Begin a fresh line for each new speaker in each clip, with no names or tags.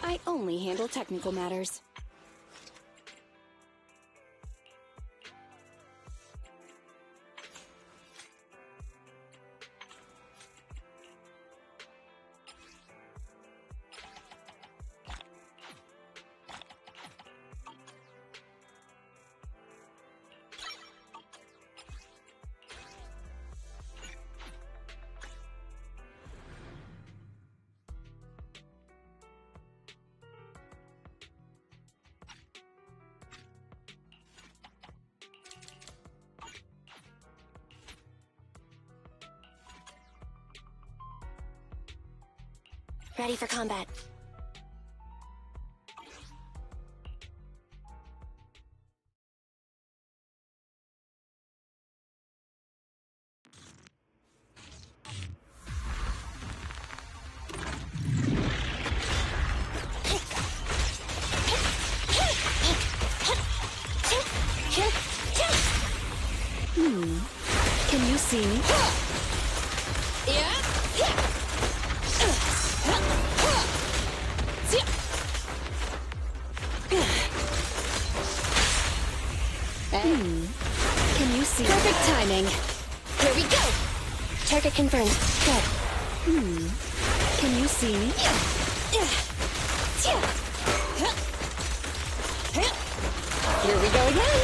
I only handle technical matters. Ready for combat. Can you see me? Yeah. Can you see? Perfect timing. Here we go. Target confirmed. Go. Can you see me? Here we go again.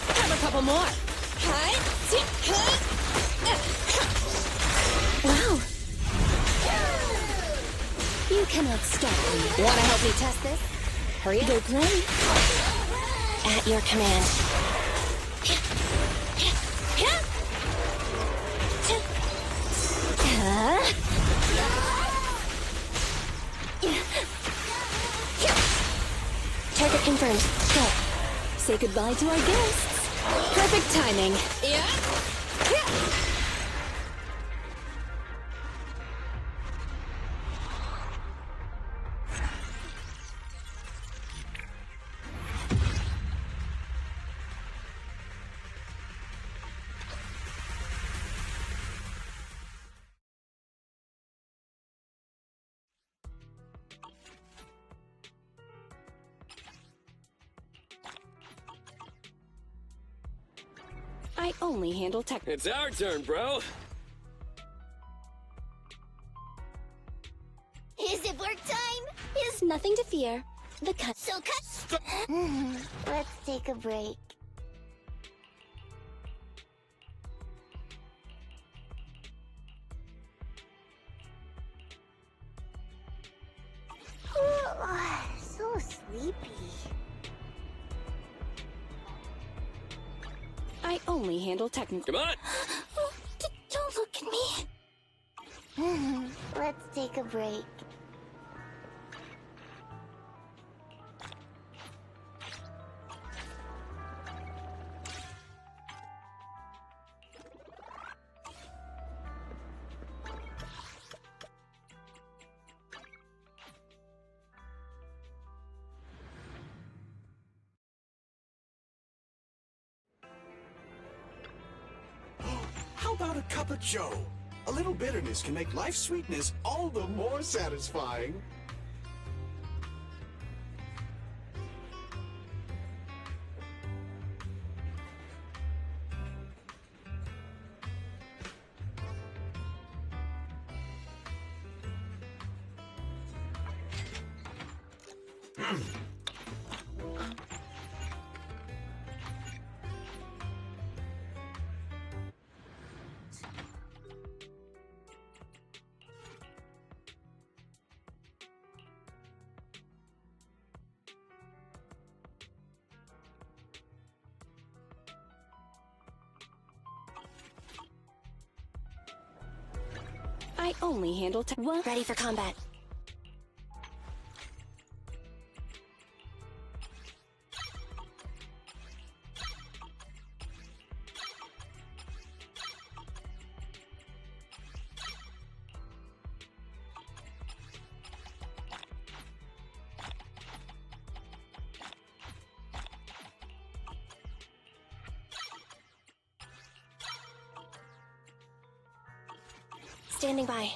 Have a couple more. Wow. You cannot stop me. Wanna help me test this? Hurry up. Go play. At your command. Target confirmed. Go. Say goodbye to our guests. Perfect timing. Yeah. I only handle tech.
It's our turn, bro.
Is it work time?
Is nothing to fear. The cut.
So cut. Let's take a break. So sleepy.
I only handle technical.
Come on.
Don't look at me.
Let's take a break.
How about a cup of joe? A little bitterness can make life's sweetness all the more satisfying.
I only handle what? Ready for combat. Standing by.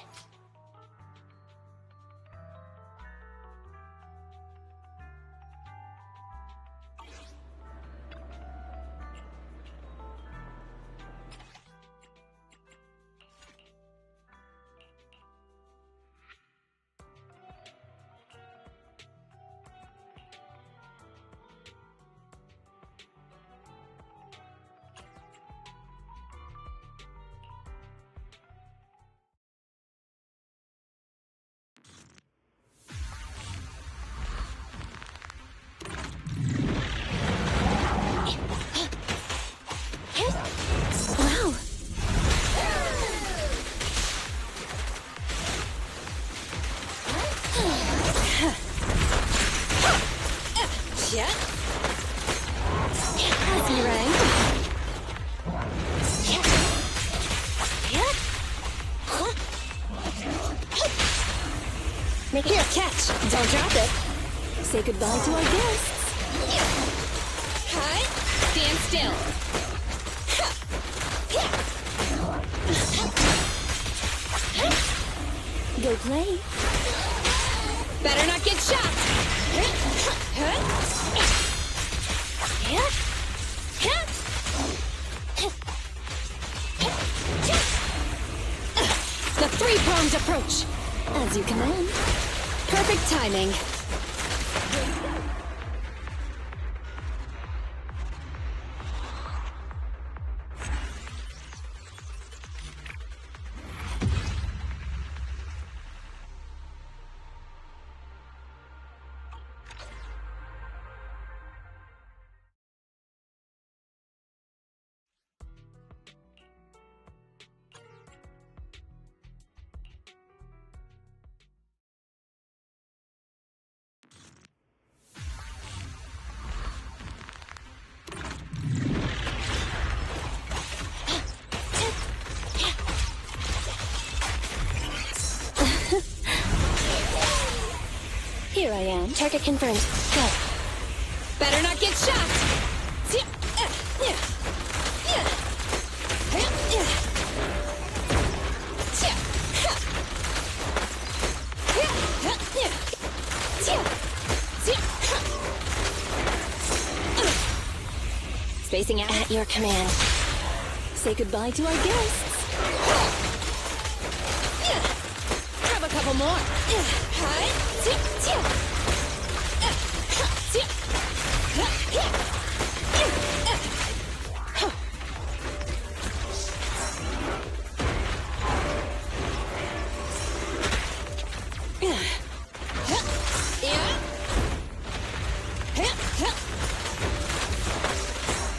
Wow. Yeah. Classy, right? Make it here, catch. Don't drop it. Say goodbye to our guests. Hi. Stand still. Go play. Better not get shot. The three-pronged approach. As you command. Perfect timing. Here I am. Target confirmed. Go. Better not get shot! Spacing out at your command. Say goodbye to our guests. Grab a couple more.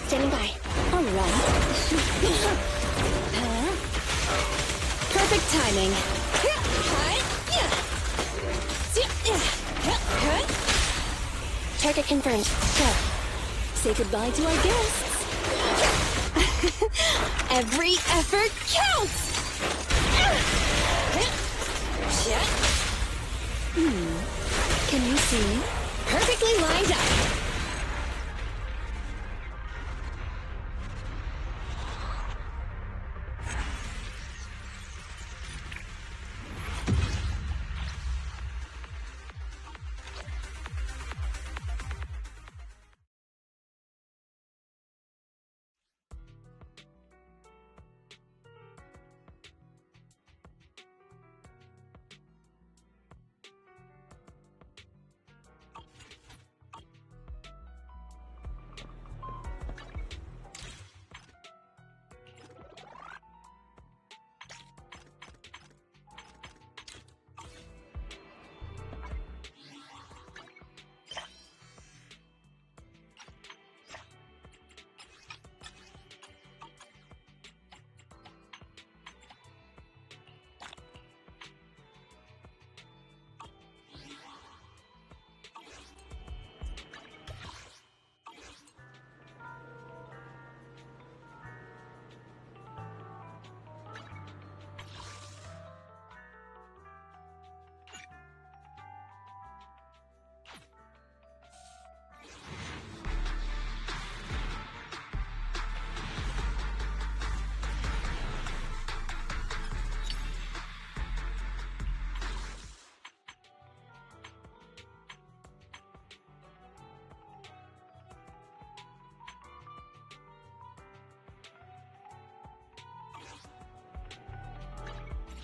Standing by. All right. Perfect timing. Target confirmed. Go. Say goodbye to our guests. Every effort counts! Can you see? Perfectly lined up.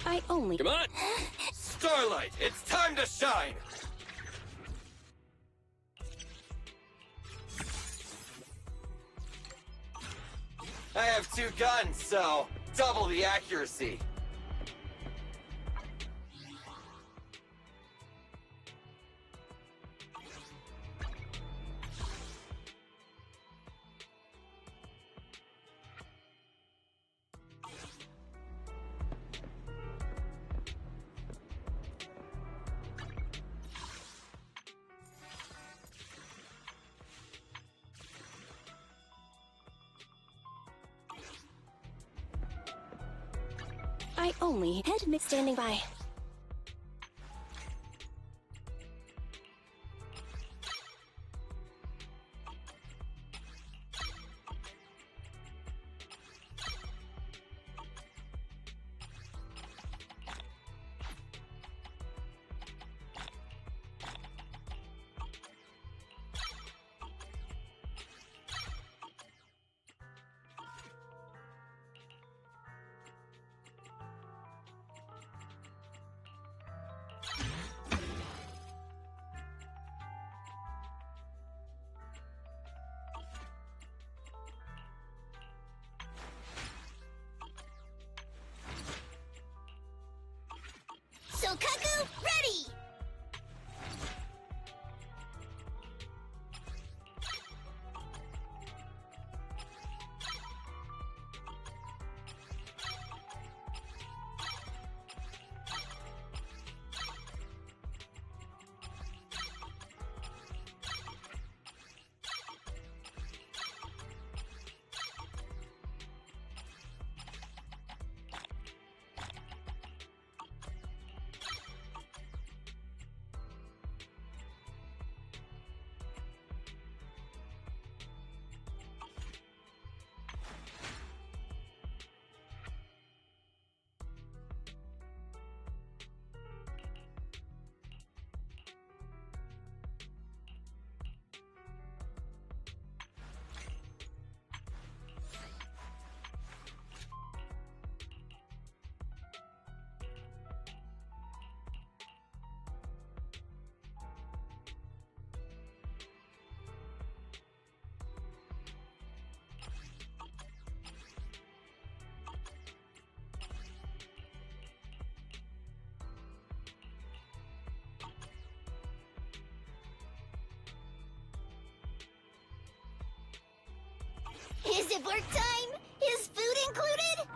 I only...
Come on! Starlight, it's time to shine! I have 2 guns, so double the accuracy.
I only... Head mix standing by.
Shokaku, ready! Is it work time? Is food included?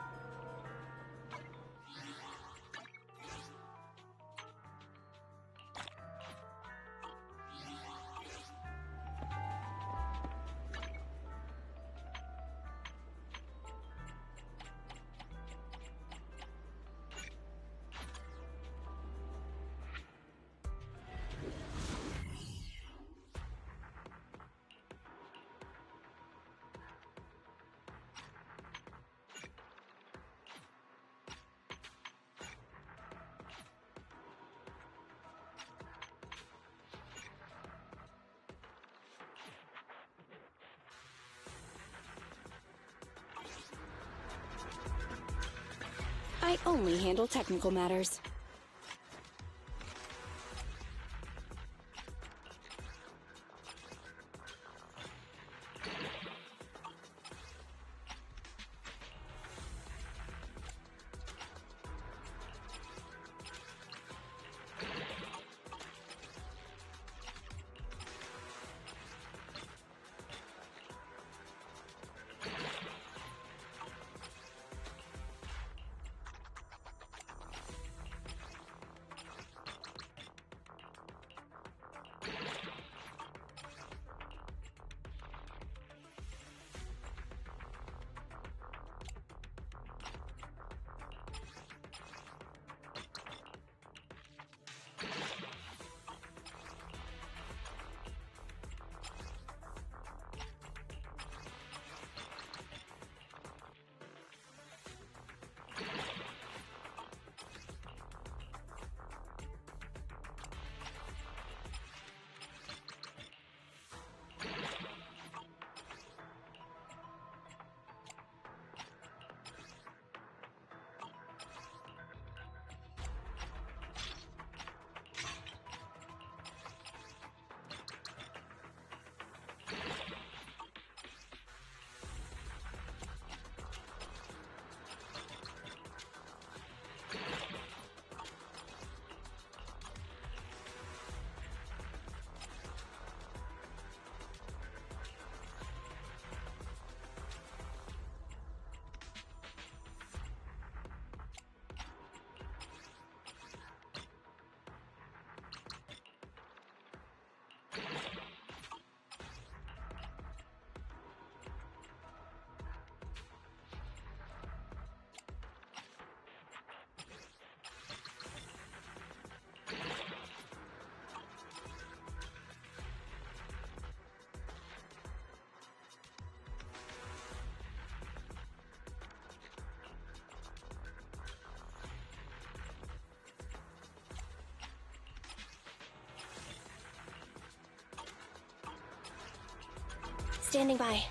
I only handle technical matters. Standing by.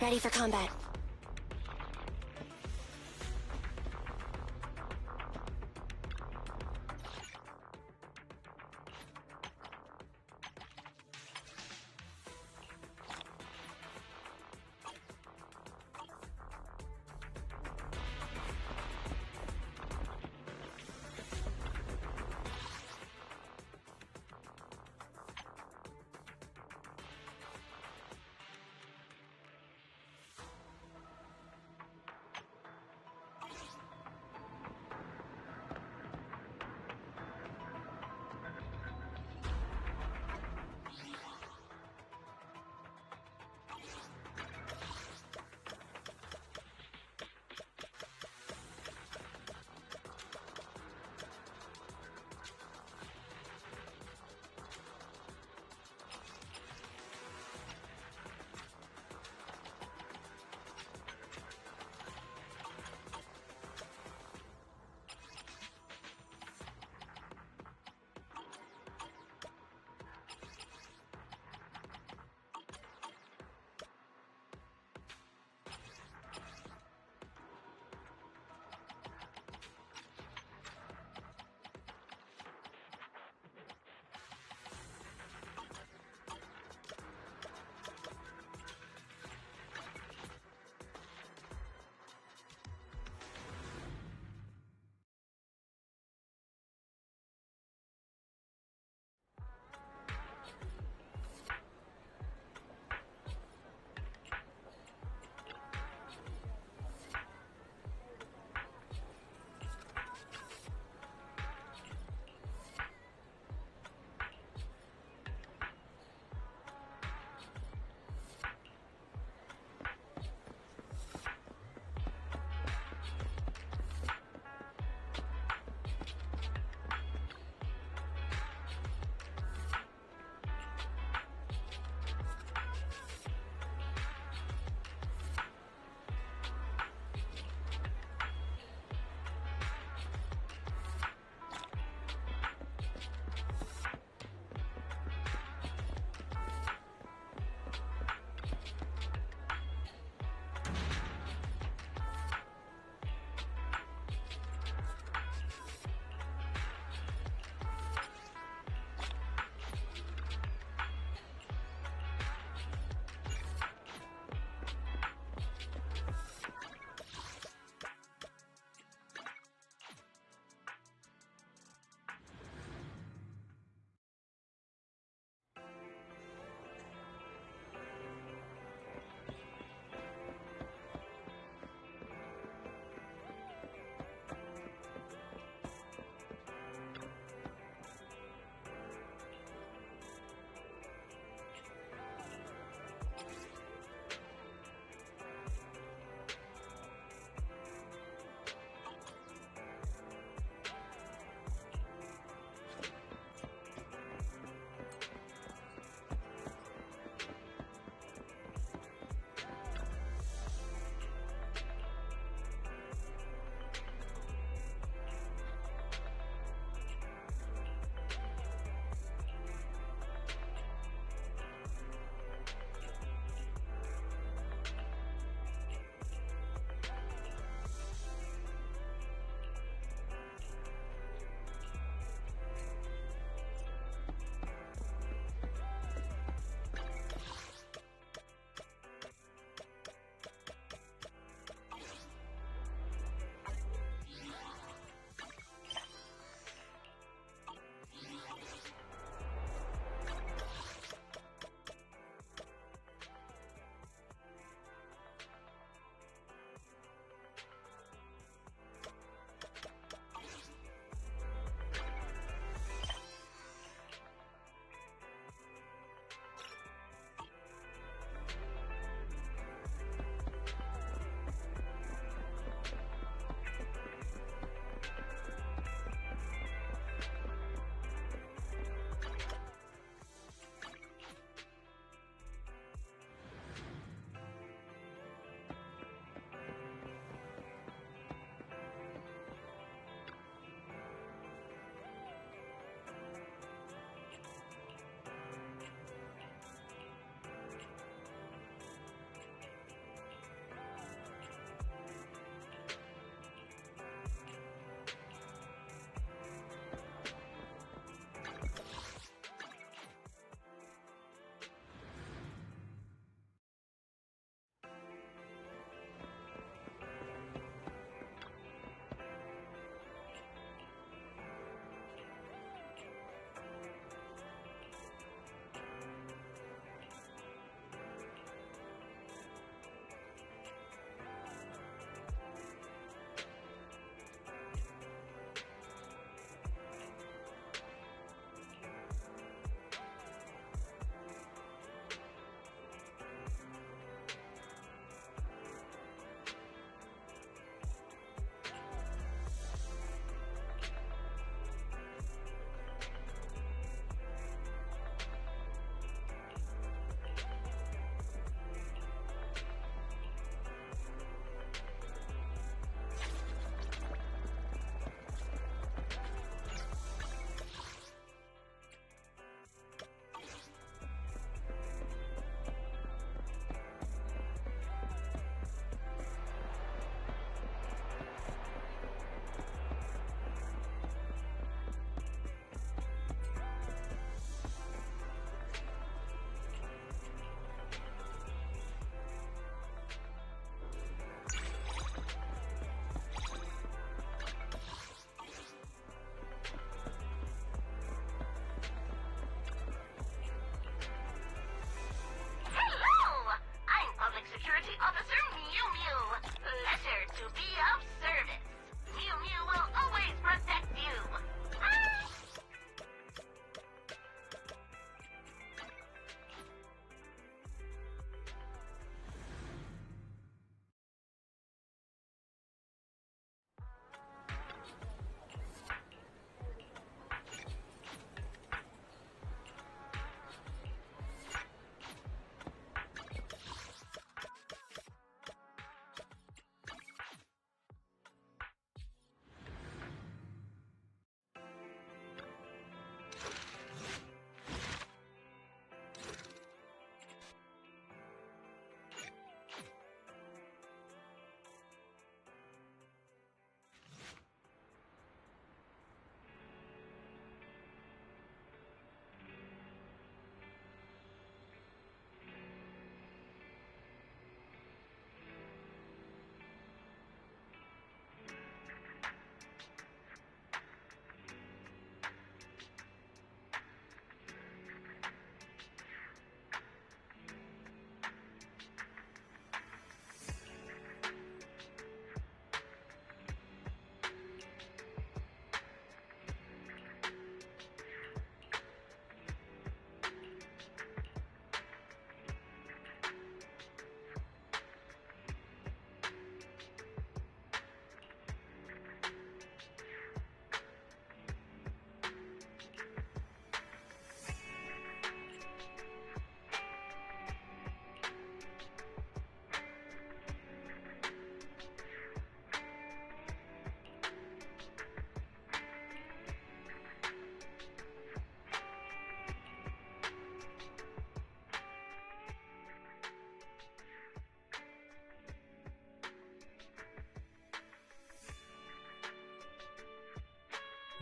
Ready for combat.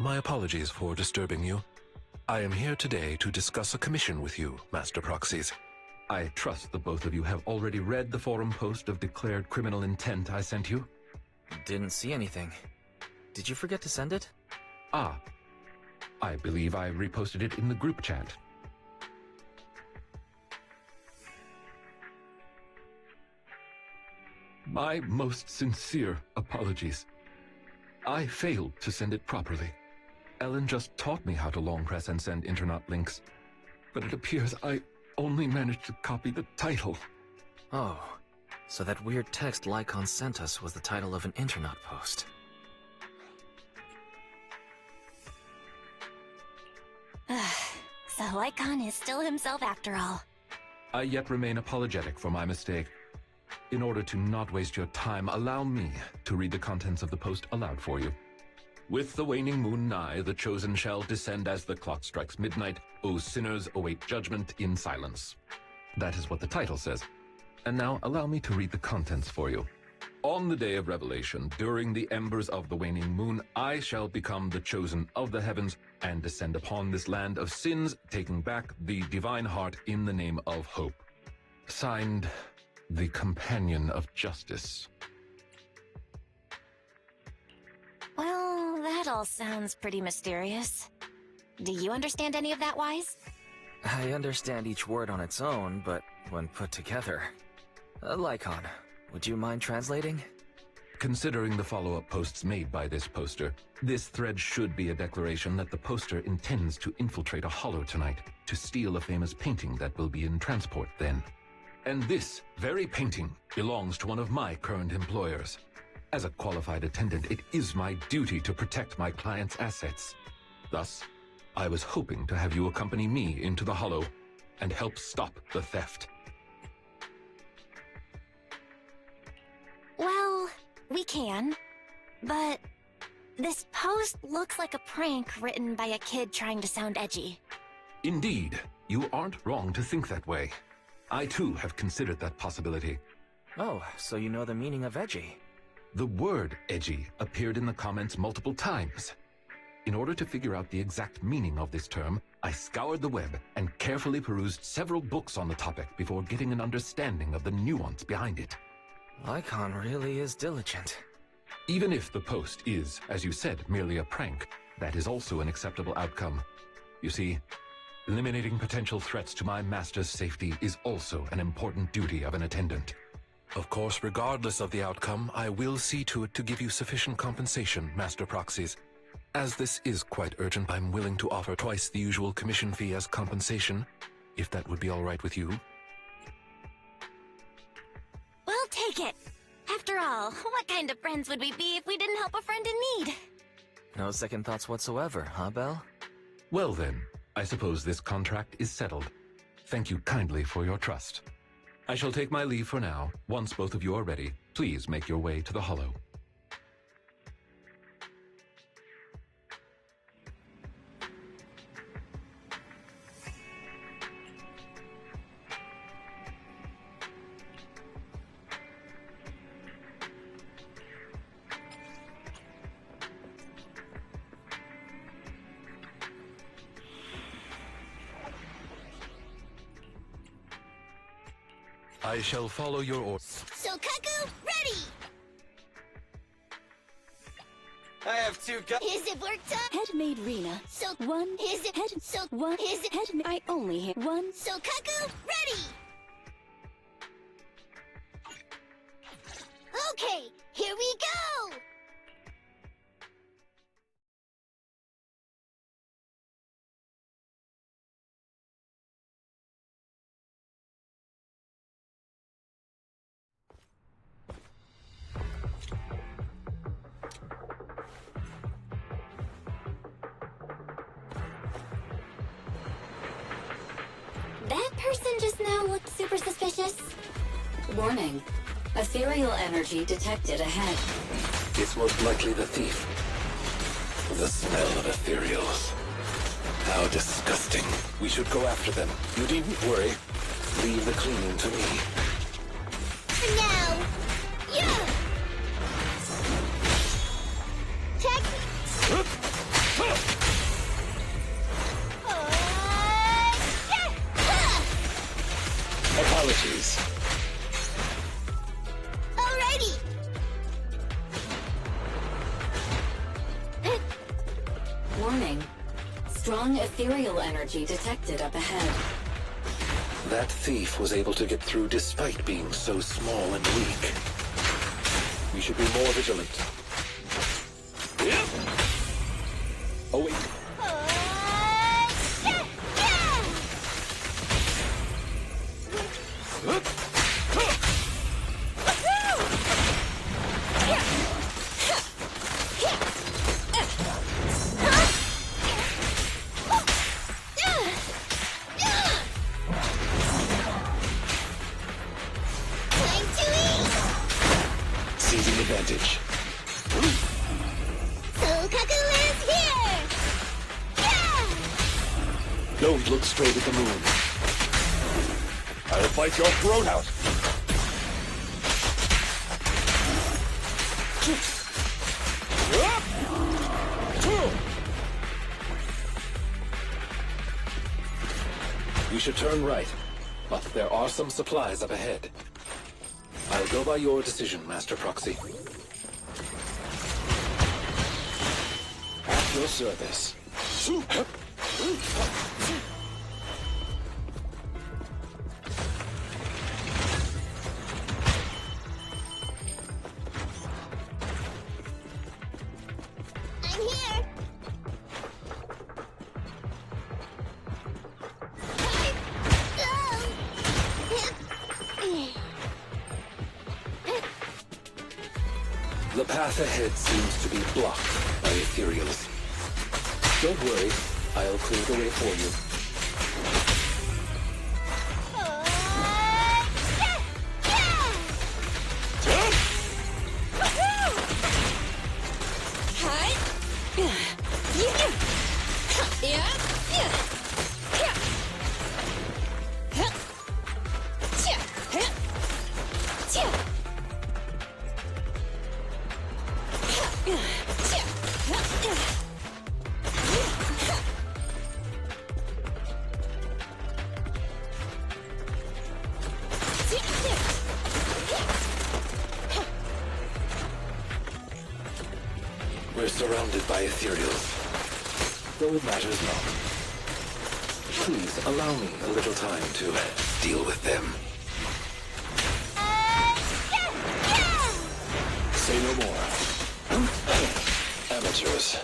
My apologies for disturbing you. I am here today to discuss a commission with you, Master Proxies. I trust the both of you have already read the forum post of declared criminal intent I sent you.
Didn't see anything. Did you forget to send it?
Ah, I believe I reposted it in the group chat. My most sincere apologies. I failed to send it properly. Ellen just taught me how to long press and send internet links, but it appears I only managed to copy the title.
Oh, so that weird text Lycaon sent us was the title of an internet post.
So Lycaon is still himself after all.
I yet remain apologetic for my mistake. In order to not waste your time, allow me to read the contents of the post aloud for you. With the waning moon nigh, the chosen shall descend as the clock strikes midnight. O sinners, await judgment in silence. That is what the title says. And now allow me to read the contents for you. On the day of revelation, during the embers of the waning moon, I shall become the chosen of the heavens and descend upon this land of sins, taking back the divine heart in the name of hope. Signed, the Companion of Justice.
Well, that all sounds pretty mysterious. Do you understand any of that, Wise?
I understand each word on its own, but when put together... Lycaon, would you mind translating?
Considering the follow-up posts made by this poster, this thread should be a declaration that the poster intends to infiltrate a hollow tonight to steal a famous painting that will be in transport then. And this very painting belongs to one of my current employers. As a qualified attendant, it is my duty to protect my client's assets. Thus, I was hoping to have you accompany me into the hollow and help stop the theft.
Well, we can, but this post looks like a prank written by a kid trying to sound edgy.
Indeed, you aren't wrong to think that way. I too have considered that possibility.
Oh, so you know the meaning of edgy.
The word edgy appeared in the comments multiple times. In order to figure out the exact meaning of this term, I scoured the web and carefully perused several books on the topic before getting an understanding of the nuance behind it.
Lycaon really is diligent.
Even if the post is, as you said, merely a prank, that is also an acceptable outcome. You see, eliminating potential threats to my master's safety is also an important duty of an attendant. Of course, regardless of the outcome, I will see to it to give you sufficient compensation, Master Proxies. As this is quite urgent, I'm willing to offer twice the usual commission fee as compensation, if that would be all right with you.
We'll take it. After all, what kind of friends would we be if we didn't help a friend in need?
No second thoughts whatsoever, huh, Belle?
Well then, I suppose this contract is settled. Thank you kindly for your trust. I shall take my leave for now. Once both of you are ready, please make your way to the hollow. I shall follow your orders.
So, Kaku, ready!
I have 2 guns.
Is it work time?
Head maid Rina.
So,
One.
is it
Head.
So,
One.
is it
Head. I only hear one.
So, Kaku, ready! Okay, here we go! That person just now looked super suspicious.
Warning. Ethereal energy detected ahead.
It's most likely the thief. The smell of ethereals. How disgusting. We should go after them. You needn't worry. Leave the cleaning to me.
Now! Yeah! Tech!
Apologies.
Alrighty!
Warning. Strong ethereal energy detected up ahead.
That thief was able to get through despite being so small and weak. We should be more vigilant. Oh, wait.
Seizing advantage.
Sokaku is here! Yeah!
Don't look straight at the moon. I'll fight your throat out.
We should turn right, but there are some supplies up ahead. I'll go by your decision, Master Proxy.
At your service.
I'm here!
The path ahead seems to be blocked by ethereals. Don't worry, I'll clear the way for you. We're surrounded by ethereals, though it matters not. Please allow me a little time to deal with them.
Say no more.
Amateurs.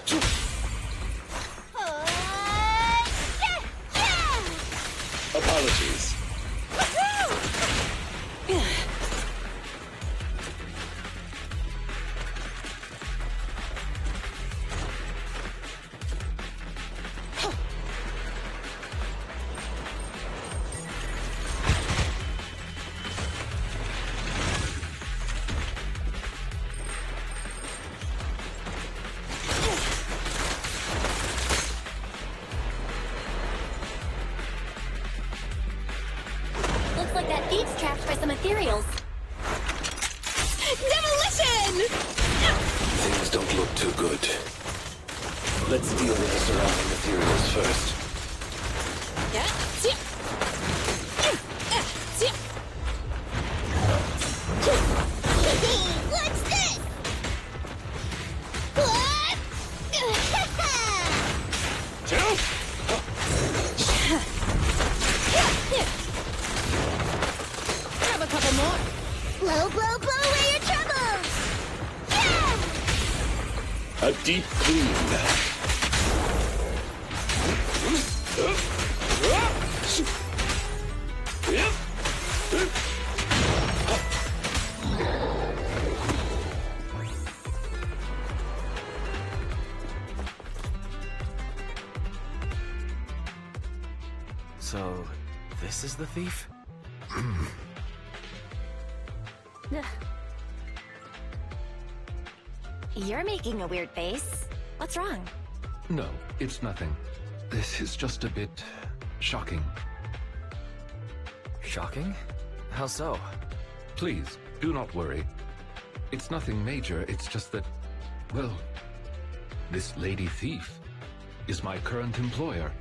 Apologies.
Looks like that thief's trapped by some ethereals. Demolition!
Things don't look too good. Let's deal with the surrounding ethereals first.
What's this? What? Grab a couple more. Blow, blow, blow away your troubles. Yeah!
A deep clean.
So, this is the thief?
You're making a weird face. What's wrong?
No, it's nothing. This is just a bit shocking.
Shocking? How so?
Please, do not worry. It's nothing major, it's just that, well, this lady thief is my current employer.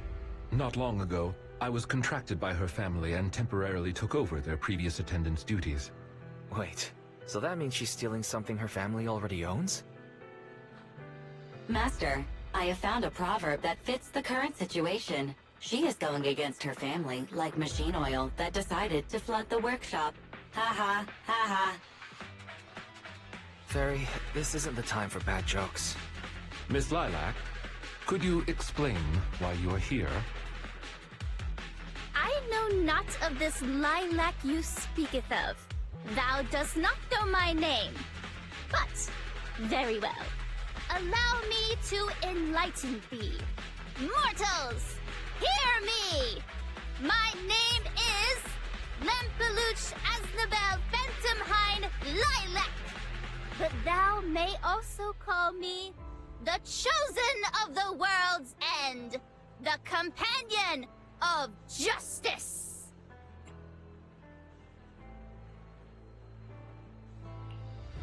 Not long ago, I was contracted by her family and temporarily took over their previous attendance duties.
Wait, so that means she's stealing something her family already owns?
Master, I have found a proverb that fits the current situation. She is going against her family, like machine oil that decided to flood the workshop. Ha ha, ha ha.
Fairy, this isn't the time for bad jokes.
Miss Lilac, could you explain why you are here?
I know not of this lilac you speaketh of. Thou dost not know my name. But, very well. Allow me to enlighten thee. Mortals, hear me! My name is Lempeluch Aznabel Phantomhine Lilac. But thou may also call me the Chosen of the World's End, the Companion of Justice.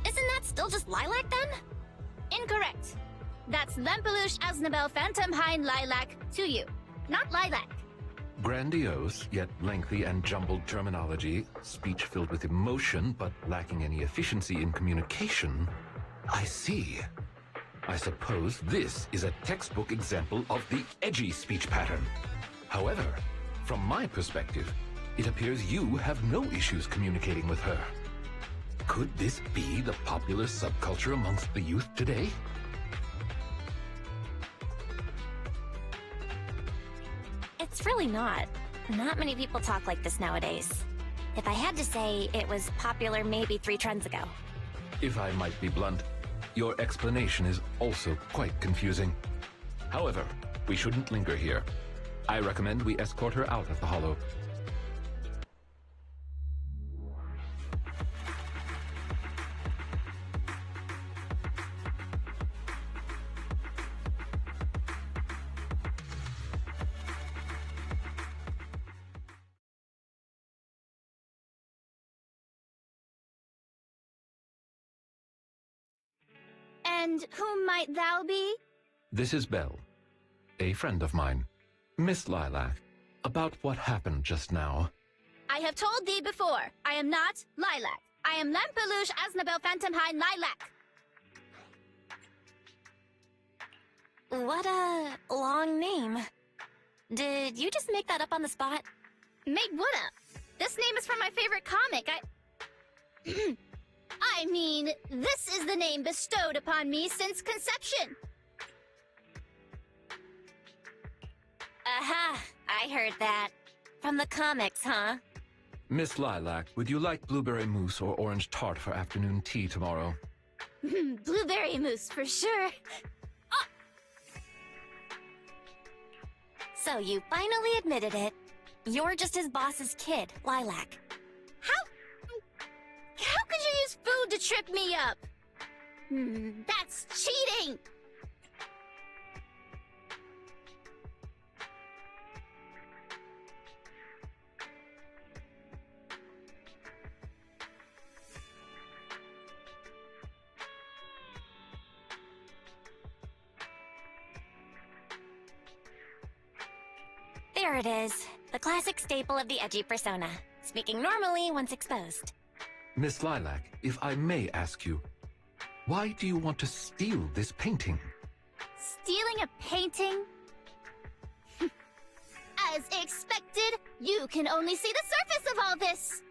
Isn't that still just Lilac then?
Incorrect. That's Lempeluch Aznabel Phantomhine Lilac to you, not Lilac.
Grandiose, yet lengthy and jumbled terminology, speech filled with emotion but lacking any efficiency in communication. I see. I suppose this is a textbook example of the edgy speech pattern. However, from my perspective, it appears you have no issues communicating with her. Could this be the popular subculture amongst the youth today?
It's really not. Not many people talk like this nowadays. If I had to say, it was popular maybe 3 trends ago.
If I might be blunt, your explanation is also quite confusing. However, we shouldn't linger here. I recommend we escort her out of the hollow.
And whom might thou be?
This is Belle, a friend of mine. Miss Lilac, about what happened just now.
I have told thee before, I am not Lilac. I am Lempeluch Aznabel Phantomhine Lilac.
What a long name. Did you just make that up on the spot?
Made what up? This name is from my favorite comic. I mean, this is the name bestowed upon me since conception.
Aha, I heard that. From the comics, huh?
Miss Lilac, would you like blueberry mousse or orange tart for afternoon tea tomorrow?
Blueberry mousse, for sure.
So you finally admitted it. You're just his boss's kid, Lilac.
How could you use food to trip me up? That's cheating!
There it is. The classic staple of the edgy persona. Speaking normally once exposed.
Miss Lilac, if I may ask you, why do you want to steal this painting?
Stealing a painting? As expected, you can only see the surface of all this.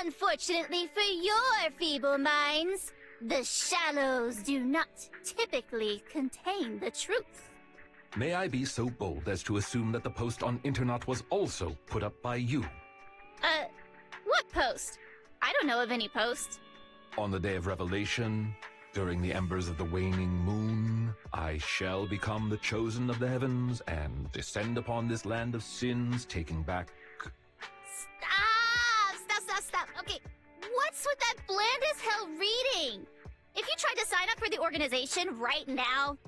Unfortunately for your feeble minds, the shallows do not typically contain the truth.
May I be so bold as to assume that the post on Internet was also put up by you?
What post? I don't know of any post.
On the day of revelation, during the embers of the waning moon, I shall become the chosen of the heavens and descend upon this land of sins, taking back...
Stop. Okay, what's with that bland as hell reading? If you tried to sign up for the organization right now,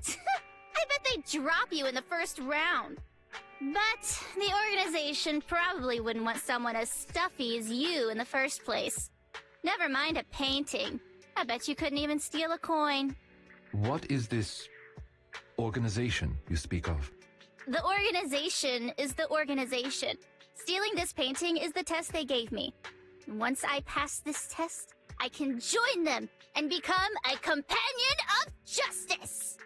I bet they'd drop you in the first round. But the organization probably wouldn't want someone as stuffy as you in the first place. Never mind a painting. I bet you couldn't even steal a coin.
What is this organization you speak of?
The organization is the organization. Stealing this painting is the test they gave me. Once I pass this test, I can join them and become a companion of justice.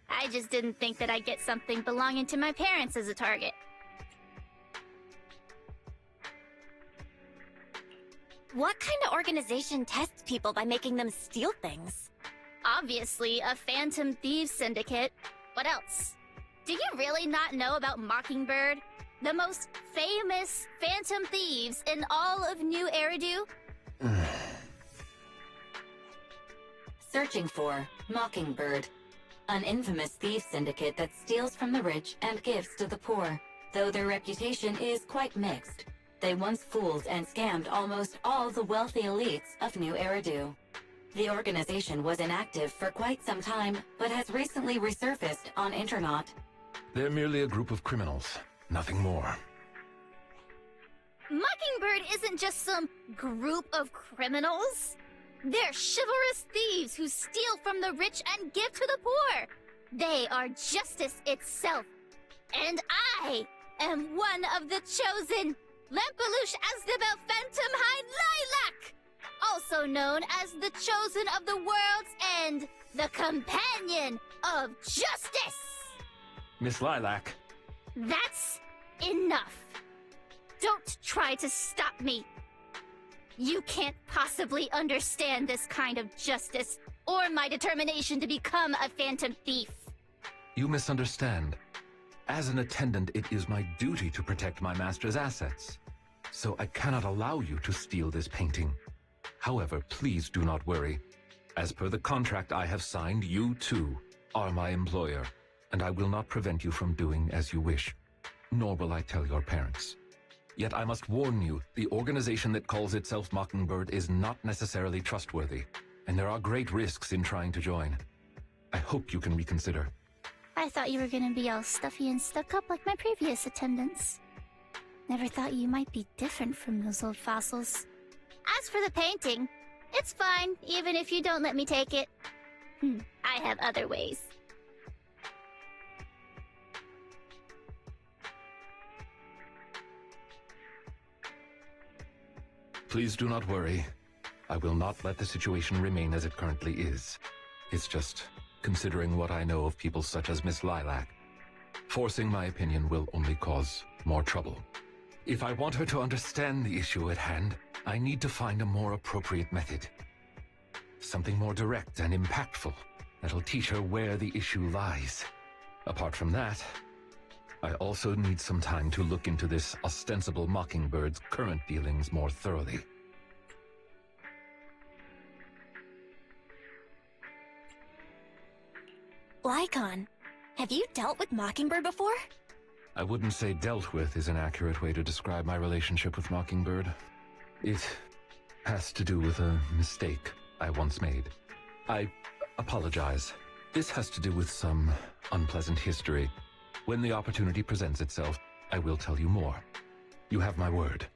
I just didn't think that I'd get something belonging to my parents as a target.
What kind of organization tests people by making them steal things?
Obviously, a Phantom Thieves Syndicate. What else? Do you really not know about Mockingbird? The most famous Phantom Thieves in all of New Eridu?
Searching for Mockingbird, an infamous thief syndicate that steals from the rich and gives to the poor. Though their reputation is quite mixed, they once fooled and scammed almost all the wealthy elites of New Eridu. The organization was inactive for quite some time, but has recently resurfaced on Internet.
They're merely a group of criminals, nothing more.
Mockingbird isn't just some group of criminals. They're chivalrous thieves who steal from the rich and give to the poor. They are justice itself. And I am one of the chosen. Lampeluche Asdabel Phantomhide Lilac! Also known as the Chosen of the World's End, the Companion of Justice!
Miss Lilac.
That's enough. Don't try to stop me. You can't possibly understand this kind of justice or my determination to become a phantom thief.
You misunderstand. As an attendant, it is my duty to protect my master's assets. So I cannot allow you to steal this painting. However, please do not worry. As per the contract I have signed, you too are my employer, and I will not prevent you from doing as you wish, nor will I tell your parents. Yet I must warn you, the organization that calls itself Mockingbird is not necessarily trustworthy, and there are great risks in trying to join. I hope you can reconsider.
I thought you were gonna be all stuffy and stuck up like my previous attendants. Never thought you might be different from those old fossils. As for the painting, it's fine, even if you don't let me take it. I have other ways.
Please do not worry. I will not let the situation remain as it currently is. It's just, considering what I know of people such as Miss Lilac, forcing my opinion will only cause more trouble. If I want her to understand the issue at hand, I need to find a more appropriate method. Something more direct and impactful that'll teach her where the issue lies. Apart from that, I also need some time to look into this ostensible Mockingbird's current dealings more thoroughly.
Lycaon, have you dealt with Mockingbird before?
I wouldn't say dealt with is an accurate way to describe my relationship with Mockingbird. It has to do with a mistake I once made. I apologize. This has to do with some unpleasant history. When the opportunity presents itself, I will tell you more. You have my word.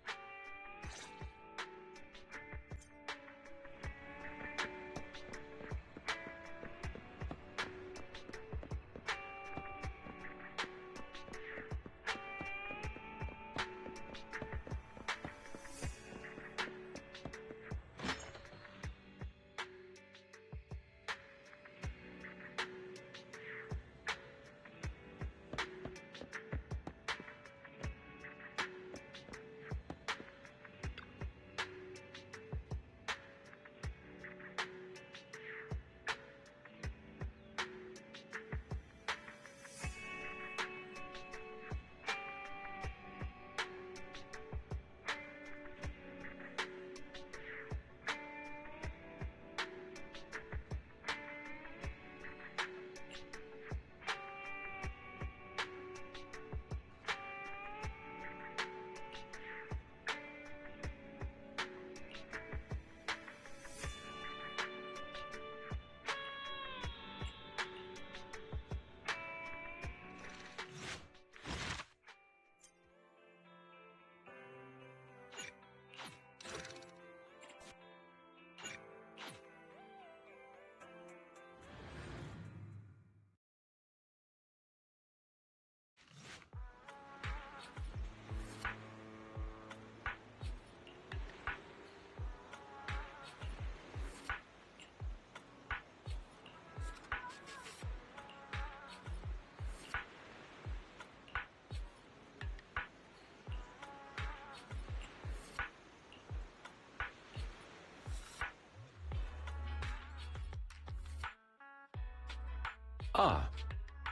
Ah,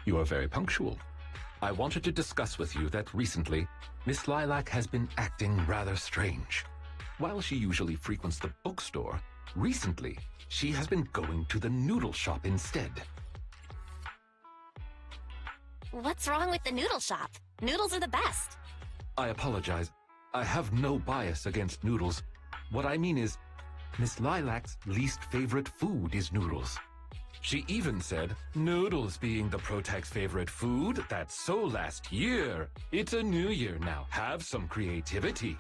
you are very punctual. I wanted to discuss with you that recently, Miss Lilac has been acting rather strange. While she usually frequents the bookstore, recently, she has been going to the noodle shop instead.
What's wrong with the noodle shop? Noodles are the best.
I apologize. I have no bias against noodles. What I mean is, Miss Lilac's least favorite food is noodles. She even said, noodles being the Protag's favorite food, that's so last year. It's a new year now. Have some creativity.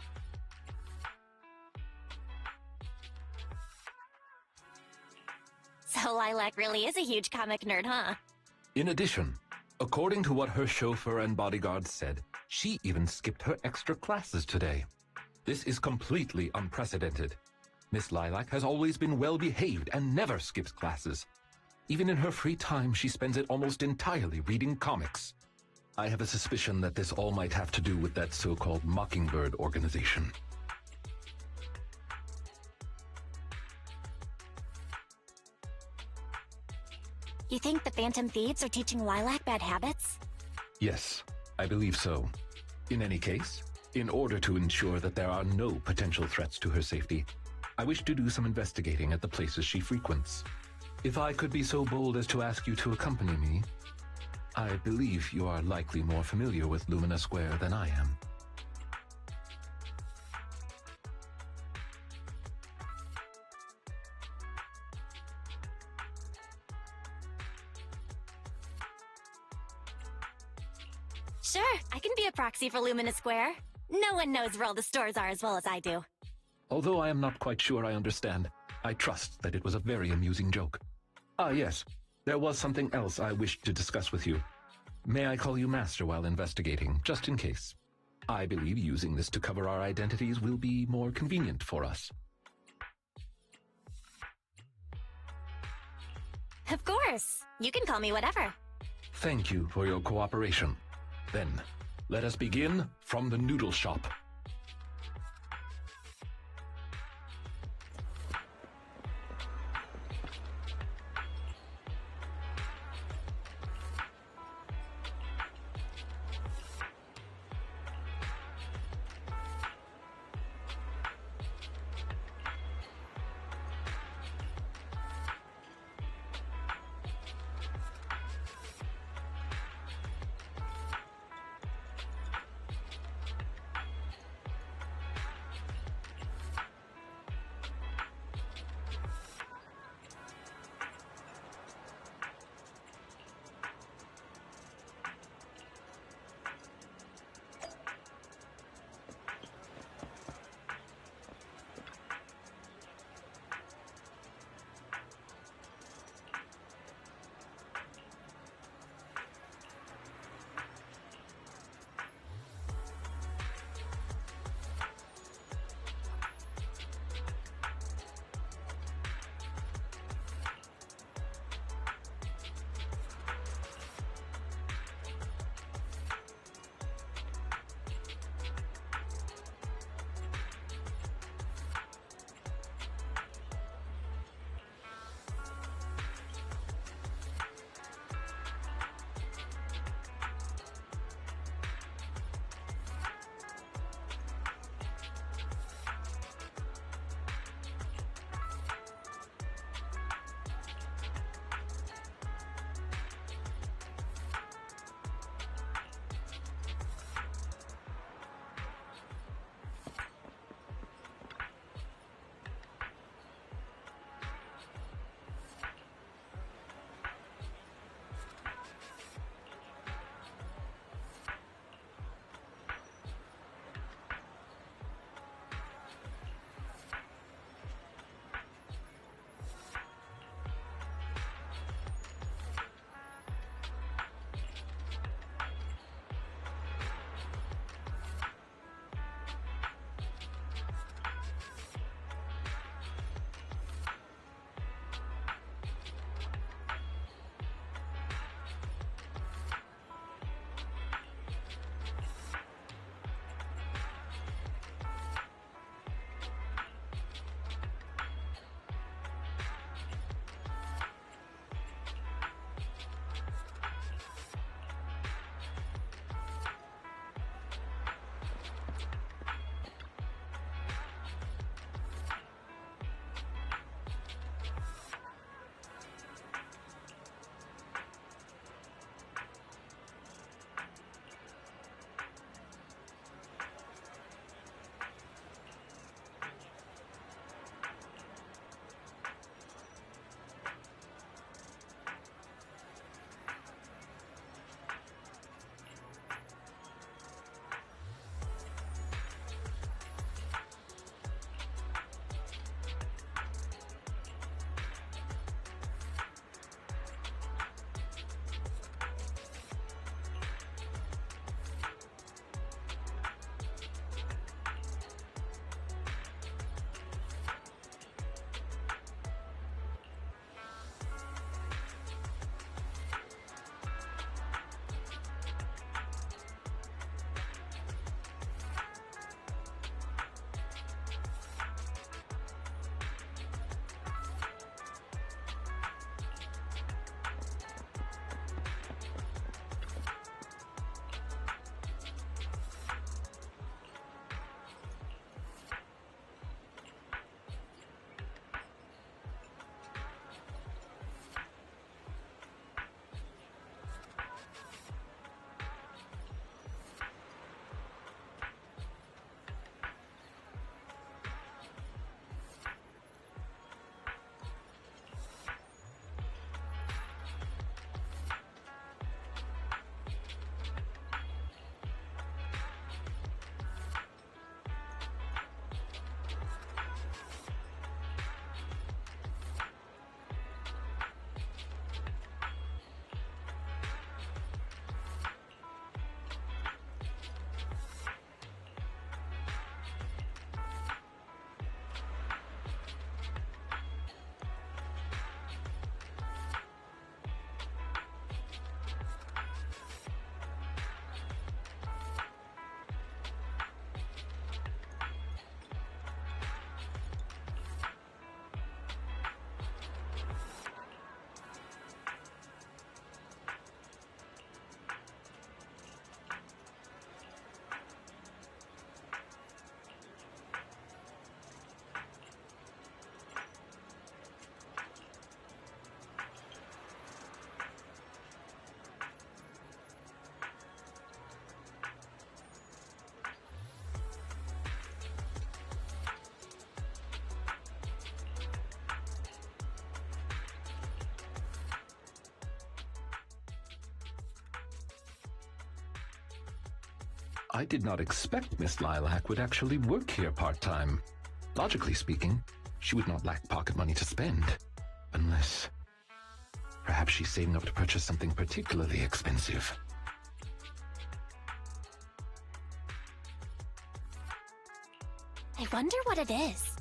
So Lilac really is a huge comic nerd, huh?
In addition, according to what her chauffeur and bodyguards said, she even skipped her extra classes today. This is completely unprecedented. Miss Lilac has always been well-behaved and never skips classes. Even in her free time, she spends it almost entirely reading comics. I have a suspicion that this all might have to do with that so-called Mockingbird organization.
You think the Phantom Thieves are teaching Lilac bad habits?
Yes, I believe so. In any case, in order to ensure that there are no potential threats to her safety, I wish to do some investigating at the places she frequents. If I could be so bold as to ask you to accompany me, I believe you are likely more familiar with Lumina Square than I am.
Sure, I can be a proxy for Lumina Square. No one knows where all the stores are as well as I do.
Although I am not quite sure I understand, I trust that it was a very amusing joke. Ah, yes. There was something else I wished to discuss with you. May I call you Master while investigating, just in case? I believe using this to cover our identities will be more convenient for us.
Of course. You can call me whatever.
Thank you for your cooperation. Then, let us begin from the noodle shop. I did not expect Miss Lilac would actually work here part-time. Logically speaking, she would not lack pocket money to spend. Unless... perhaps she's saving up to purchase something particularly expensive.
I wonder what it is.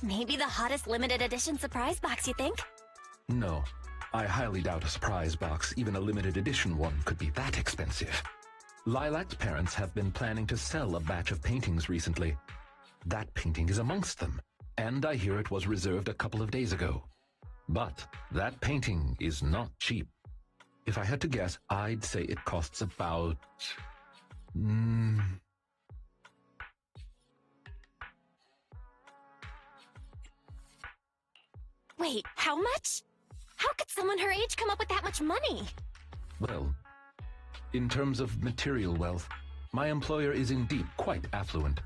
Maybe the hottest limited edition surprise box, you think?
No, I highly doubt a surprise box, even a limited edition one, could be that expensive. Lilac's parents have been planning to sell a batch of paintings recently. That painting is amongst them, and I hear it was reserved a couple of days ago. But that painting is not cheap. If I had to guess, I'd say it costs about...
Wait, how much? How could someone her age come up with that much money?
Well, in terms of material wealth, my employer is indeed quite affluent.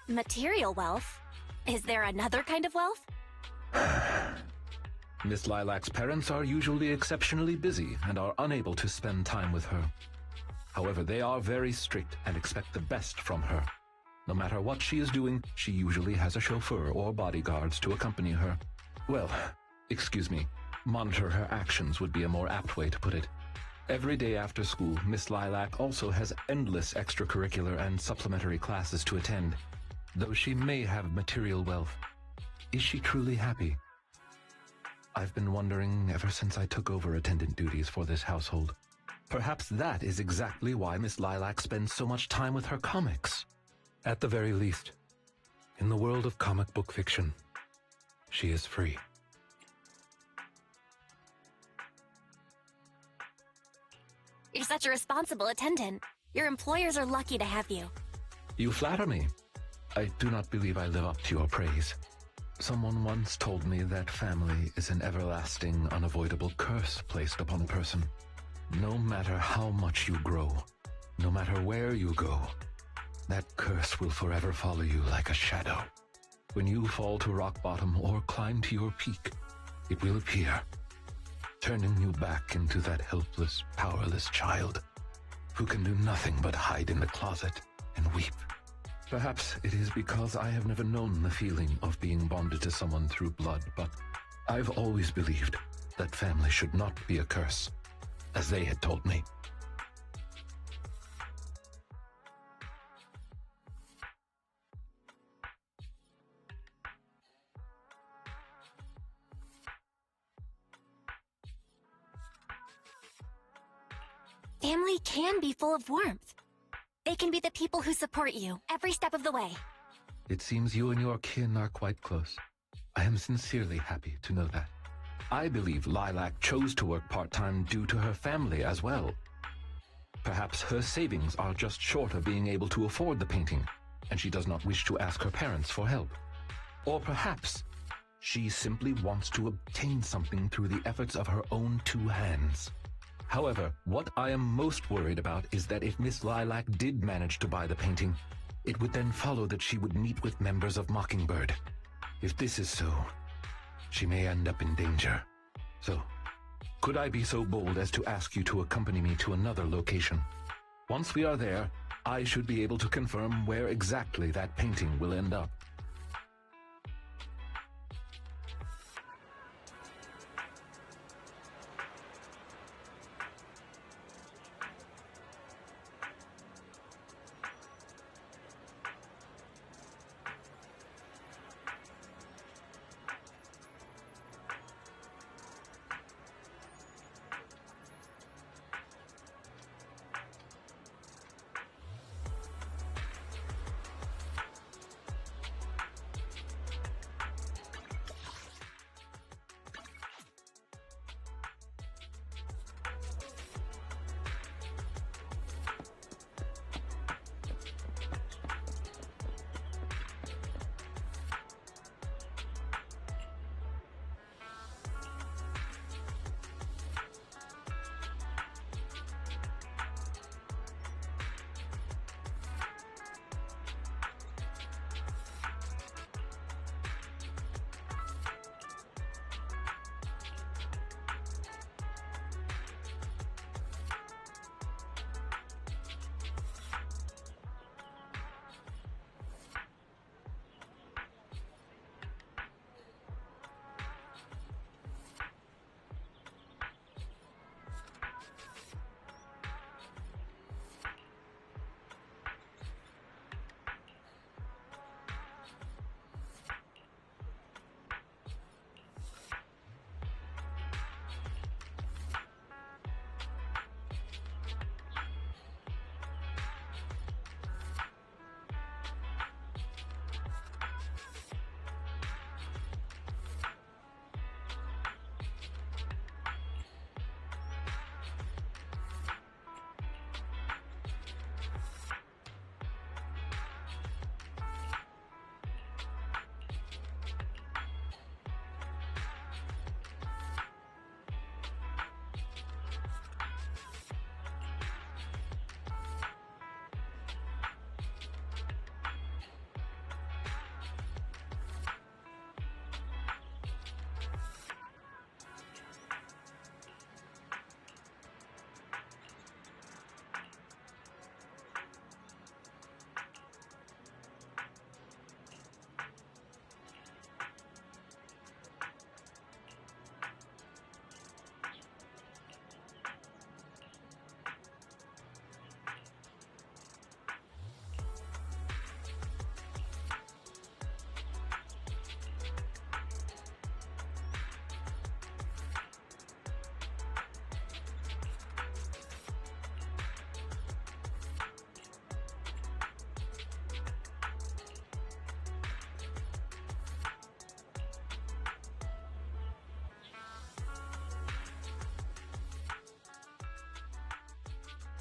Material wealth? Is there another kind of wealth?
Miss Lilac's parents are usually exceptionally busy and are unable to spend time with her. However, they are very strict and expect the best from her. No matter what she is doing, she usually has a chauffeur or bodyguards to accompany her. Well, excuse me, monitor her actions would be a more apt way to put it. Every day after school, Miss Lilac also has endless extracurricular and supplementary classes to attend. Though she may have material wealth, is she truly happy? I've been wondering ever since I took over attendant duties for this household. Perhaps that is exactly why Miss Lilac spends so much time with her comics. At the very least, in the world of comic book fiction, she is free.
You're such a responsible attendant. Your employers are lucky to have you.
You flatter me. I do not believe I live up to your praise. Someone once told me that family is an everlasting, unavoidable curse placed upon a person. No matter how much you grow, no matter where you go, that curse will forever follow you like a shadow. When you fall to rock bottom or climb to your peak, it will appear, turning you back into that helpless, powerless child who can do nothing but hide in the closet and weep. Perhaps it is because I have never known the feeling of being bonded to someone through blood, but I've always believed that family should not be a curse, as they had told me.
Family can be full of warmth. They can be the people who support you every step of the way.
It seems you and your kin are quite close. I am sincerely happy to know that. I believe Lilac chose to work part-time due to her family as well. Perhaps her savings are just short of being able to afford the painting, and she does not wish to ask her parents for help. Or perhaps she simply wants to obtain something through the efforts of her own two hands. However, what I am most worried about is that if Miss Lilac did manage to buy the painting, it would then follow that she would meet with members of Mockingbird. If this is so, she may end up in danger. So, could I be so bold as to ask you to accompany me to another location? Once we are there, I should be able to confirm where exactly that painting will end up.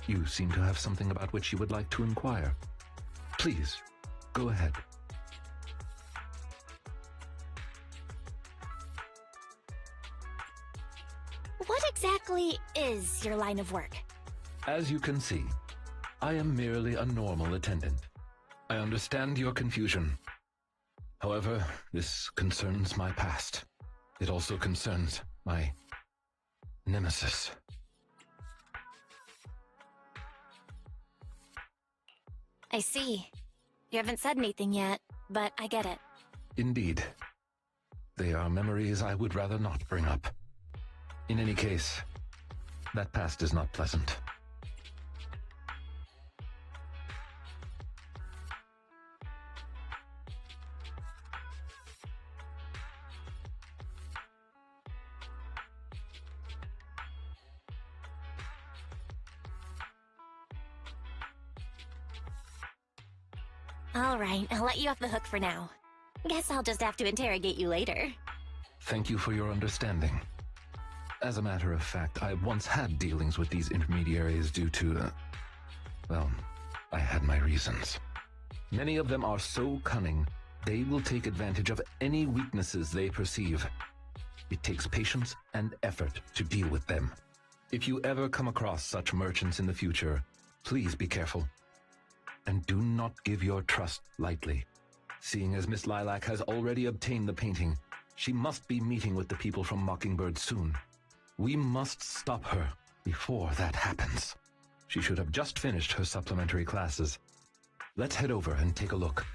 You seem to have something about which you would like to inquire. Please, go ahead.
What exactly is your line of work?
As you can see, I am merely a normal attendant. I understand your confusion. However, this concerns my past. It also concerns my nemesis.
I see. You haven't said anything yet, but I get it.
Indeed. They are memories I would rather not bring up. In any case, that past is not pleasant.
All right, I'll let you off the hook for now. Guess I'll just have to interrogate you later.
Thank you for your understanding. As a matter of fact, I once had dealings with these intermediaries due to, well, I had my reasons. Many of them are so cunning, they will take advantage of any weaknesses they perceive. It takes patience and effort to deal with them. If you ever come across such merchants in the future, please be careful. And do not give your trust lightly. Seeing as Miss Lilac has already obtained the painting, she must be meeting with the people from Mockingbird soon. We must stop her before that happens. She should have just finished her supplementary classes. Let's head over and take a look.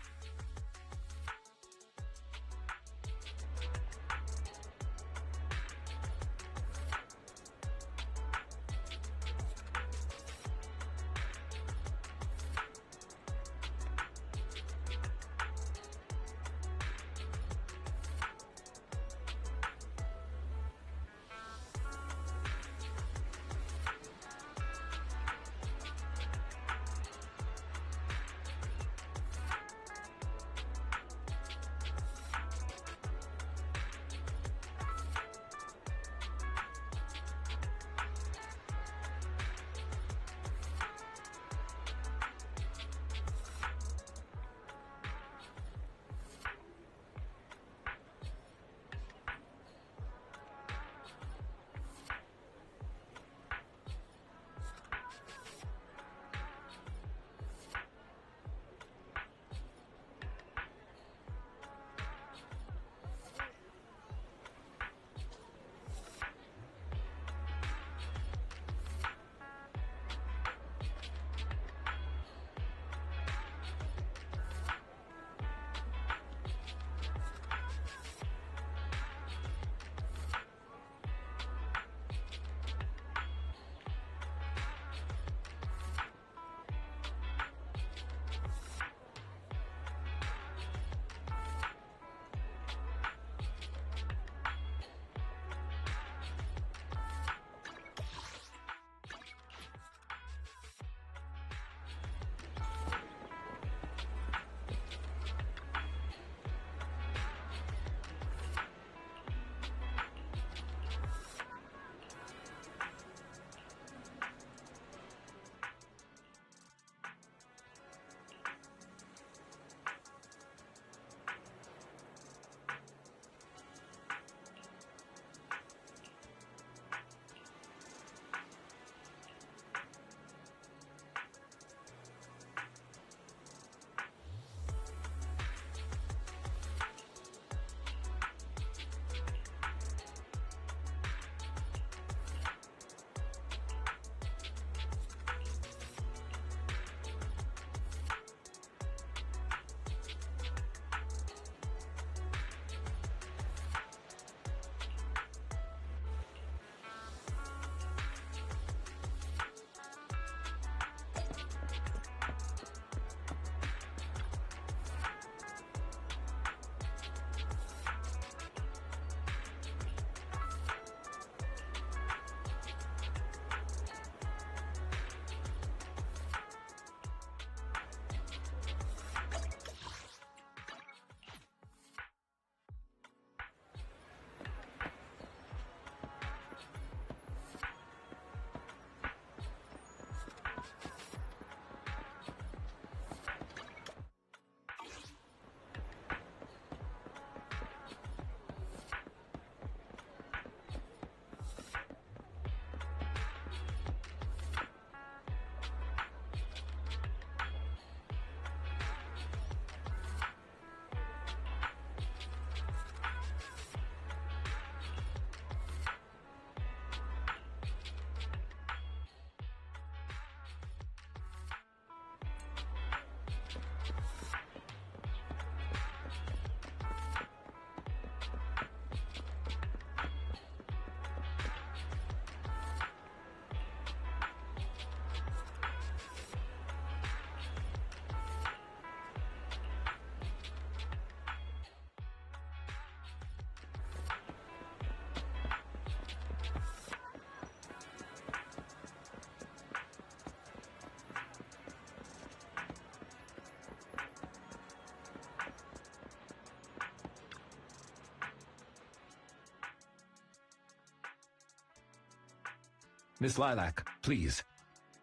Miss Lilac, please.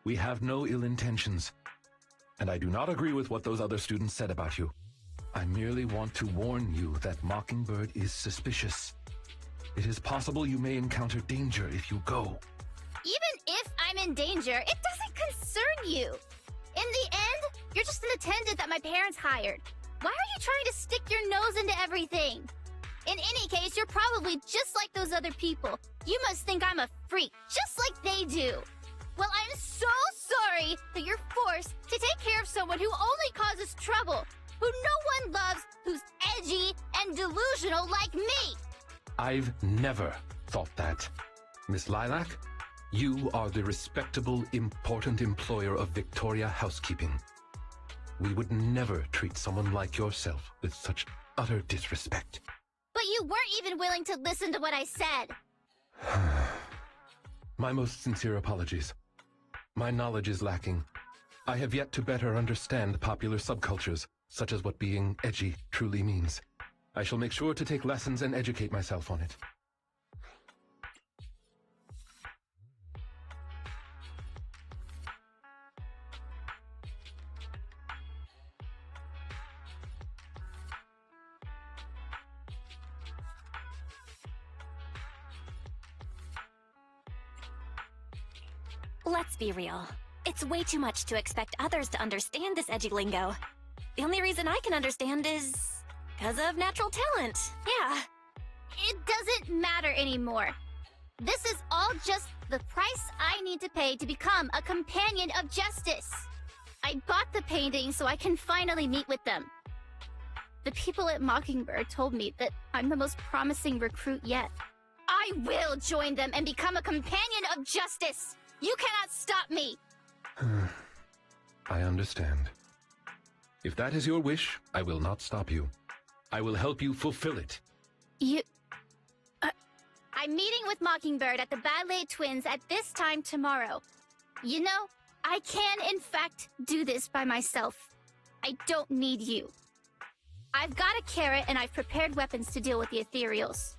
We have no ill intentions. And I do not agree with what those other students said about you. I merely want to warn you that Mockingbird is suspicious. It is possible you may encounter danger if you go.
Even if I'm in danger, it doesn't concern you. In the end, you're just an attendant that my parents hired. Why are you trying to stick your nose into everything? In any case, you're probably just like those other people. You must think I'm a freak, just like they do. Well, I'm so sorry that you're forced to take care of someone who only causes trouble, who no one loves, who's edgy and delusional like me.
I've never thought that. Miss Lilac, you are the respectable, important employer of Victoria Housekeeping. We would never treat someone like yourself with such utter disrespect.
But you weren't even willing to listen to what I said.
My most sincere apologies. My knowledge is lacking. I have yet to better understand popular subcultures, such as what being edgy truly means. I shall make sure to take lessons and educate myself on it.
Let's be real. It's way too much to expect others to understand this edgy lingo. The only reason I can understand is because of natural talent. Yeah.
It doesn't matter anymore. This is all just the price I need to pay to become a companion of justice. I bought the painting so I can finally meet with them. The people at Mockingbird told me that I'm the most promising recruit yet. I will join them and become a companion of justice. You cannot stop me!
I understand. If that is your wish, I will not stop you. I will help you fulfill it.
I'm meeting with Mockingbird at the Ballet Twins at this time tomorrow. You know, I can in fact do this by myself. I don't need you. I've got a carrot and I've prepared weapons to deal with the ethereals.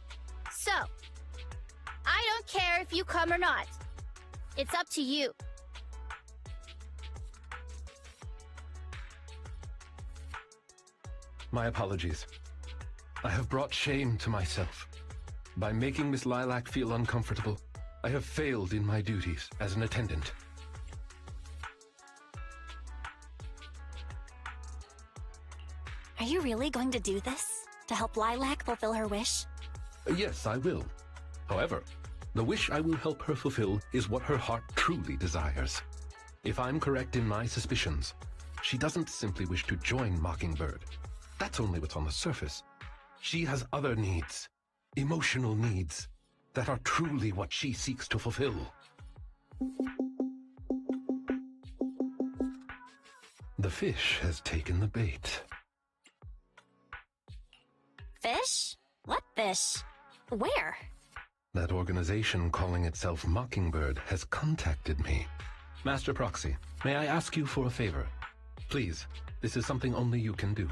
So, I don't care if you come or not. It's up to you.
My apologies. I have brought shame to myself. By making Miss Lilac feel uncomfortable, I have failed in my duties as an attendant.
Are you really going to do this? To help Lilac fulfill her wish?
Yes, I will. However, the wish I will help her fulfill is what her heart truly desires. If I'm correct in my suspicions, she doesn't simply wish to join Mockingbird. That's only what's on the surface. She has other needs, emotional needs, that are truly what she seeks to fulfill. The fish has taken the bait.
Fish? What fish? Where?
That organization calling itself Mockingbird has contacted me. Master Proxy, may I ask you for a favor? Please, this is something only you can do.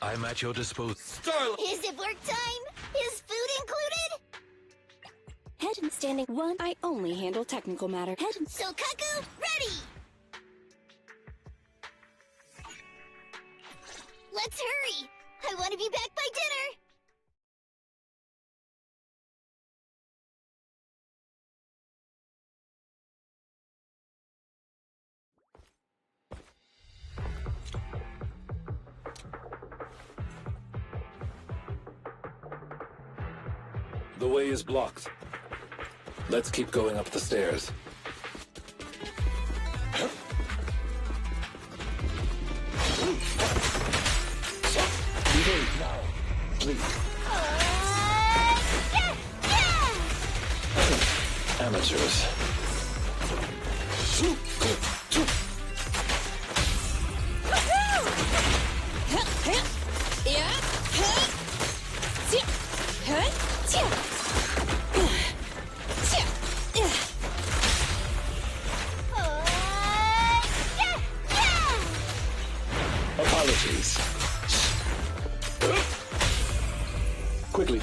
I'm at your disposal.
Starlight!
Is it work time? Is food included?
Head and standing one. I only handle technical matter. Head and
Sokaku, ready! Let's hurry! I want to be back by dinner!
The way is blocked. Let's keep going up the stairs. Behave now, please. Amateurs. Apologies. Quickly.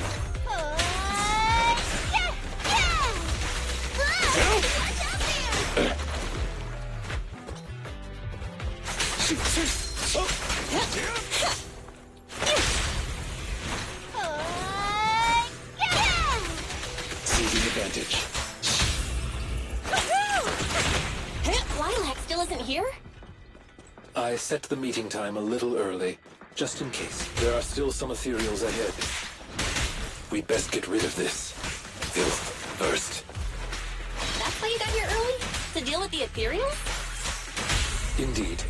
Seizing advantage.
Lilac still isn't here?
I set the meeting time a little early, just in case. There are still some ethereals ahead. We'd best get rid of this filth first.
That's why you got here early? To deal with the ethereals?
Indeed.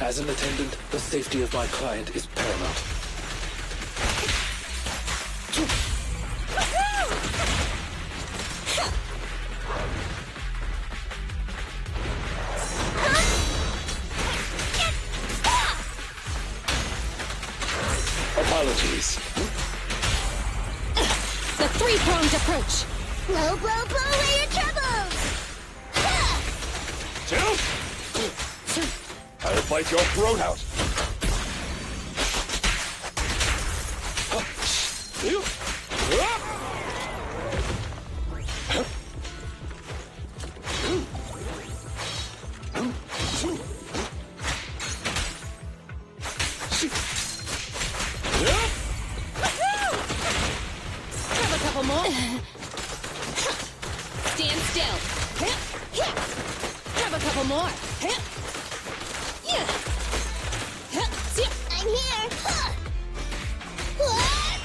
As an attendant, the safety of my client is paramount. Apologies.
the three-pronged approach.
Blow, blow, blow away your troubles! Ha!
I'll bite your throat out.
Have a couple more. Stand still. Have a couple more.
I'm here! Ha! What?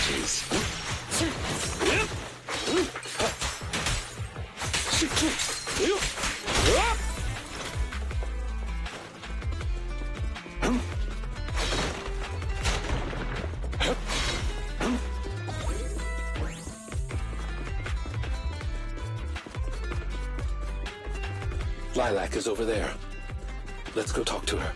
apologies. Lilac is over there. Let's go talk to her.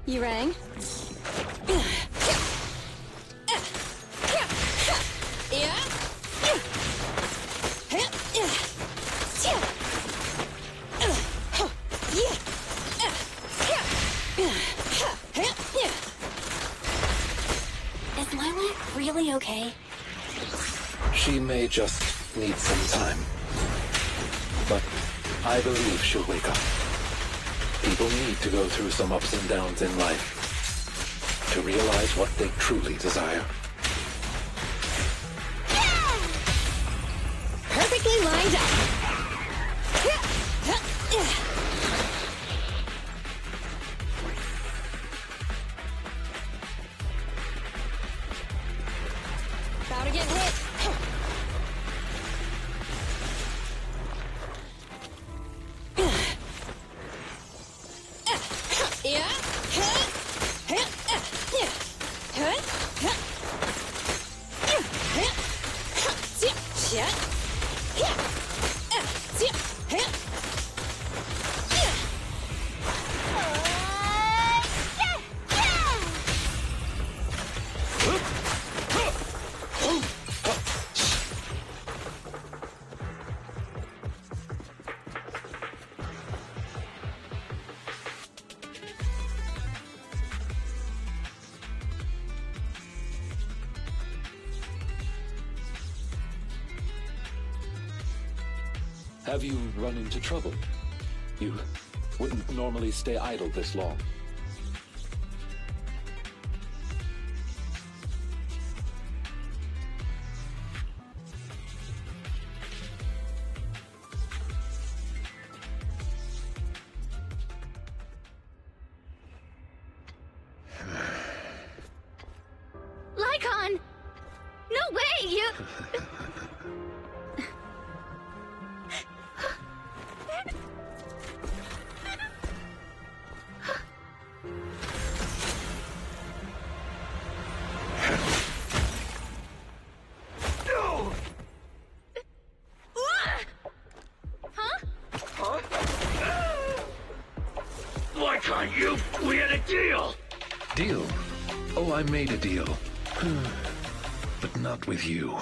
You rang?
Is Lilac really okay?
She may just need some time. But I believe she'll wake up. People need to go through some ups and downs in life to realize what they truly desire.
Perfectly lined up. About to get hit.
Have you run into trouble? You wouldn't normally stay idle this long.
Lycaon! No way, you...
Lycaon, we had a deal!
Deal? Oh, I made a deal. But not with you.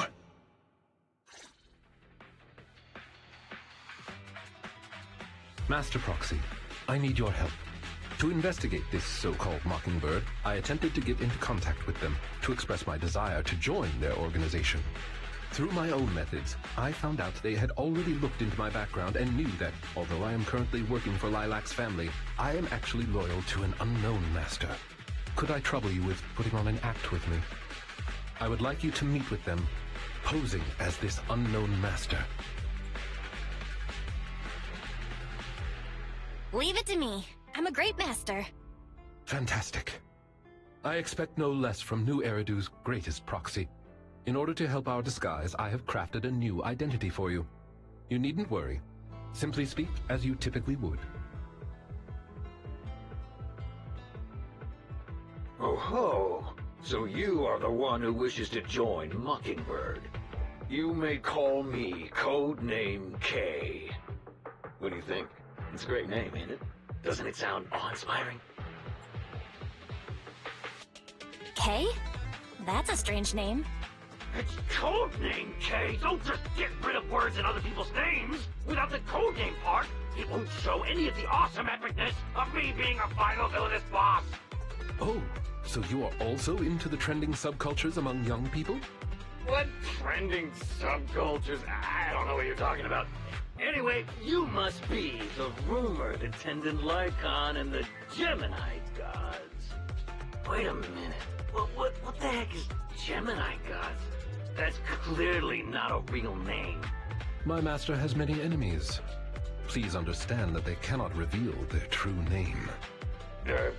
Master Proxy, I need your help. To investigate this so-called Mockingbird, I attempted to get into contact with them to express my desire to join their organization. Through my own methods, I found out they had already looked into my background and knew that, although I am currently working for Lilac's family, I am actually loyal to an unknown master. Could I trouble you with putting on an act with me? I would like you to meet with them, posing as this unknown master.
Leave it to me. I'm a great master.
Fantastic. I expect no less from New Eridu's greatest proxy. In order to help our disguise, I have crafted a new identity for you. You needn't worry. Simply speak as you typically would.
Oh ho! So you are the one who wishes to join Mockingbird. You may call me Codename K. What do you think? It's a great name, ain't it? Doesn't it sound awe-inspiring?
K? That's a strange name.
It's Codename K! Don't just get rid of words in other people's names! Without the codename part, it won't show any of the awesome epicness of me being a final villainous boss!
Oh, So you are also into the trending subcultures among young people?
What trending subcultures? I don't know what you're talking about. Anyway, you must be the rumored attendant Lycaon and the Gemini gods. Wait a minute. What the heck is Gemini gods? That's clearly not a real name.
My master has many enemies. Please understand that they cannot reveal their true name.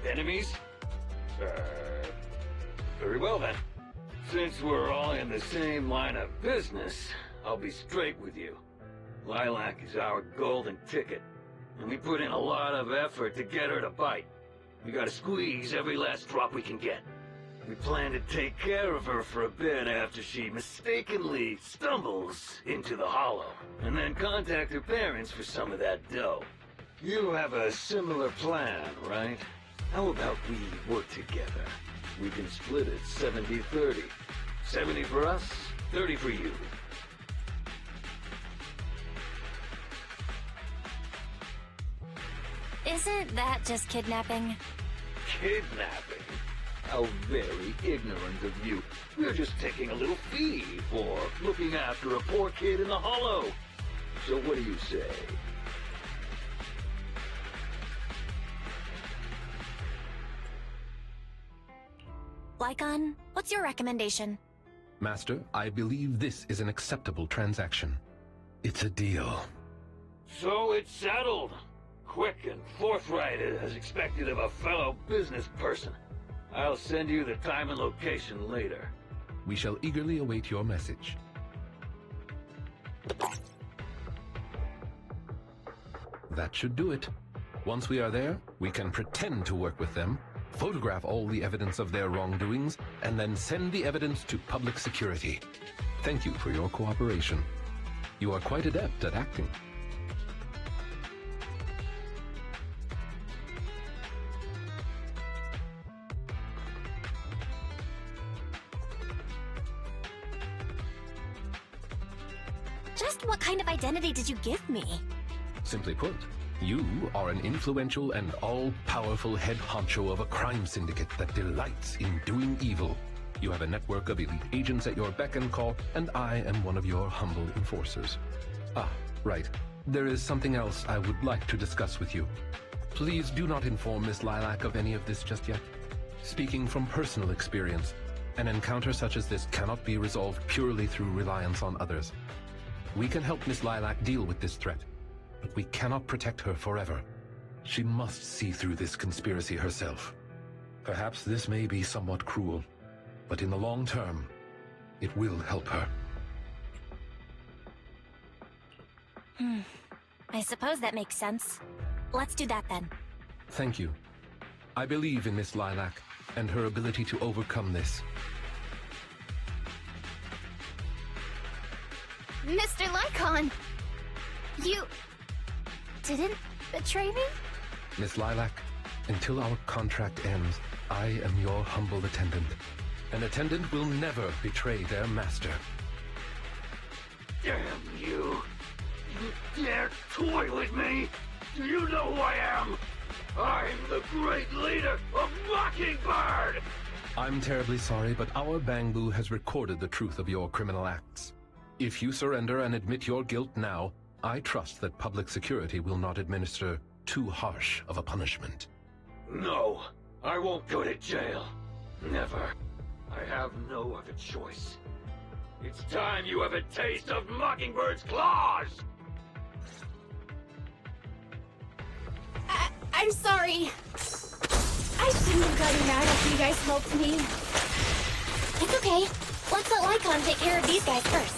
Enemies? Very well then. Since we're all in the same line of business, I'll be straight with you. Lilac is our golden ticket, and we put in a lot of effort to get her to bite. We gotta squeeze every last drop we can get. We plan to take care of her for a bit after she mistakenly stumbles into the Hollow, and then contact her parents for some of that dough. You have a similar plan, right? How about we work together? We can split it 70-30. 70 for us, 30 for you.
Isn't that just kidnapping?
Kidnapping? How very ignorant of you. We're just taking a little fee for looking after a poor kid in the Hollow. So what do you say?
Lycaon, what's your recommendation?
Master, I believe this is an acceptable transaction. It's a deal.
So it's settled. Quick and forthright as expected of a fellow business person. I'll send you the time and location later.
We shall eagerly await your message. That should do it. Once we are there, we can pretend to work with them, photograph all the evidence of their wrongdoings, and then send the evidence to public security. Thank you for your cooperation. You are quite adept at acting.
Just what kind of identity did you give me?
Simply put, you are an influential and all-powerful head honcho of a crime syndicate that delights in doing evil. You have a network of elite agents at your beck and call, and I am one of your humble enforcers. Ah, right. There is something else I would like to discuss with you. Please do not inform Miss Lilac of any of this just yet. Speaking from personal experience, an encounter such as this cannot be resolved purely through reliance on others. We can help Miss Lilac deal with this threat, but we cannot protect her forever. She must see through this conspiracy herself. Perhaps this may be somewhat cruel, but in the long term, it will help her.
I suppose that makes sense. Let's do that then.
Thank you. I believe in Miss Lilac and her ability to overcome this.
Mr. Lycaon! You didn't betray me?
Miss Lilac, until our contract ends, I am your humble attendant. An attendant will never betray their master.
Damn you! You dare toy with me? Do you know who I am? I'm the great leader of Mockingbird!
I'm terribly sorry, but our Bangbu has recorded the truth of your criminal acts. If you surrender and admit your guilt now, I trust that public security will not administer too harsh of a punishment.
No, I won't go to jail. Never. I have no other choice. It's time you have a taste of Mockingbird's claws!
I'm sorry. I shouldn't have gotten mad after you guys helped me.
It's okay. Let's let Lycaon take care of these guys first.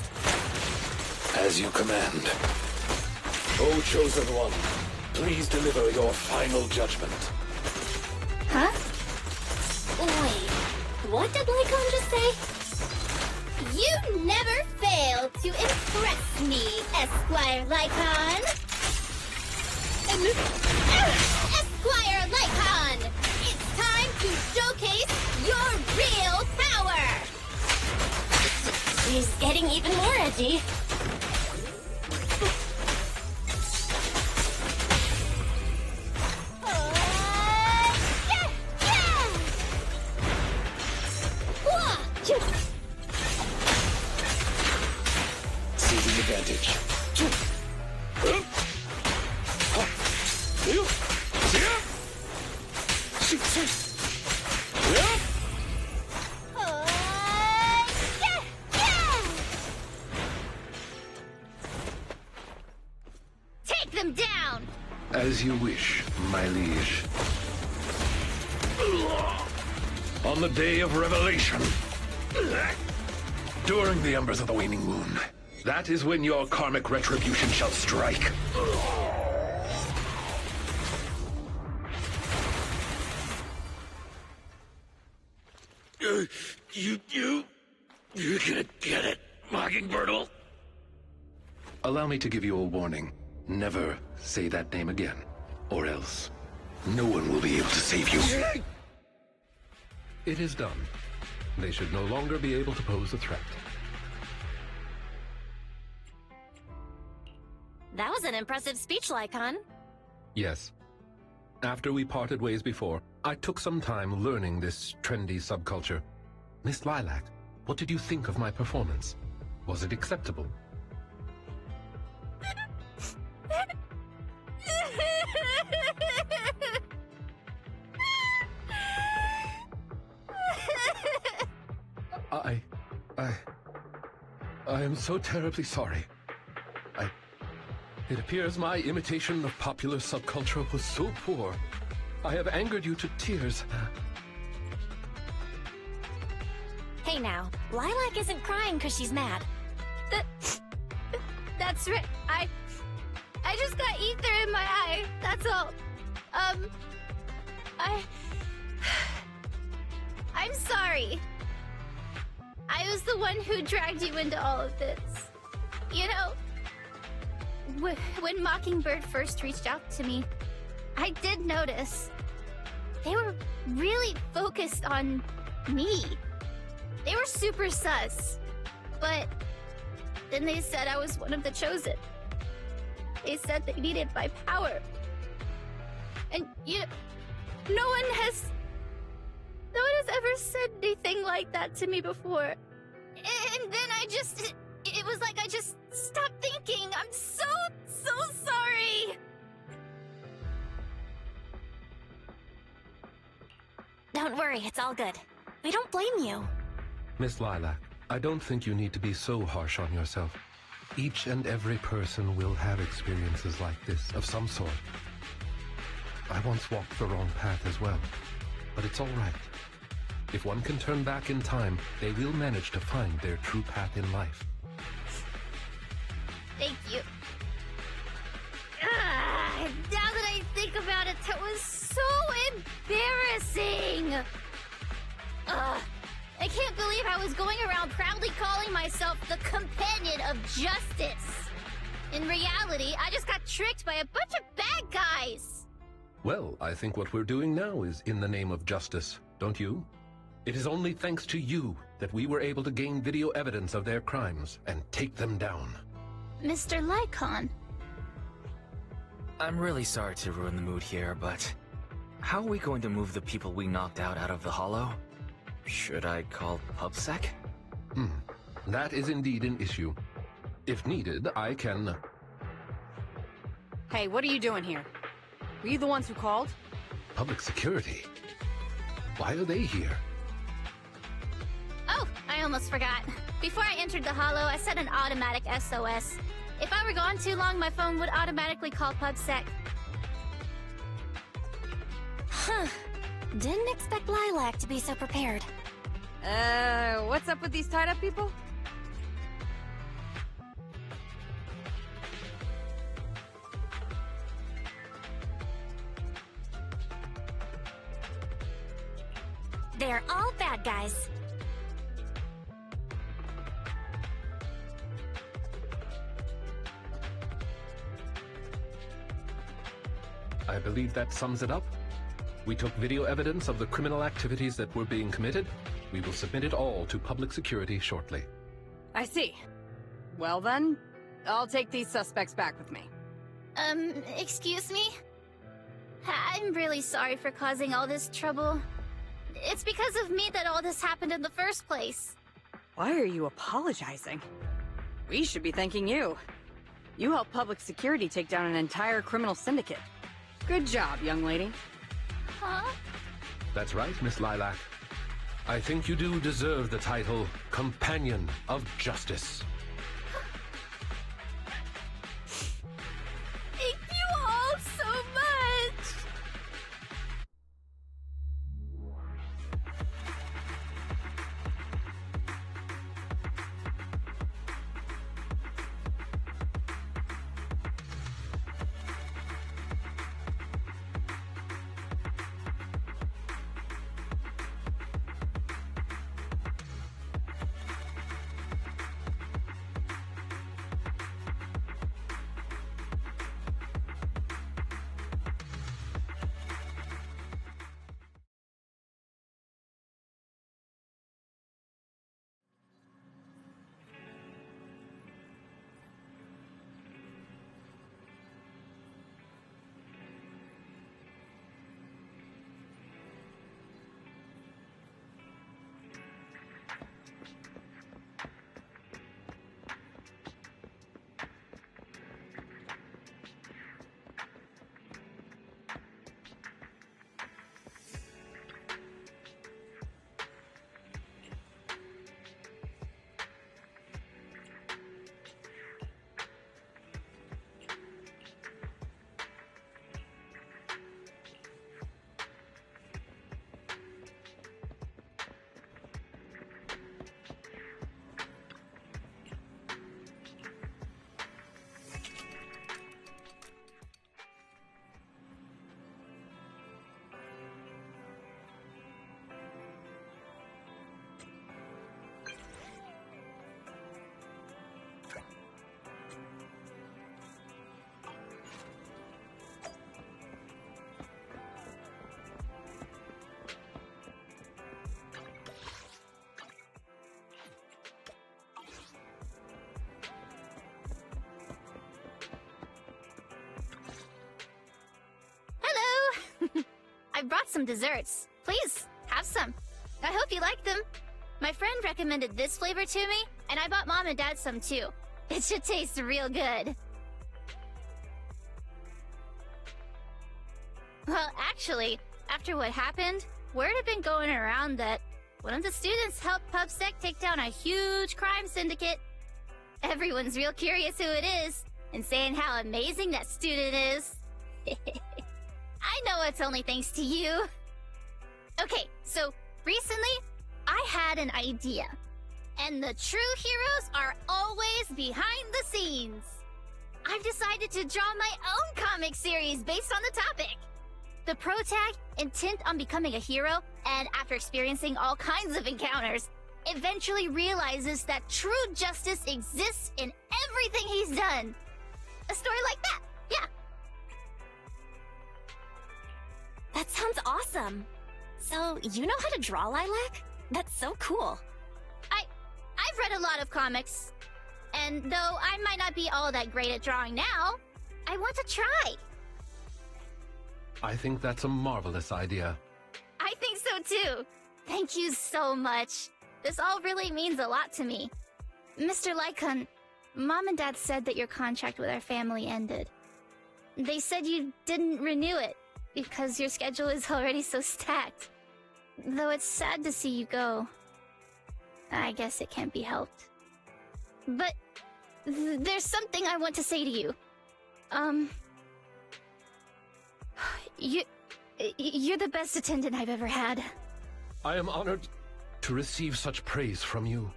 As you command. O Chosen One, please deliver your final judgment.
Huh?
Wait, what did Lycaon just say?
You never fail to impress me, Esquire Lycaon! Esquire Lycaon! It's time to showcase your real power!
He's getting even more edgy.
advantage.
Take them down!
As you wish, my liege. On the day of revelation, during the embers of the waning moon, that is when your karmic retribution shall strike.
You're gonna get it, Mockingbird.
Allow me to give you a warning. Never say that name again, or else no one will be able to save you. It is done. They should no longer be able to pose a threat.
That was an impressive speech, Lycaon.
Yes. After we parted ways before, I took some time learning this trendy subculture. Miss Lilac, what did you think of my performance? Was it acceptable? I am so terribly sorry. It appears my imitation of popular subculture was so poor. I have angered you to tears.
Hey now, Lilac isn't crying because she's mad.
That's right. I just got ether in my eye. That's all. I'm sorry. I was the one who dragged you into all of this. You know, when Mockingbird first reached out to me, I did notice they were really focused on me. They were super sus. But then they said I was one of the chosen. They said they needed my power. And no one has ever said anything like that to me before. And then it was like I just stopped thinking. I'm so sorry.
Don't worry, it's all good. We don't blame you.
Miss Lilac, I don't think you need to be so harsh on yourself. Each and every person will have experiences like this, of some sort. I once walked the wrong path as well, but it's all right. If one can turn back in time, they will manage to find their true path in life.
Thank you. Now that I think about it, that was so embarrassing. I can't believe I was going around proudly calling myself the companion of justice. In reality, I just got tricked by a bunch of bad guys.
Well, I think what we're doing now is in the name of justice, don't you? It is only thanks to you that we were able to gain video evidence of their crimes and take them down.
Mr. Lycaon.
I'm really sorry to ruin the mood here, but how are we going to move the people we knocked out of the Hollow? Should I call PubSec?
That is indeed an issue. If needed, I can...
Hey, what are you doing here? Were you the ones who called?
Public security? Why are they here?
Oh, I almost forgot. Before I entered the Hollow, I set an automatic SOS. If I were gone too long, my phone would automatically call PubSec.
Huh. Didn't expect Lilac to be so prepared.
What's up with these tied-up people?
They're all bad guys.
I believe that sums it up. We took video evidence of the criminal activities that were being committed. We will submit it all to public security shortly.
I see. Well then, I'll take these suspects back with me.
Excuse me? I'm really sorry for causing all this trouble. It's because of me that all this happened in the first place.
Why are you apologizing? We should be thanking you. You helped public security take down an entire criminal syndicate. Good job, young lady.
Huh?
That's right, Miss Lilac. I think you do deserve the title Companion of Justice.
Thank you all so much! I brought some desserts. Please, have some. I hope you like them. My friend recommended this flavor to me, and I bought Mom and Dad some too. It should taste real good. Well, actually, after what happened, word had been going around that one of the students helped PubSec take down a huge crime syndicate. Everyone's real curious who it is, and saying how amazing that student is. I know it's only thanks to you. Okay, so recently, I had an idea. And the true heroes are always behind the scenes. I've decided to draw my own comic series based on the topic. The protag, intent on becoming a hero, and after experiencing all kinds of encounters, eventually realizes that true justice exists in everything he's done. A story like that, yeah.
That sounds awesome. So, you know how to draw, Lilac? That's so cool.
I've read a lot of comics. And though I might not be all that great at drawing now, I want to try.
I think that's a marvelous idea.
I think so too. Thank you so much. This all really means a lot to me. Mr. Lycaon, Mom and Dad said that your contract with our family ended. They said you didn't renew it because your schedule is already so stacked. Though it's sad to see you go. I guess it can't be helped. But there's something I want to say to you. You're the best attendant I've ever had.
I am honored to receive such praise from you.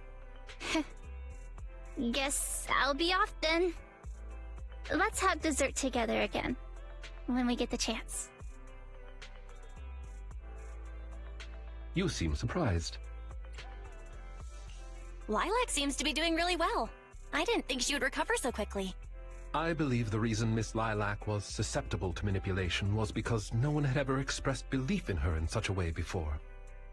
Guess I'll be off then. Let's have dessert together again, when we get the chance.
You seem surprised.
Lilac seems to be doing really well. I didn't think she would recover so quickly.
I believe the reason Miss Lilac was susceptible to manipulation was because no one had ever expressed belief in her in such a way before.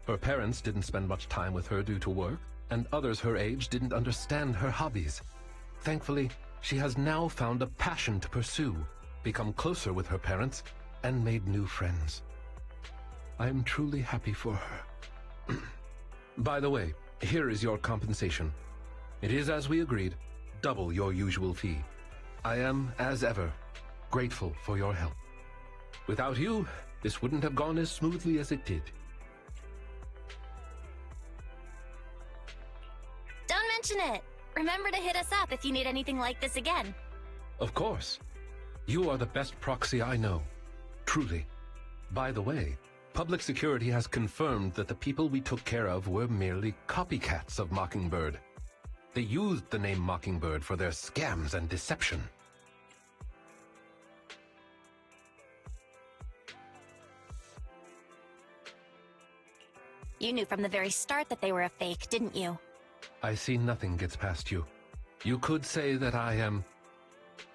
Her parents didn't spend much time with her due to work, and others her age didn't understand her hobbies. Thankfully, she has now found a passion to pursue, become closer with her parents, and made new friends. I am truly happy for her. By the way, here is your compensation. It is as we agreed, double your usual fee. I am, as ever, grateful for your help. Without you, this wouldn't have gone as smoothly as it did.
Don't mention it. Remember to hit us up if you need anything like this again.
Of course. You are the best proxy I know. Truly. By the way, public security has confirmed that the people we took care of were merely copycats of Mockingbird. They used the name Mockingbird for their scams and deception.
You knew from the very start that they were a fake, didn't you?
I see nothing gets past you. You could say that I am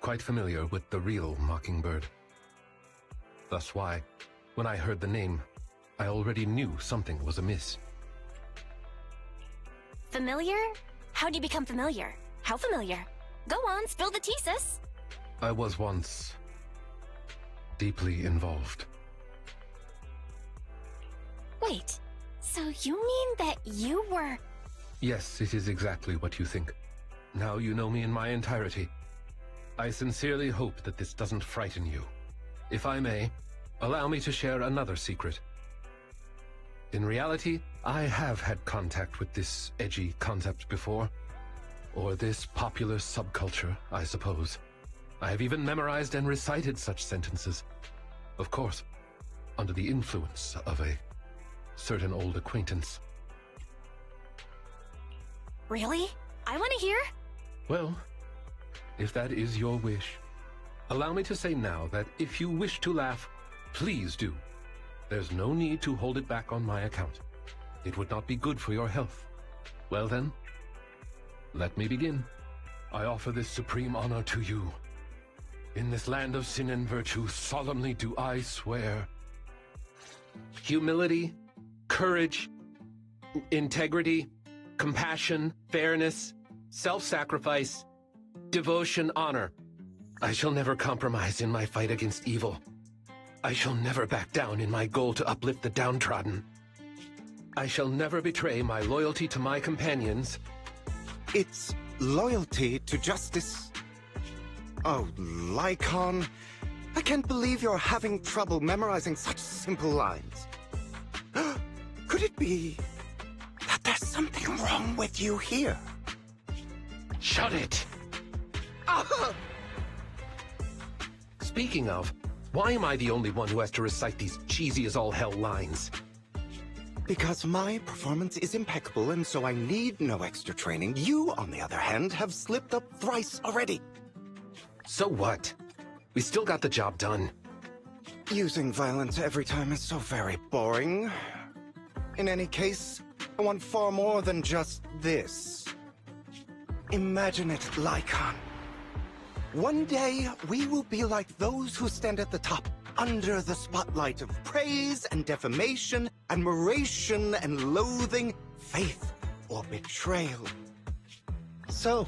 quite familiar with the real Mockingbird. Thus why, when I heard the name, I already knew something was amiss.
Familiar? How'd you become familiar? How familiar? Go on, spill the tea, sis.
I was once deeply involved.
Wait, so you mean that you were...
Yes, it is exactly what you think. Now you know me in my entirety. I sincerely hope that this doesn't frighten you. If I may, allow me to share another secret. In reality, I have had contact with this edgy concept before. Or this popular subculture, I suppose. I have even memorized and recited such sentences. Of course, under the influence of a certain old acquaintance.
Really? I want to hear?
Well, if that is your wish, allow me to say now that if you wish to laugh, please do. There's no need to hold it back on my account. It would not be good for your health. Well then, let me begin. I offer this supreme honor to you. In this land of sin and virtue, solemnly do I swear. Humility, courage, integrity, compassion, fairness, self-sacrifice, devotion, honor. I shall never compromise in my fight against evil. I shall never back down in my goal to uplift the downtrodden. I shall never betray my loyalty to my companions.
It's loyalty to justice. Oh, Lycaon, I can't believe you're having trouble memorizing such simple lines. Could it be that there's something wrong with you here?
Shut it! Speaking of, why am I the only one who has to recite these cheesy as all hell lines?
Because my performance is impeccable, and so I need no extra training. You, on the other hand, have slipped up thrice already.
So what? We still got the job done.
Using violence every time is so very boring. In any case, I want far more than just this. Imagine it, Lycaon. One day, we will be like those who stand at the top, under the spotlight of praise and defamation, admiration and loathing, faith or betrayal. So,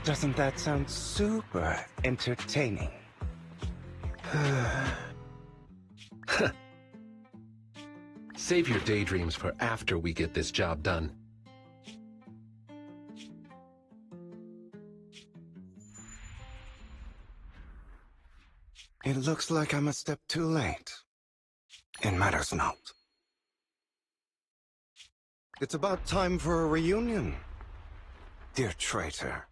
doesn't that sound super entertaining?
Save your daydreams for after we get this job done.
It looks like I'm a step too late. It matters not. It's about time for a reunion, dear traitor.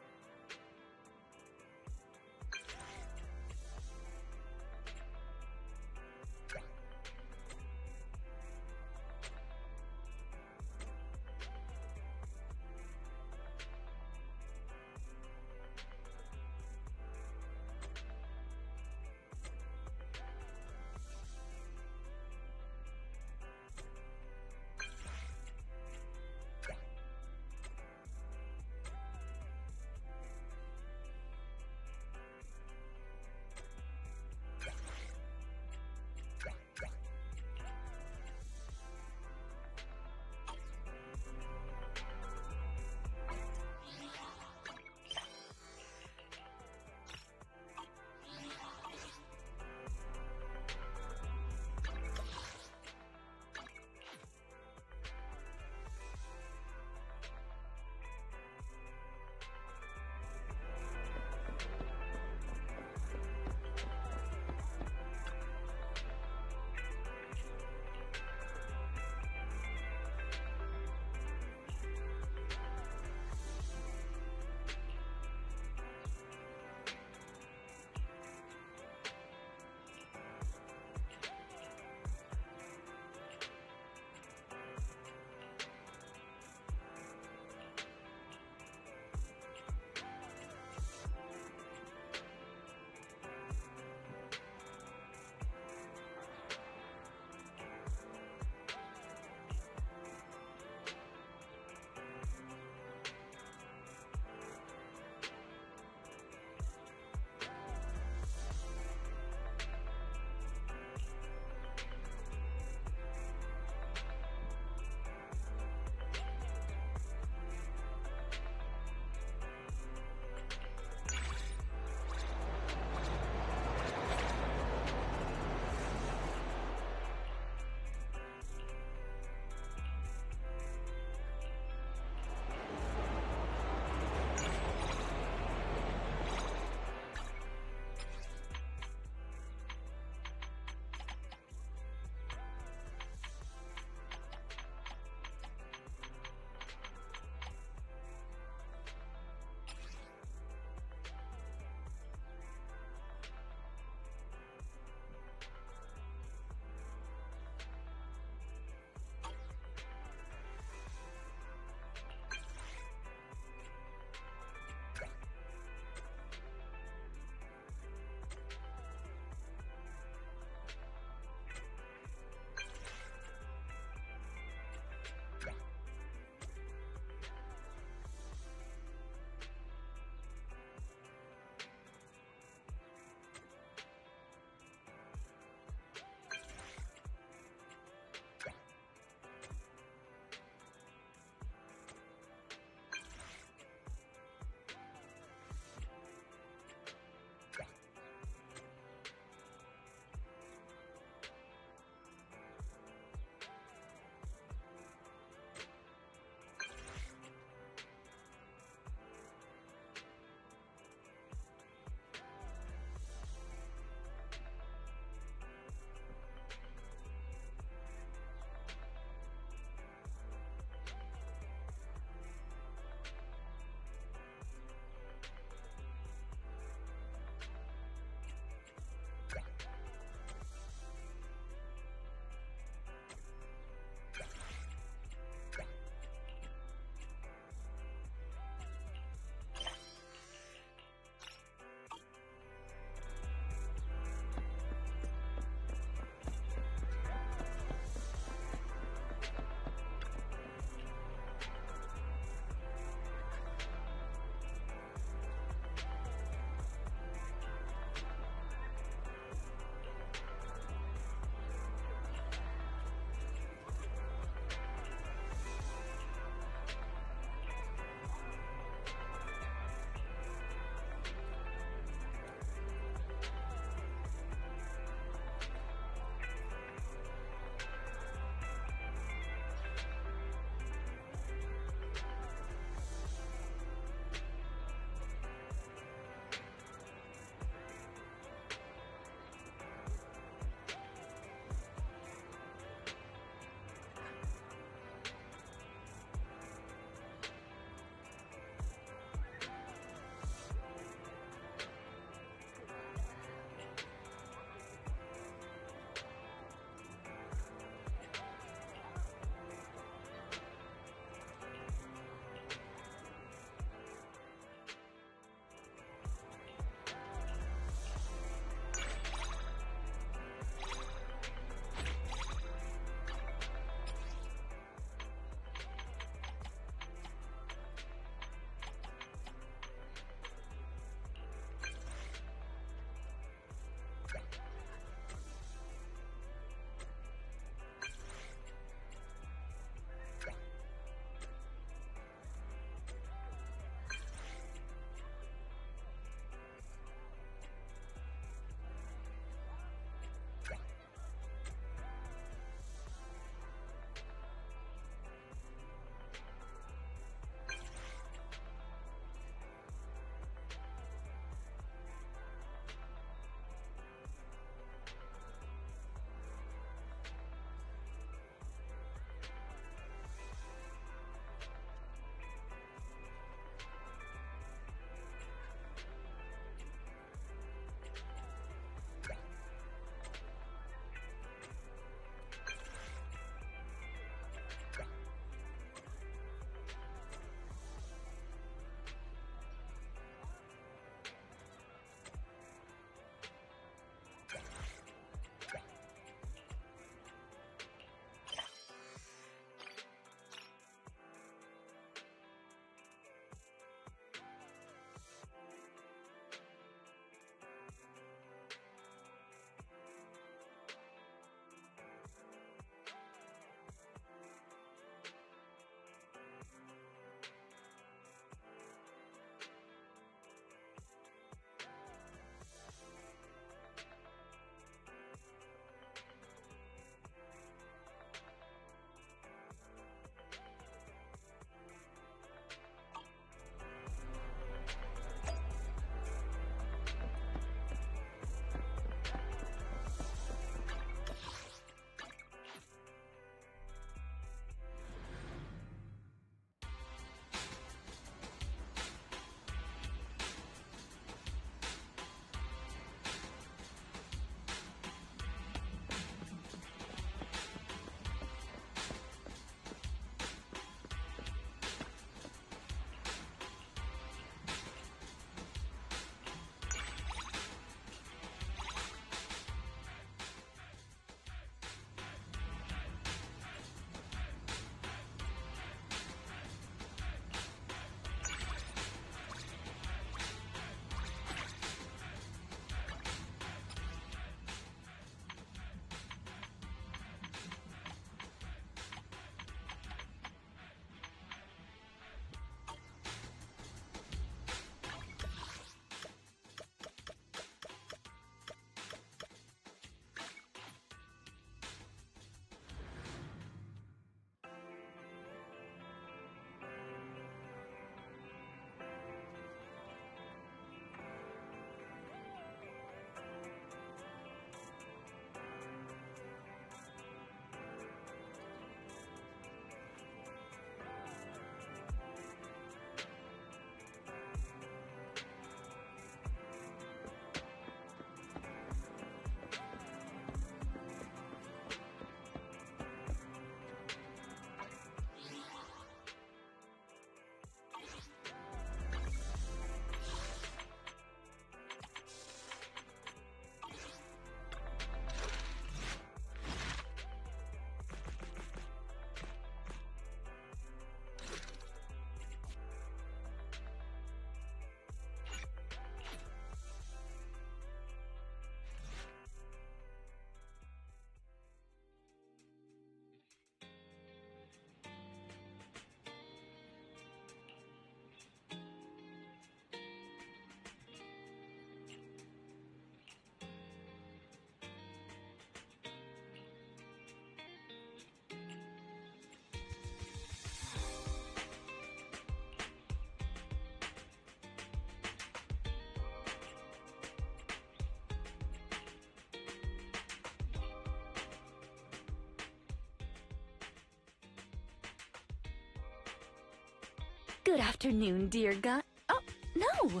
Good afternoon, dear guy. Oh, no.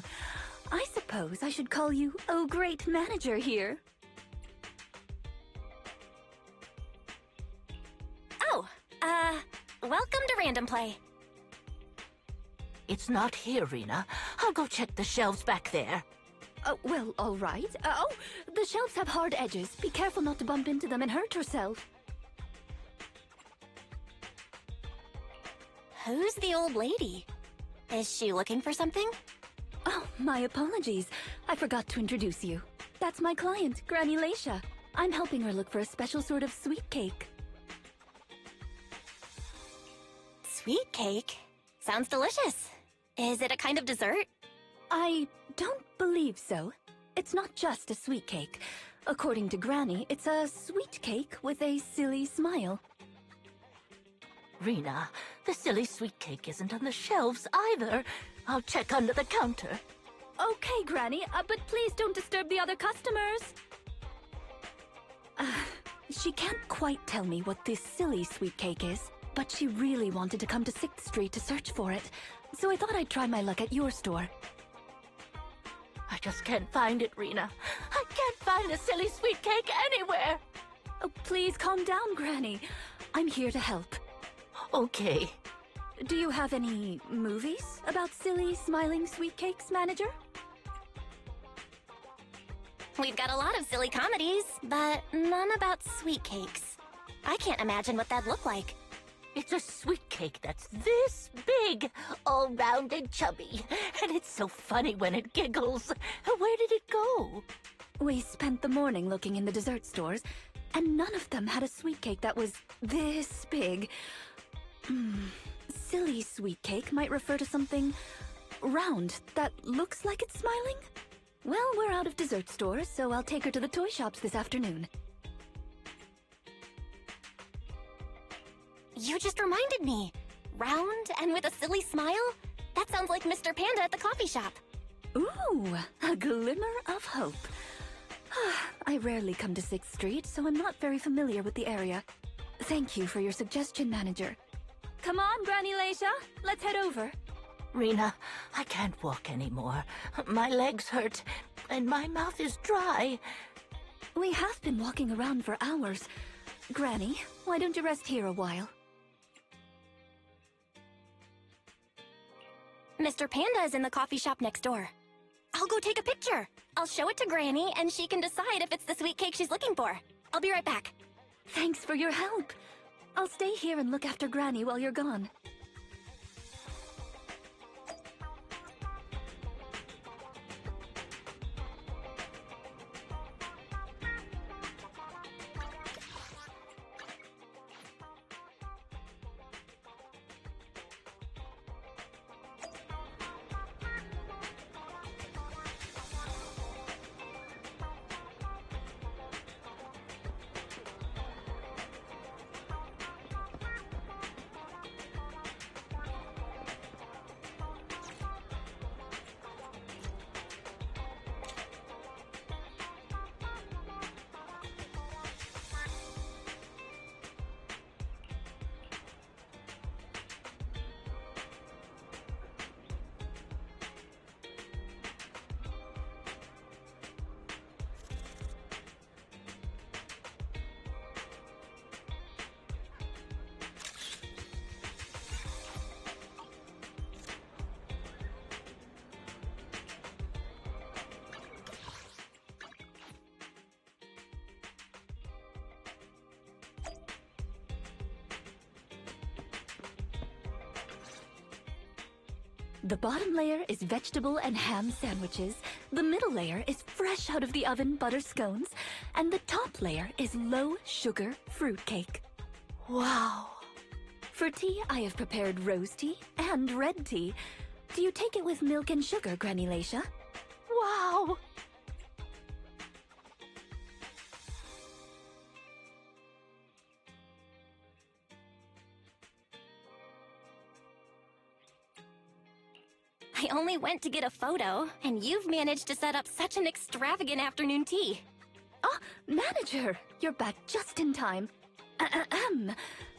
I suppose I should call you, oh, great manager here.
Oh, welcome to Random Play.
It's not here, Rina. I'll go check the shelves back there.
Oh, well, all right. Oh, the shelves have hard edges. Be careful not to bump into them and hurt yourself.
Who's the old lady? Is she looking for something?
Oh, my apologies. I forgot to introduce you. That's my client, Granny Lycaon. I'm helping her look for a special sort of sweet cake.
Sweet cake? Sounds delicious. Is it a kind of dessert?
I don't believe so. It's not just a sweet cake. According to Granny, it's a sweet cake with a silly smile.
Rina, the silly sweet cake isn't on the shelves either. I'll check under the counter.
Okay, Granny, but please don't disturb the other customers. She can't quite tell me what this silly sweet cake is, but she really wanted to come to 6th Street to search for it, so I thought I'd try my luck at your store.
I just can't find it, Rina. I can't find the silly sweet cake anywhere.
Oh, please calm down, Granny. I'm here to help.
Okay.
Do you have any movies about silly, smiling sweet cakes, manager?
We've got a lot of silly comedies, but none about sweet cakes. I can't imagine what that'd look like.
It's a sweet cake that's this big, all round and chubby, and it's so funny when it giggles. Where did it go?
We spent the morning looking in the dessert stores, and none of them had a sweet cake that was this big. Silly sweet cake might refer to something round that looks like it's smiling? Well, we're out of dessert stores, so I'll take her to the toy shops this afternoon.
You just reminded me. Round and with a silly smile? That sounds like Mr. Panda at the coffee shop.
Ooh, a glimmer of hope. I rarely come to 6th Street, so I'm not very familiar with the area. Thank you for your suggestion, manager. Come on, Granny Lycaon. Let's head over.
Rina, I can't walk anymore. My legs hurt, and my mouth is dry.
We have been walking around for hours. Granny, why don't you rest here a while?
Mr. Panda is in the coffee shop next door. I'll go take a picture. I'll show it to Granny, and she can decide if it's the sweet cake she's looking for. I'll be right back.
Thanks for your help. I'll stay here and look after Granny while you're gone. The bottom layer is vegetable and ham sandwiches, the middle layer is fresh out of the oven butter scones, and the top layer is low-sugar fruitcake.
Wow!
For tea, I have prepared rose tea and red tea. Do you take it with milk and sugar, Granny Lycaon?
Wow!
I only went to get a photo, and you've managed to set up such an extravagant afternoon tea.
Ah, manager! You're back just in time.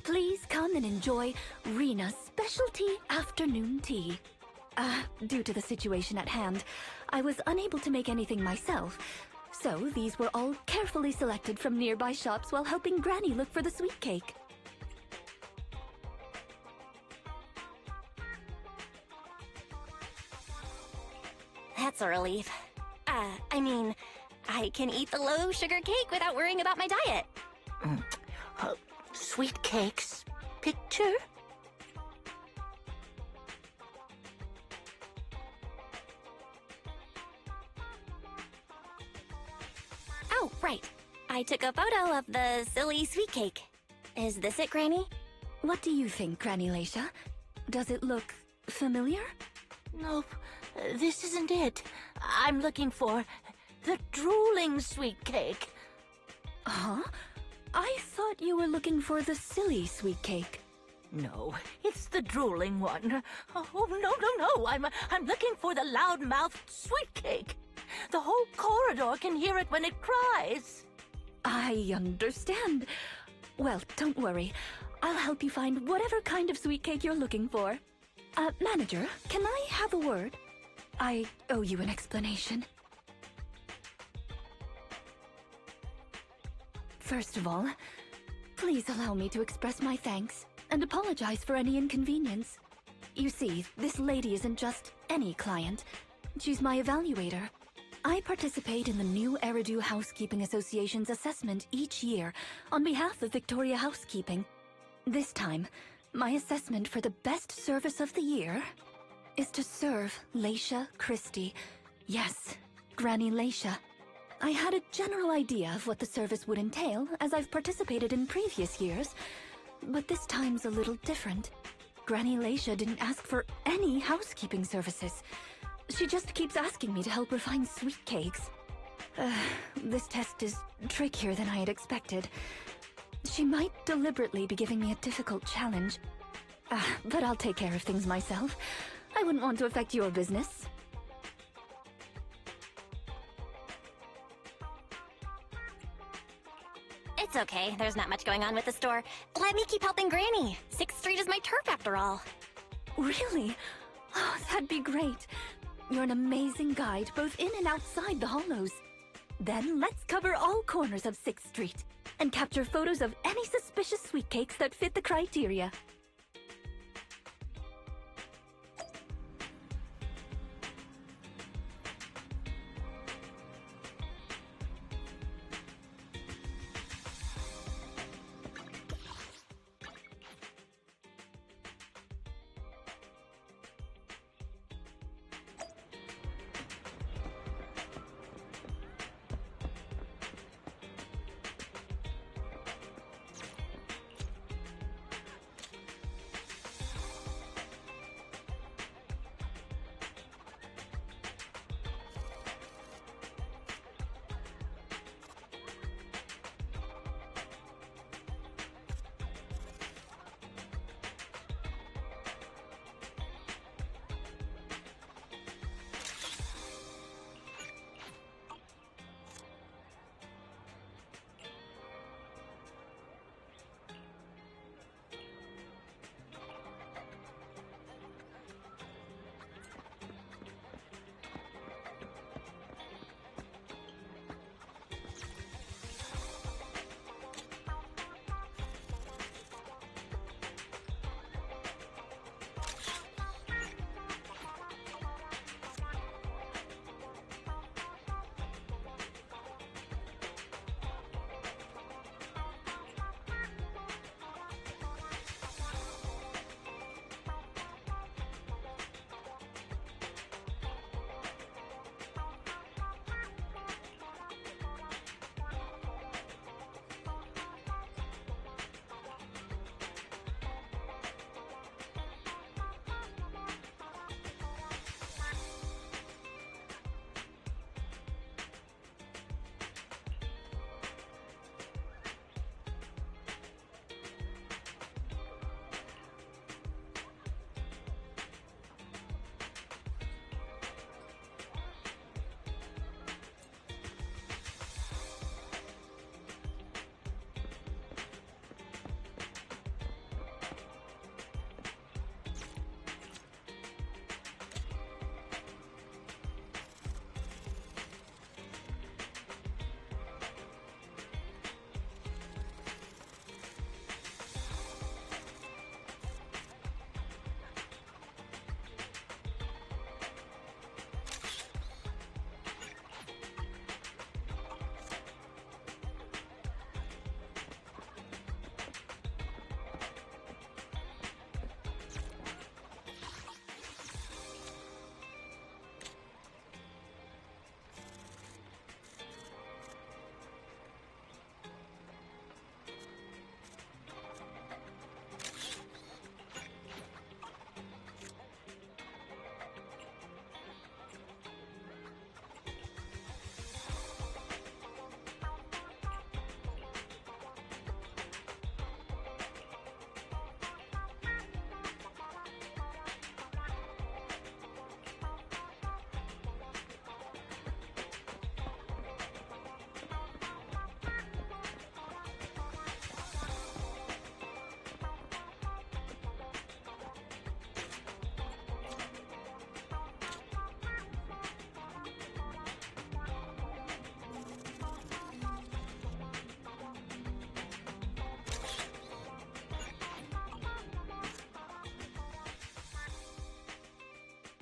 Please come and enjoy Rina's specialty afternoon tea. Due to the situation at hand, I was unable to make anything myself, so these were all carefully selected from nearby shops while helping Granny look for the sweet cake.
That's a relief. I can eat the low-sugar cake without worrying about my diet.
Sweet cakes. Picture?
Oh, right. I took a photo of the silly sweet cake. Is this it, Granny?
What do you think, Granny Lycia? Does it look familiar?
Nope, this isn't it. I'm looking for the drooling sweet cake.
Huh? I thought you were looking for the silly sweet cake.
No, it's the drooling one. Oh, no. I'm looking for the loud-mouthed sweet cake. The whole corridor can hear it when it cries.
I understand. Well, don't worry. I'll help you find whatever kind of sweet cake you're looking for. Manager, can I have a word? I owe you an explanation. First of all, please allow me to express my thanks and apologize for any inconvenience. You see, this lady isn't just any client. She's my evaluator. I participate in the new Eridu Housekeeping Association's assessment each year on behalf of Victoria Housekeeping. This time, my assessment for the best service of the year is to serve Lycia Christie. Yes, Granny Lycia. I had a general idea of what the service would entail, as I've participated in previous years, but this time's a little different. Granny Lycia didn't ask for any housekeeping services. She just keeps asking me to help her find sweet cakes. This test is trickier than I had expected. She might deliberately be giving me a difficult challenge. But I'll take care of things myself. I wouldn't want to affect your business.
It's okay. There's not much going on with the store. Let me keep helping Granny. 6th Street is my turf after all.
Really? Oh, that'd be great. You're an amazing guide, both in and outside the hollows. Then let's cover all corners of 6th Street and capture photos of any suspicious sweet cakes that fit the criteria.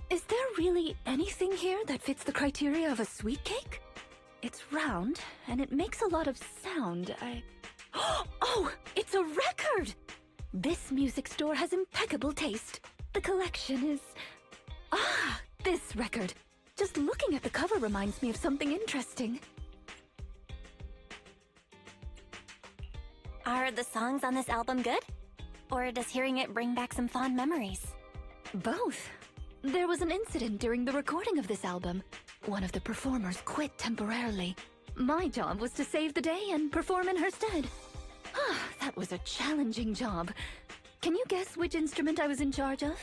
Is there really anything here that fits the criteria of a sweet cake? It's round, and it makes a lot of sound. Oh, it's a record! This music store has impeccable taste. The collection is... Ah, this record. Just looking at the cover reminds me of something interesting.
Are the songs on this album good? Or does hearing it bring back some fond memories?
Both. There was an incident during the recording of this album. One of the performers quit temporarily. My job was to save the day and perform in her stead. That was a challenging job. Can you guess which instrument I was in charge of?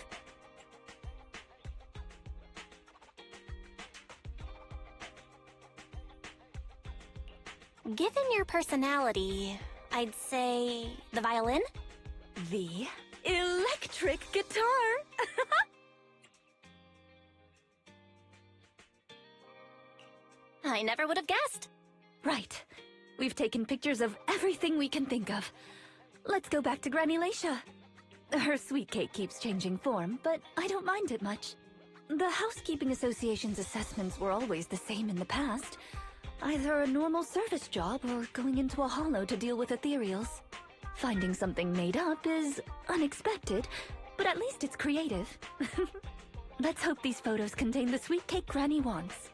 Given your personality, I'd say the violin?
The electric guitar!
I never would have guessed.
Right. We've taken pictures of everything we can think of. Let's go back to Granny Lycia. Her sweet cake keeps changing form, but I don't mind it much. The Housekeeping Association's assessments were always the same in the past. Either a normal service job or going into a hollow to deal with ethereals. Finding something made up is unexpected, but at least it's creative. Let's hope these photos contain the sweet cake Granny wants.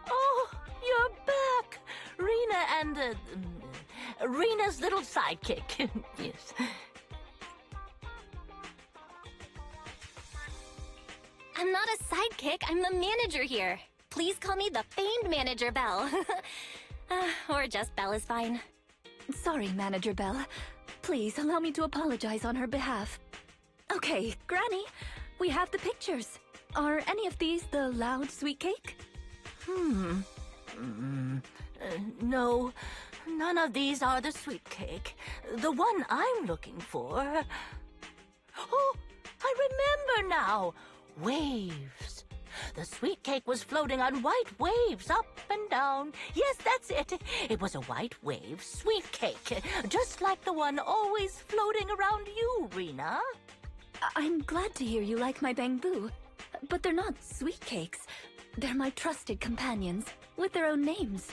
Oh, you're back! Rina and, Rina's little sidekick. Yes.
I'm not a sidekick, I'm the manager here. Please call me the famed Manager Belle. Or just Belle is fine.
Sorry, Manager Belle. Please allow me to apologize on her behalf. Okay, Granny, we have the pictures. Are any of these the loud sweet cake?
No, none of these are the sweet cake. The one I'm looking for... Oh, I remember now! Waves. The sweet cake was floating on white waves up and down. Yes, that's it. It was a white wave sweet cake, just like the one always floating around you, Rina.
I'm glad to hear you like my bamboo, but they're not sweet cakes. They're my trusted companions, with their own names.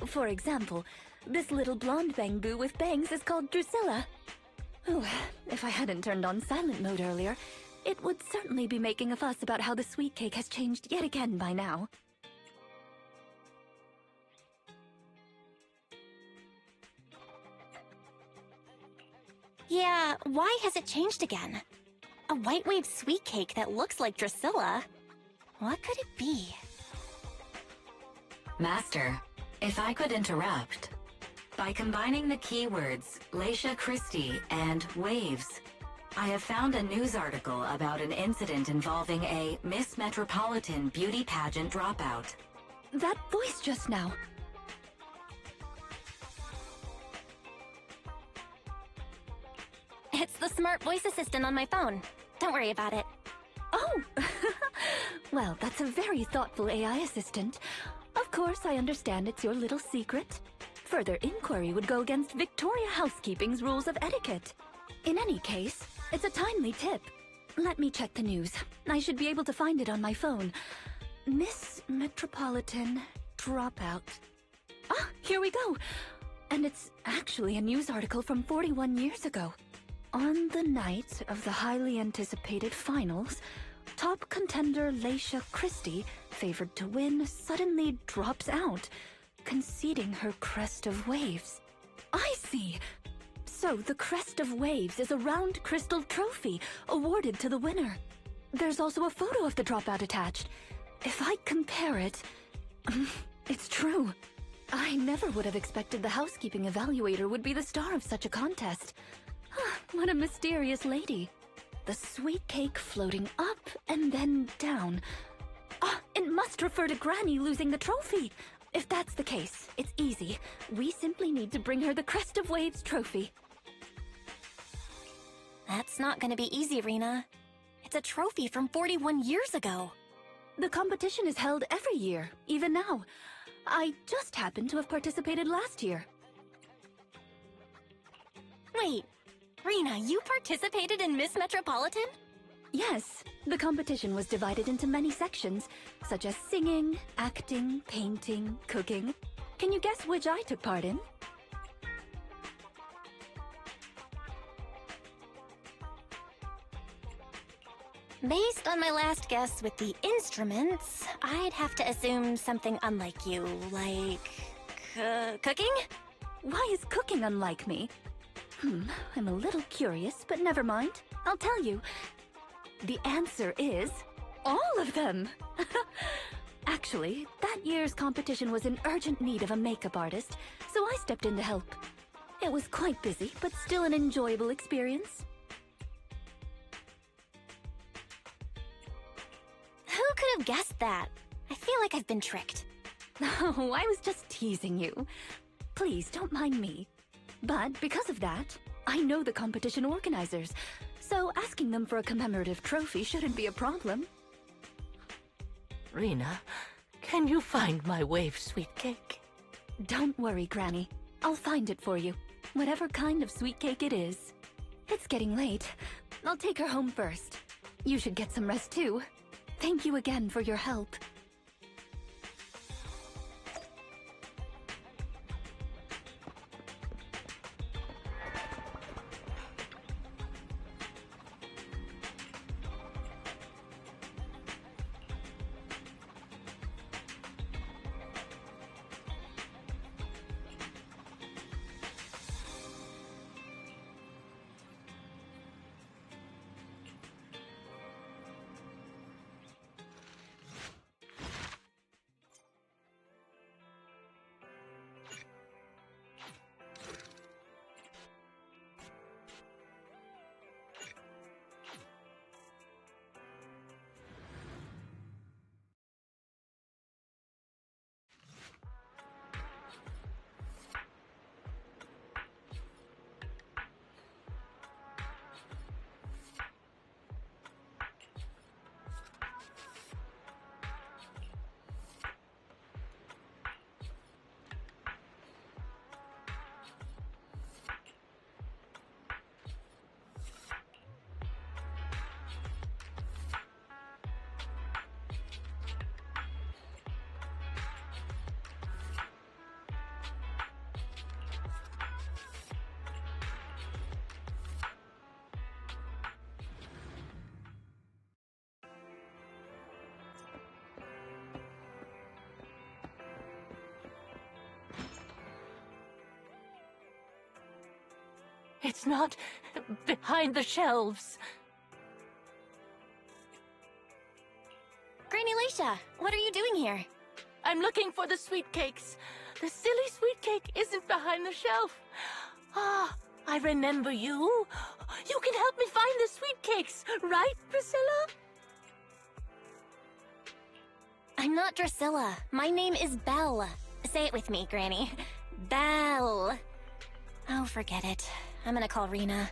For example, this little blonde bamboo with bangs is called Drusilla. Oh, if I hadn't turned on silent mode earlier, it would certainly be making a fuss about how the sweet cake has changed yet again by now.
Yeah, why has it changed again? A white wave sweet cake that looks like Drusilla? What could it be?
Master, if I could interrupt. By combining the keywords Lycia Christie and waves, I have found a news article about an incident involving a Miss Metropolitan beauty pageant dropout.
That voice just now.
It's the smart voice assistant on my phone. Don't worry about it.
Oh! Well, that's a very thoughtful AI assistant. Of course, I understand it's your little secret. Further inquiry would go against Victoria Housekeeping's rules of etiquette. In any case, it's a timely tip. Let me check the news. I should be able to find it on my phone. Miss Metropolitan dropout. Ah, here we go. And it's actually a news article from 41 years ago. On the night of the highly anticipated finals, top contender Lycia Christie, favored to win, suddenly drops out, conceding her crest of waves. I see! So the crest of waves is a round crystal trophy awarded to the winner. There's also a photo of the dropout attached. If I compare it, it's true. I never would have expected the housekeeping evaluator would be the star of such a contest. What a mysterious lady. The sweet cake floating up and then down. Ah, it must refer to Granny losing the trophy. If that's the case, it's easy. We simply need to bring her the Crest of Waves trophy.
That's not gonna be easy, Rina. It's a trophy from 41 years ago.
The competition is held every year, even now. I just happened to have participated last year.
Wait, Rina, you participated in Miss Metropolitan?
Yes, the competition was divided into many sections, such as singing, acting, painting, cooking. Can you guess which I took part in?
Based on my last guess with the instruments, I'd have to assume something unlike you, like... cooking?
Why is cooking unlike me? I'm a little curious, but never mind. I'll tell you. The answer is... all of them! Actually, that year's competition was in urgent need of a makeup artist, so I stepped in to help. It was quite busy, but still an enjoyable experience.
Who could have guessed that? I feel like I've been tricked.
Oh, I was just teasing you. Please, don't mind me. But because of that, I know the competition organizers, so asking them for a commemorative trophy shouldn't be a problem.
Rina, can you find my wave sweet cake?
Don't worry, Granny. I'll find it for you, whatever kind of sweet cake it is. It's getting late. I'll take her home first. You should get some rest too. Thank you again for your help.
It's not behind the shelves.
Granny Leisha, what are you doing here?
I'm looking for the sweet cakes. The silly sweet cake isn't behind the shelf. Ah, I remember you. You can help me find the sweet cakes, right, Priscilla?
I'm not Drusilla. My name is Belle. Say it with me, Granny. Belle. Oh, forget it. I'm gonna call Rina.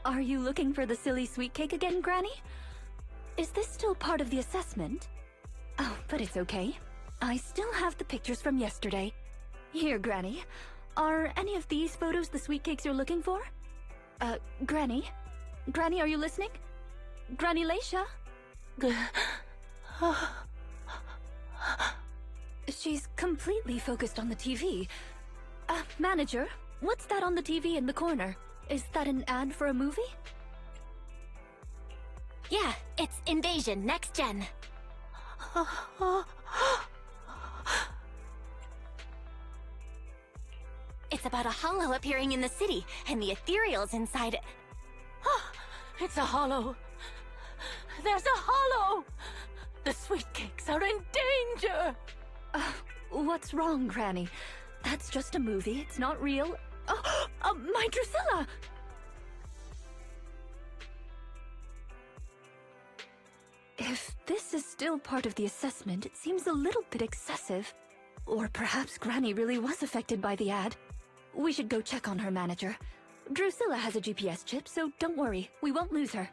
Are you looking for the silly sweet cake again, Granny? Is this still part of the assessment? Oh, but it's okay. I still have the pictures from yesterday. Here, Granny. Are any of these photos the sweet cakes you're looking for? Granny? Granny, are you listening? Granny Leisha? She's completely focused on the TV. Manager, what's that on the TV in the corner? Is that an ad for a movie?
Yeah, it's Invasion Next Gen. It's about a hollow appearing in the city, and the ethereals inside it.
It's a hollow. There's a hollow! The sweet cakes are in danger!
What's wrong, Granny? That's just a movie, it's not real. My Drusilla! If this is still part of the assessment, it seems a little bit excessive. Or perhaps Granny really was affected by the ad. We should go check on her, Manager. Drusilla has a GPS chip, so don't worry, we won't lose her.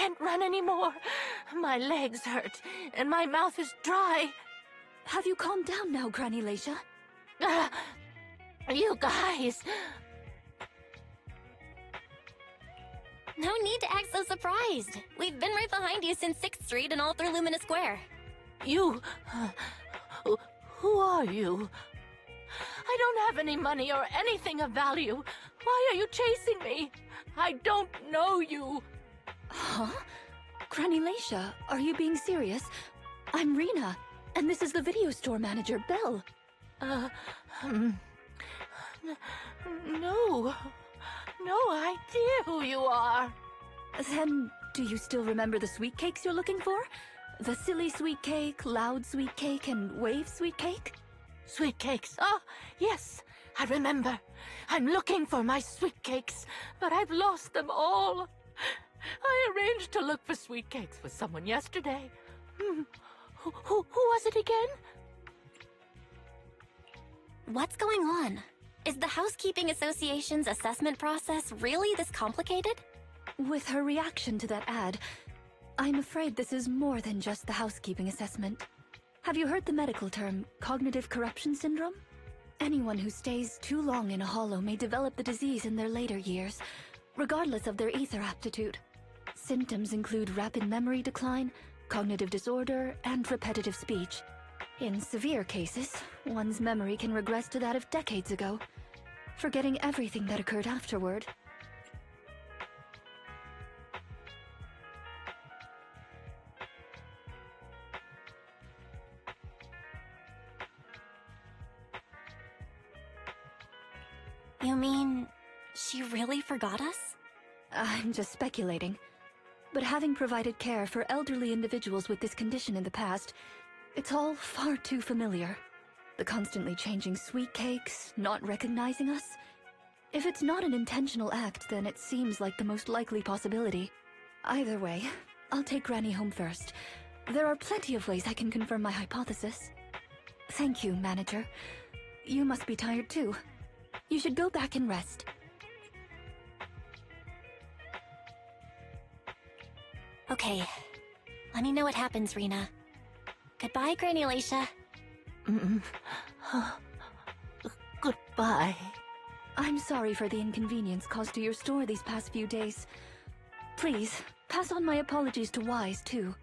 can't run anymore. My legs hurt, and my mouth is dry.
Have you calmed down now, Granny Lycia?
You guys...
No need to act so surprised. We've been right behind you since 6th Street and all through Lumina Square.
You... who are you? I don't have any money or anything of value. Why are you chasing me? I don't know you.
Huh? Granny Lycia, are you being serious? I'm Rina, and this is the video store manager, Belle.
No. No idea who you are.
Then, do you still remember the sweet cakes you're looking for? The silly sweet cake, loud sweet cake, and wave sweet cake?
Sweet cakes. Oh, yes, I remember. I'm looking for my sweet cakes, but I've lost them all. I arranged to look for sweet cakes with someone yesterday. Who was it again?
What's going on? Is the Housekeeping Association's assessment process really this complicated?
With her reaction to that ad, I'm afraid this is more than just the housekeeping assessment. Have you heard the medical term, cognitive corruption syndrome? Anyone who stays too long in a hollow may develop the disease in their later years, regardless of their ether aptitude. Symptoms include rapid memory decline, cognitive disorder, and repetitive speech. In severe cases, one's memory can regress to that of decades ago, forgetting everything that occurred afterward.
You mean, she really forgot us?
I'm just speculating. But having provided care for elderly individuals with this condition in the past, it's all far too familiar. The constantly changing sweet cakes, not recognizing us. If it's not an intentional act, then it seems like the most likely possibility. Either way, I'll take Granny home first. There are plenty of ways I can confirm my hypothesis. Thank you, Manager. You must be tired too. You should go back and rest.
Okay. Let me know what happens, Rina. Goodbye, Granny Lycia.
Goodbye.
I'm sorry for the inconvenience caused to your store these past few days. Please, pass on my apologies to Wise, too.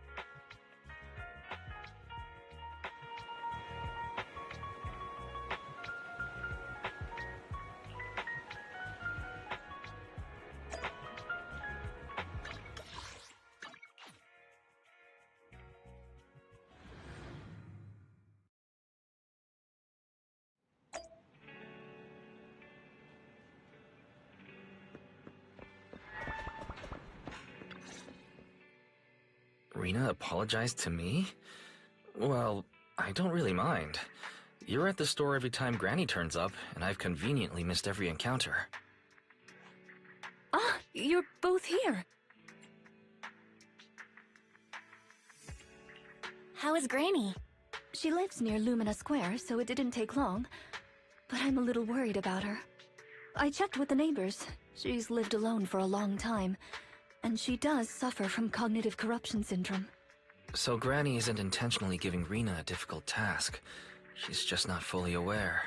Rina apologized to me? Well, I don't really mind. You're at the store every time Granny turns up, and I've conveniently missed every encounter.
Ah, you're both here.
How is Granny?
She lives near Lumina Square, so it didn't take long. But I'm a little worried about her. I checked with the neighbors. She's lived alone for a long time, and she does suffer from cognitive corruption syndrome.
So Granny isn't intentionally giving Rina a difficult task. She's just not fully aware.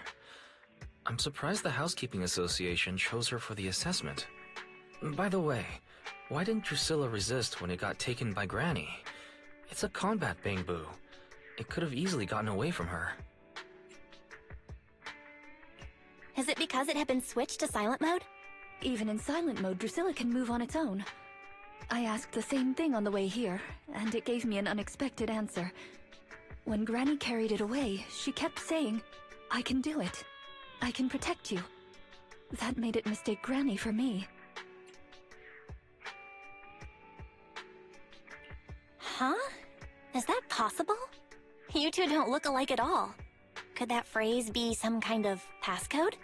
I'm surprised the Housekeeping Association chose her for the assessment. By the way, why didn't Drusilla resist when it got taken by Granny? It's a combat bamboo. It could have easily gotten away from her.
Is it because it had been switched to silent mode?
Even in silent mode, Drusilla can move on its own. I asked the same thing on the way here, and it gave me an unexpected answer. When Granny carried it away, she kept saying, "I can do it. I can protect you." That made it mistake Granny for me.
Huh? Is that possible? You two don't look alike at all. Could that phrase be some kind of passcode?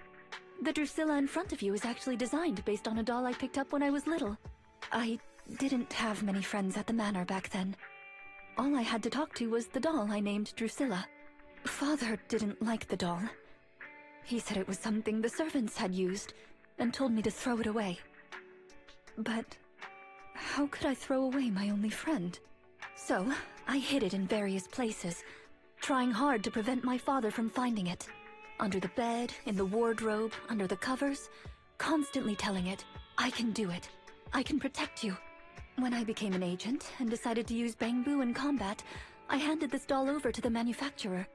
The Drusilla in front of you is actually designed based on a doll I picked up when I was little. I didn't have many friends at the manor back then. All I had to talk to was the doll I named Drusilla. Father didn't like the doll. He said it was something the servants had used, and told me to throw it away. But how could I throw away my only friend? So, I hid it in various places, trying hard to prevent my father from finding it. Under the bed, in the wardrobe, under the covers, constantly telling it, I can do it. I can protect you. When I became an agent and decided to use Bangbu in combat, I handed this doll over to the manufacturer.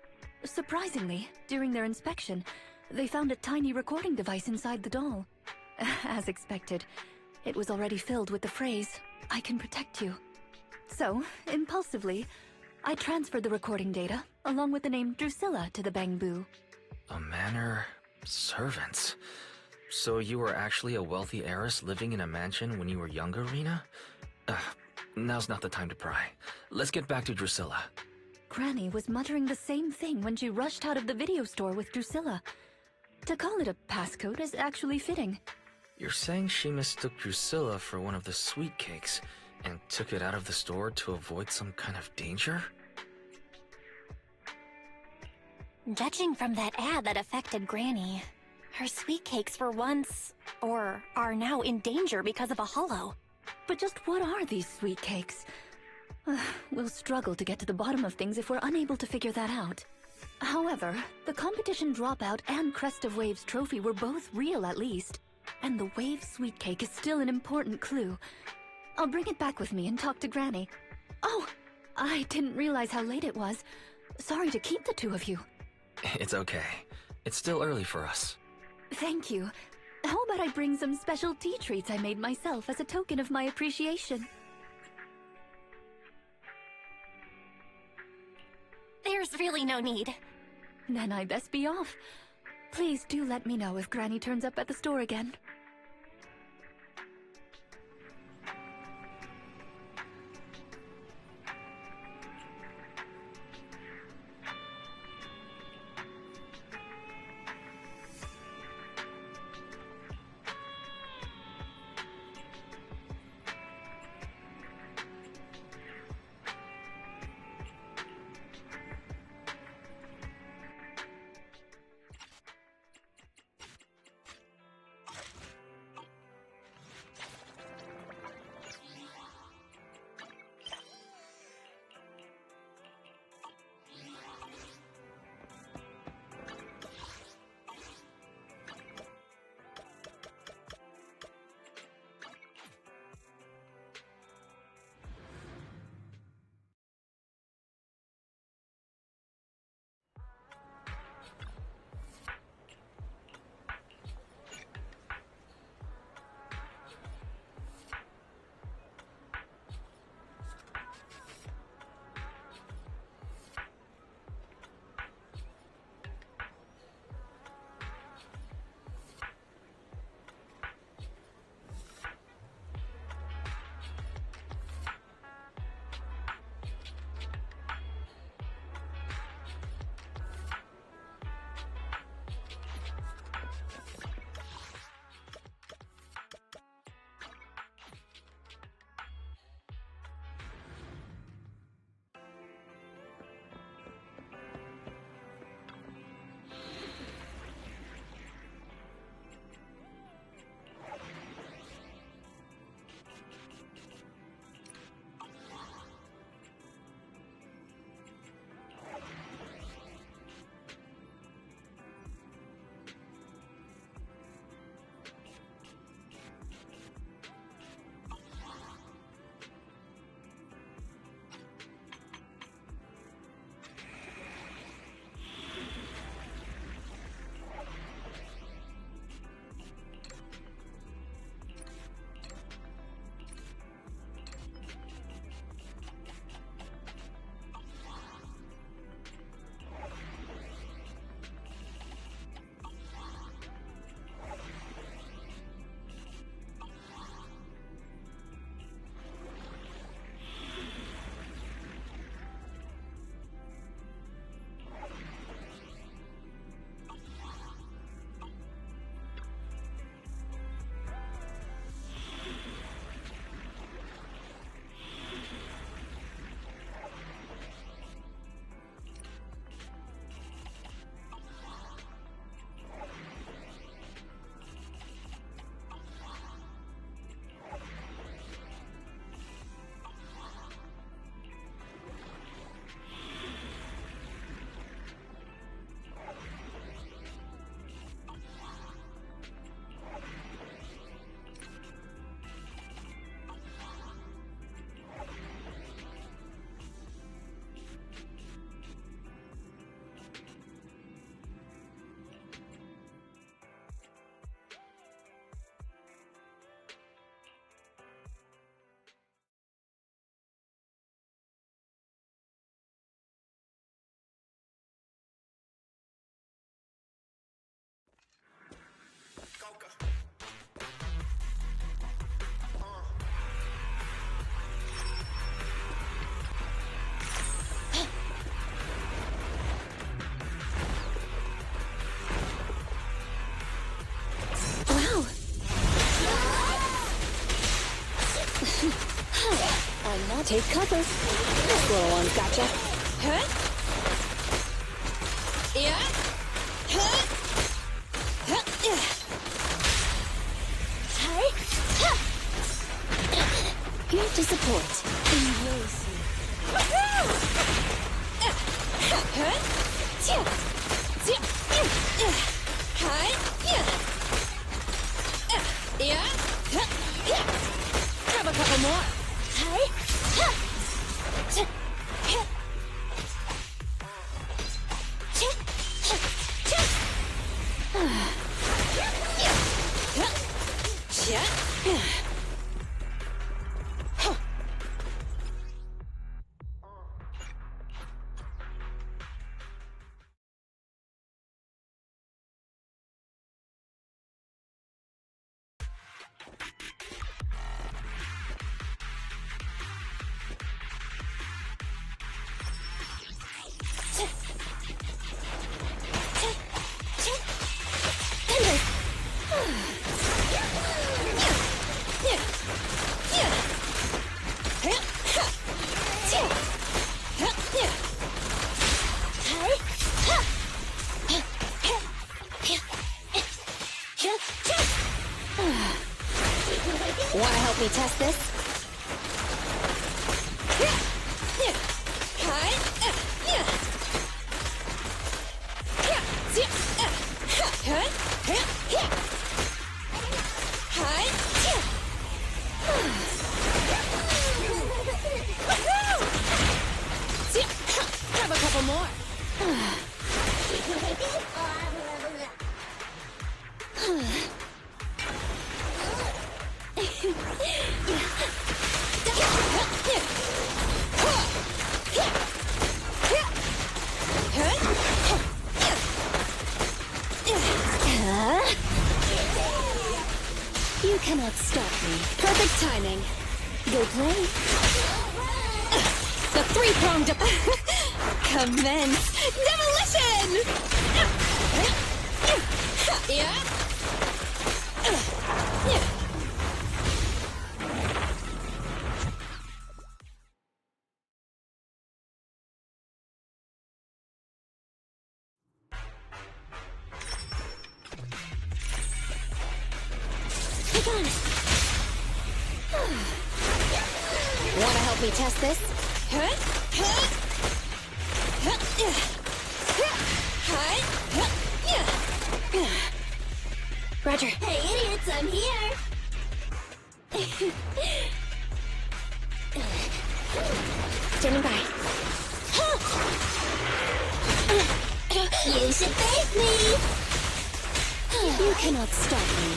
Surprisingly, during their inspection, they found a tiny recording device inside the doll. As expected, it was already filled with the phrase, I can protect you. So, impulsively, I transferred the recording data, along with the name Drusilla, to the Bangbu.
A manor... servants. So you were actually a wealthy heiress living in a mansion when you were younger, Rina? Now's not the time to pry. Let's get back to Drusilla.
Granny was muttering the same thing when she rushed out of the video store with Drusilla. To call it a passcode is actually fitting.
You're saying she mistook Drusilla for one of the sweet cakes and took it out of the store to avoid some kind of danger?
Judging from that ad that affected Granny, her sweet cakes were once, or are now, in danger because of a hollow.
But just what are these sweet cakes? We'll struggle to get to the bottom of things if we're unable to figure that out. However, the competition dropout and Crest of Waves trophy were both real at least, and the Wave sweet cake is still an important clue. I'll bring it back with me and talk to Granny. Oh, I didn't realize how late it was. Sorry to keep the two of you.
It's okay. It's still early for us.
Thank you. How about I bring some special tea treats I made myself as a token of my appreciation?
There's really no need.
Then I best be off. Please do let me know if Granny turns up at the store again.
Why not take cover? This little one's gotcha. Huh? Yeah? Huh? Huh? Yeah. Hi. Huh. Here to support. Embrace you. Huh? Tia. Tia. Hi. Yeah. Yeah. Huh. Yeah. Grab a couple more. Hi. Huh. Tia. Yeah. Tia. Tia. Yeah. Wanna help me test this? Grab a couple more. You cannot stop me. Perfect timing. Go play. The three-pronged commence demolition! Yeah? Take on. Wanna help me test this? Roger.
Hey, idiots, I'm here!
Standing by.
You should thank me!
You cannot stop me.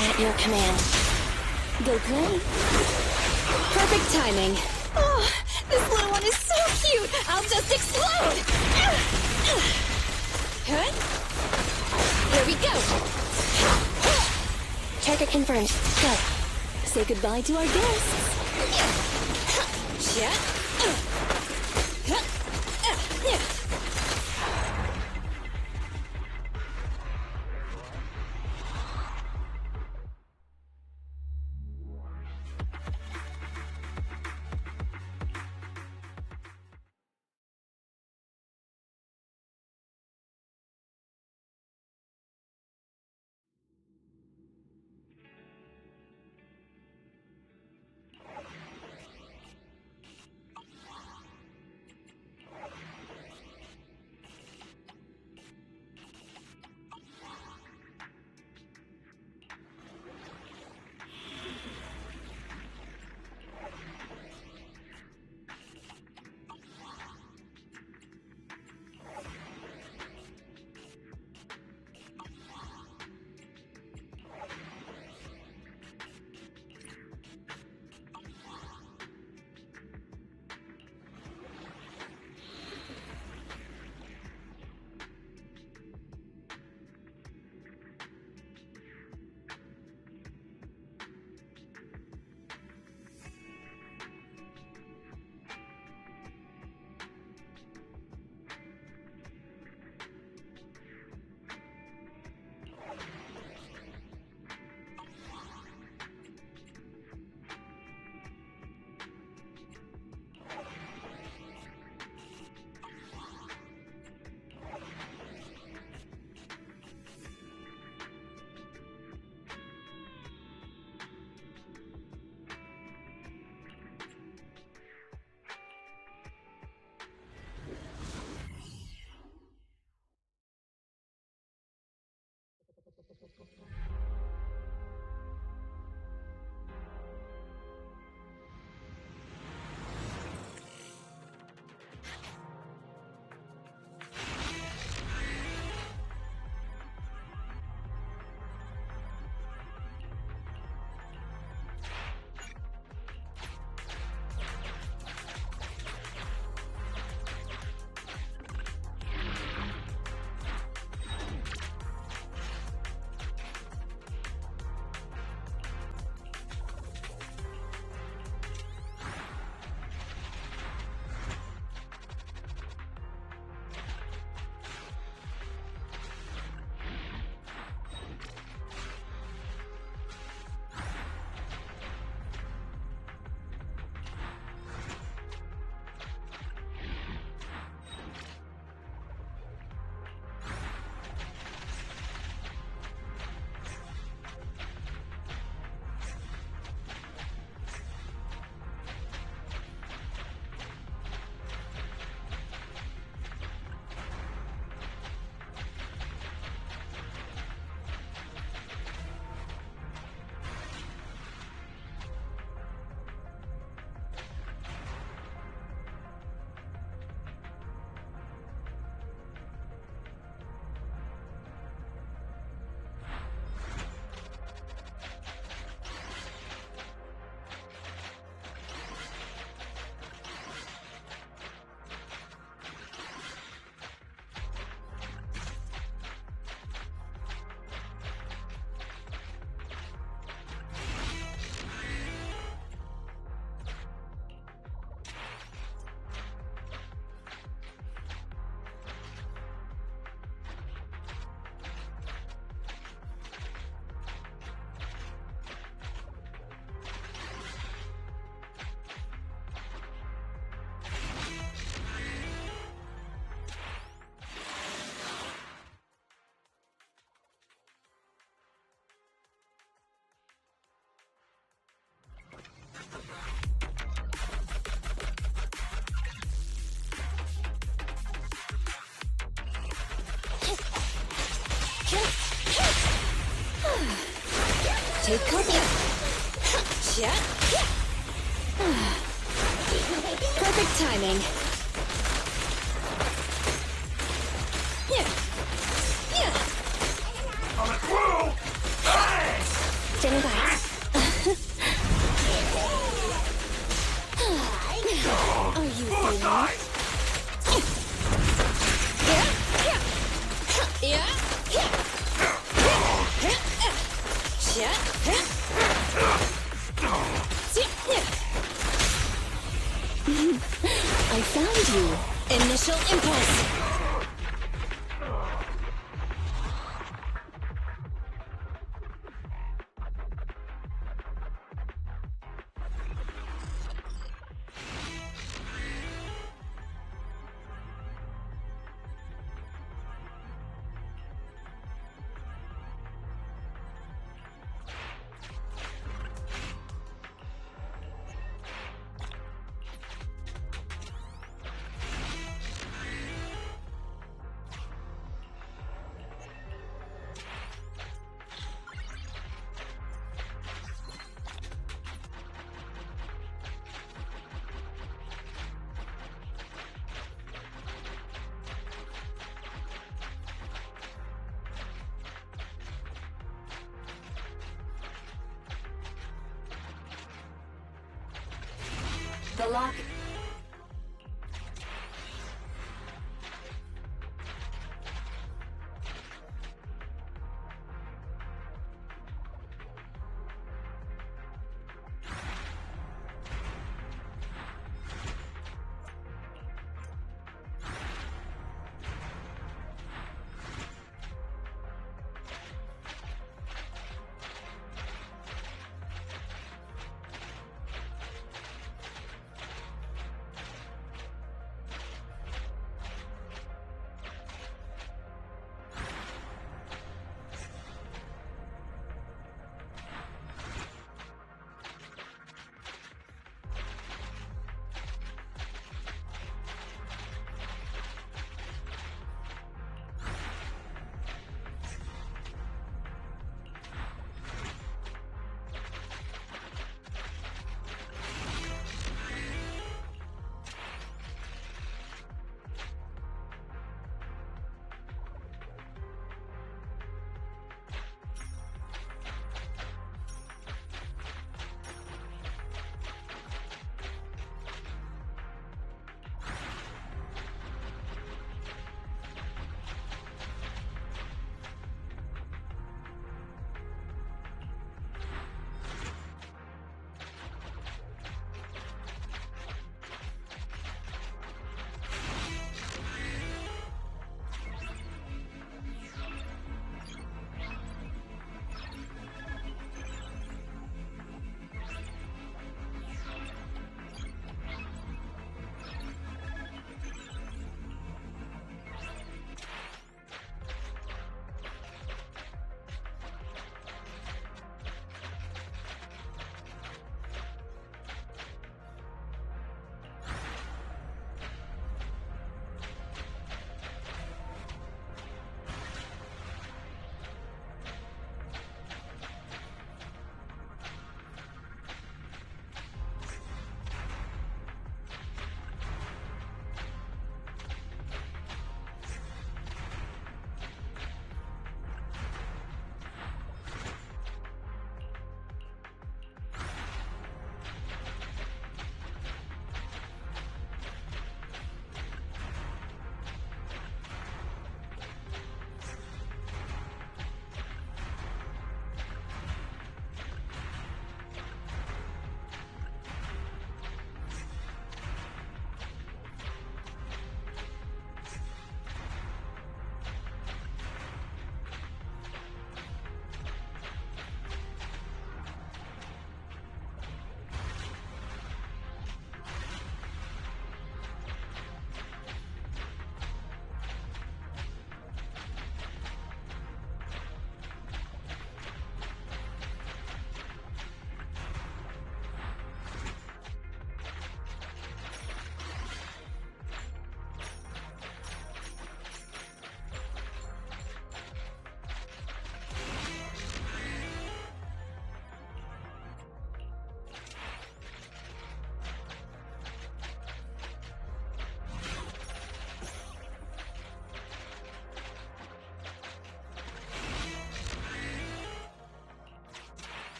At your command. Go play. Perfect timing. Oh, this little one is so cute. I'll just explode. Here we go. Target confirmed. Go. Say goodbye to our guests. Take cover. Yeah. Perfect timing. Yeah.
On a clue! Thanks!
Standing by.
Are you feeling it? I found you. Initial impulse.
The lock...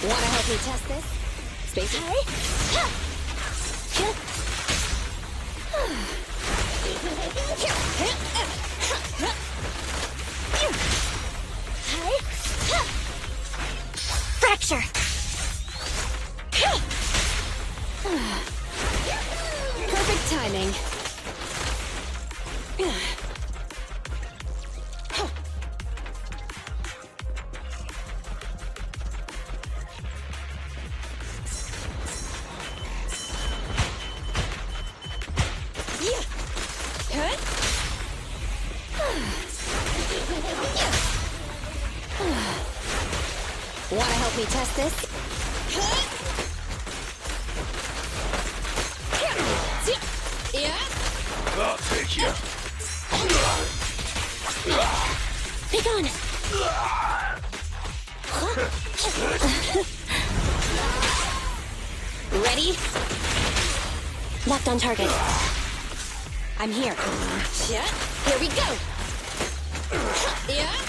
Wanna help me test this? Space.
Fracture!
Perfect timing. Wanna help me test this? Yeah?
I'll take you.
Be gone!
Ready?
Locked on target.
I'm here. Here we go. Yeah.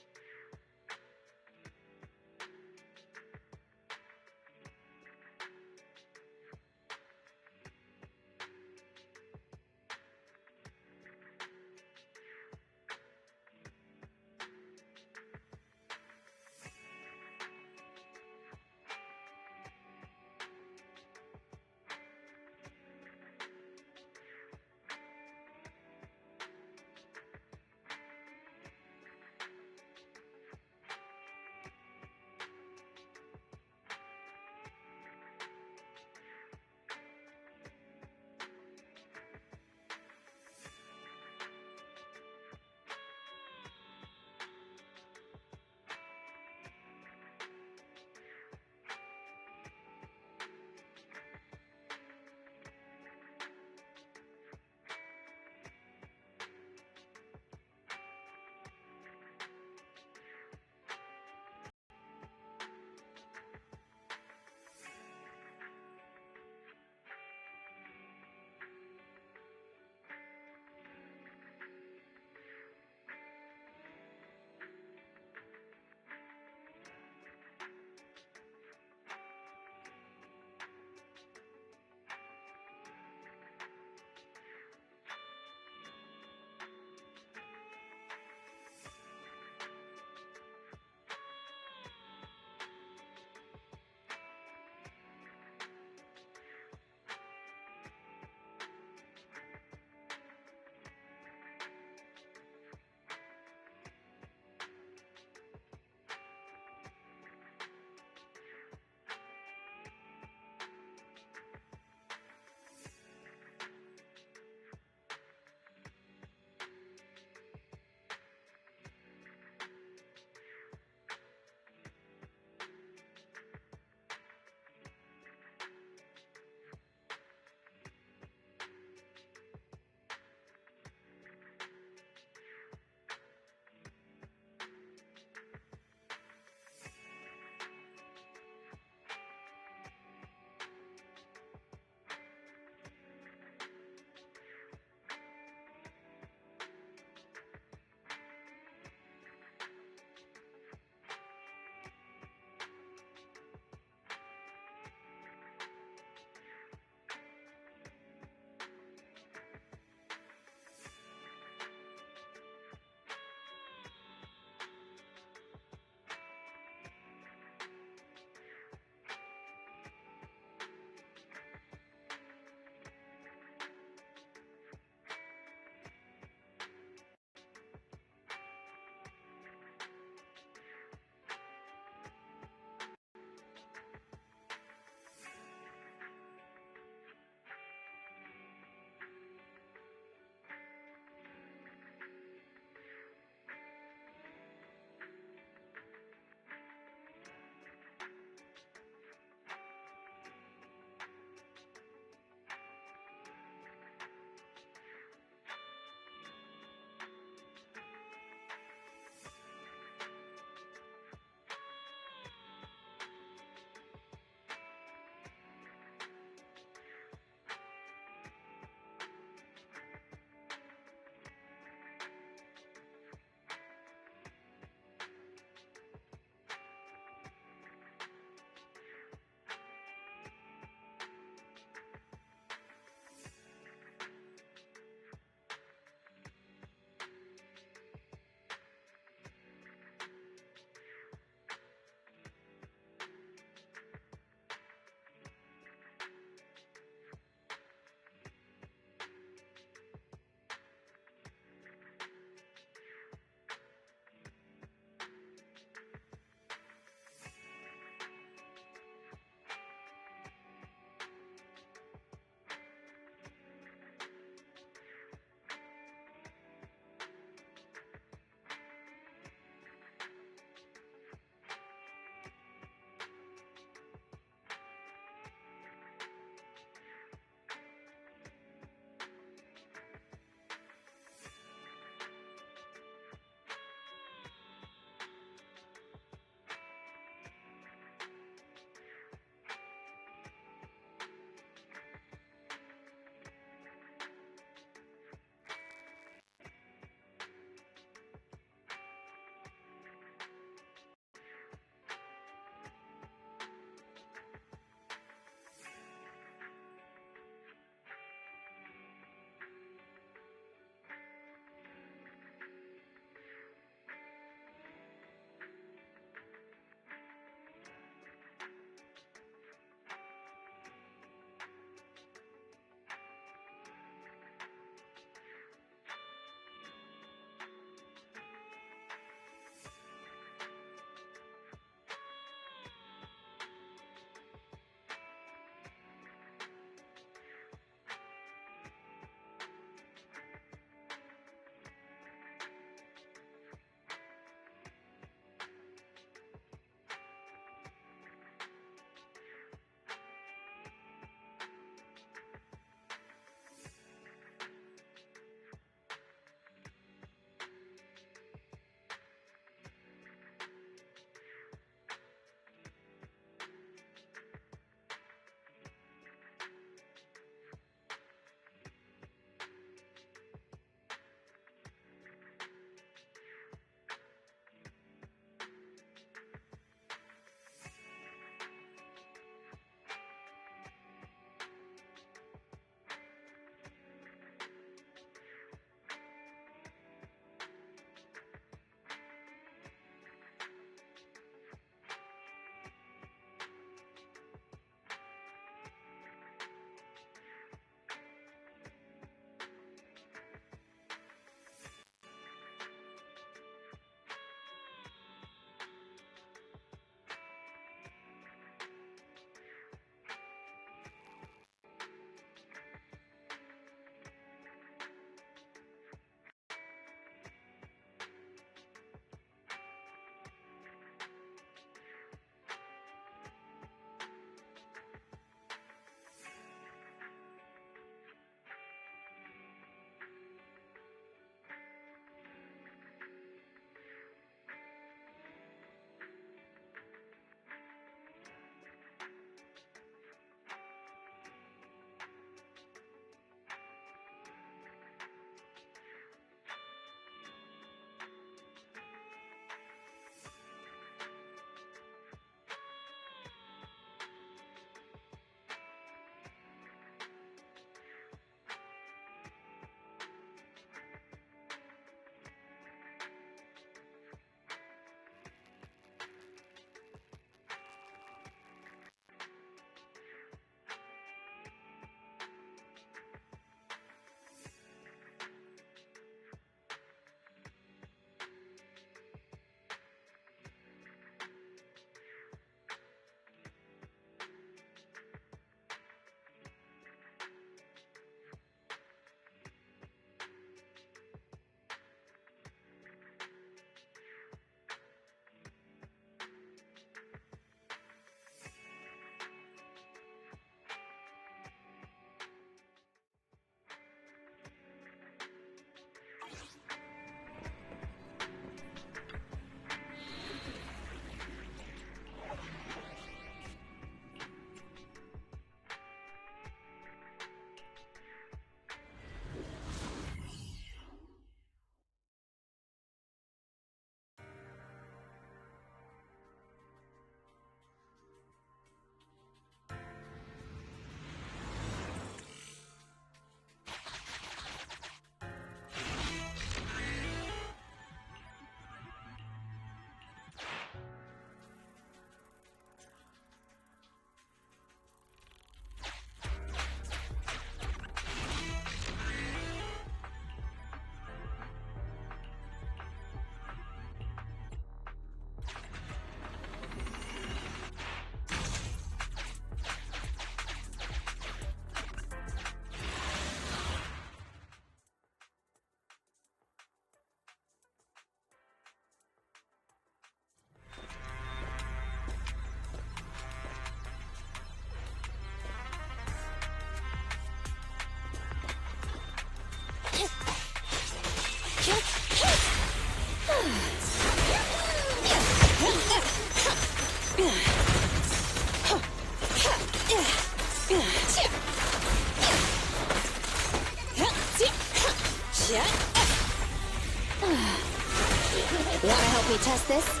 Wanna help me test this?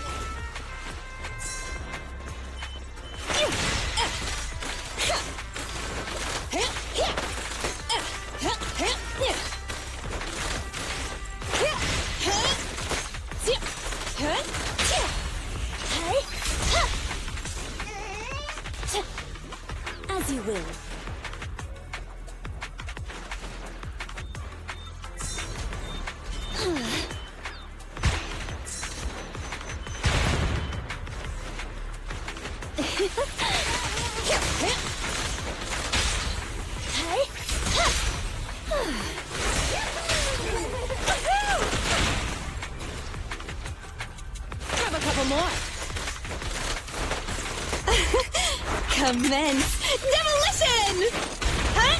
As you will.
Grab a couple more. Commence demolition! Huh?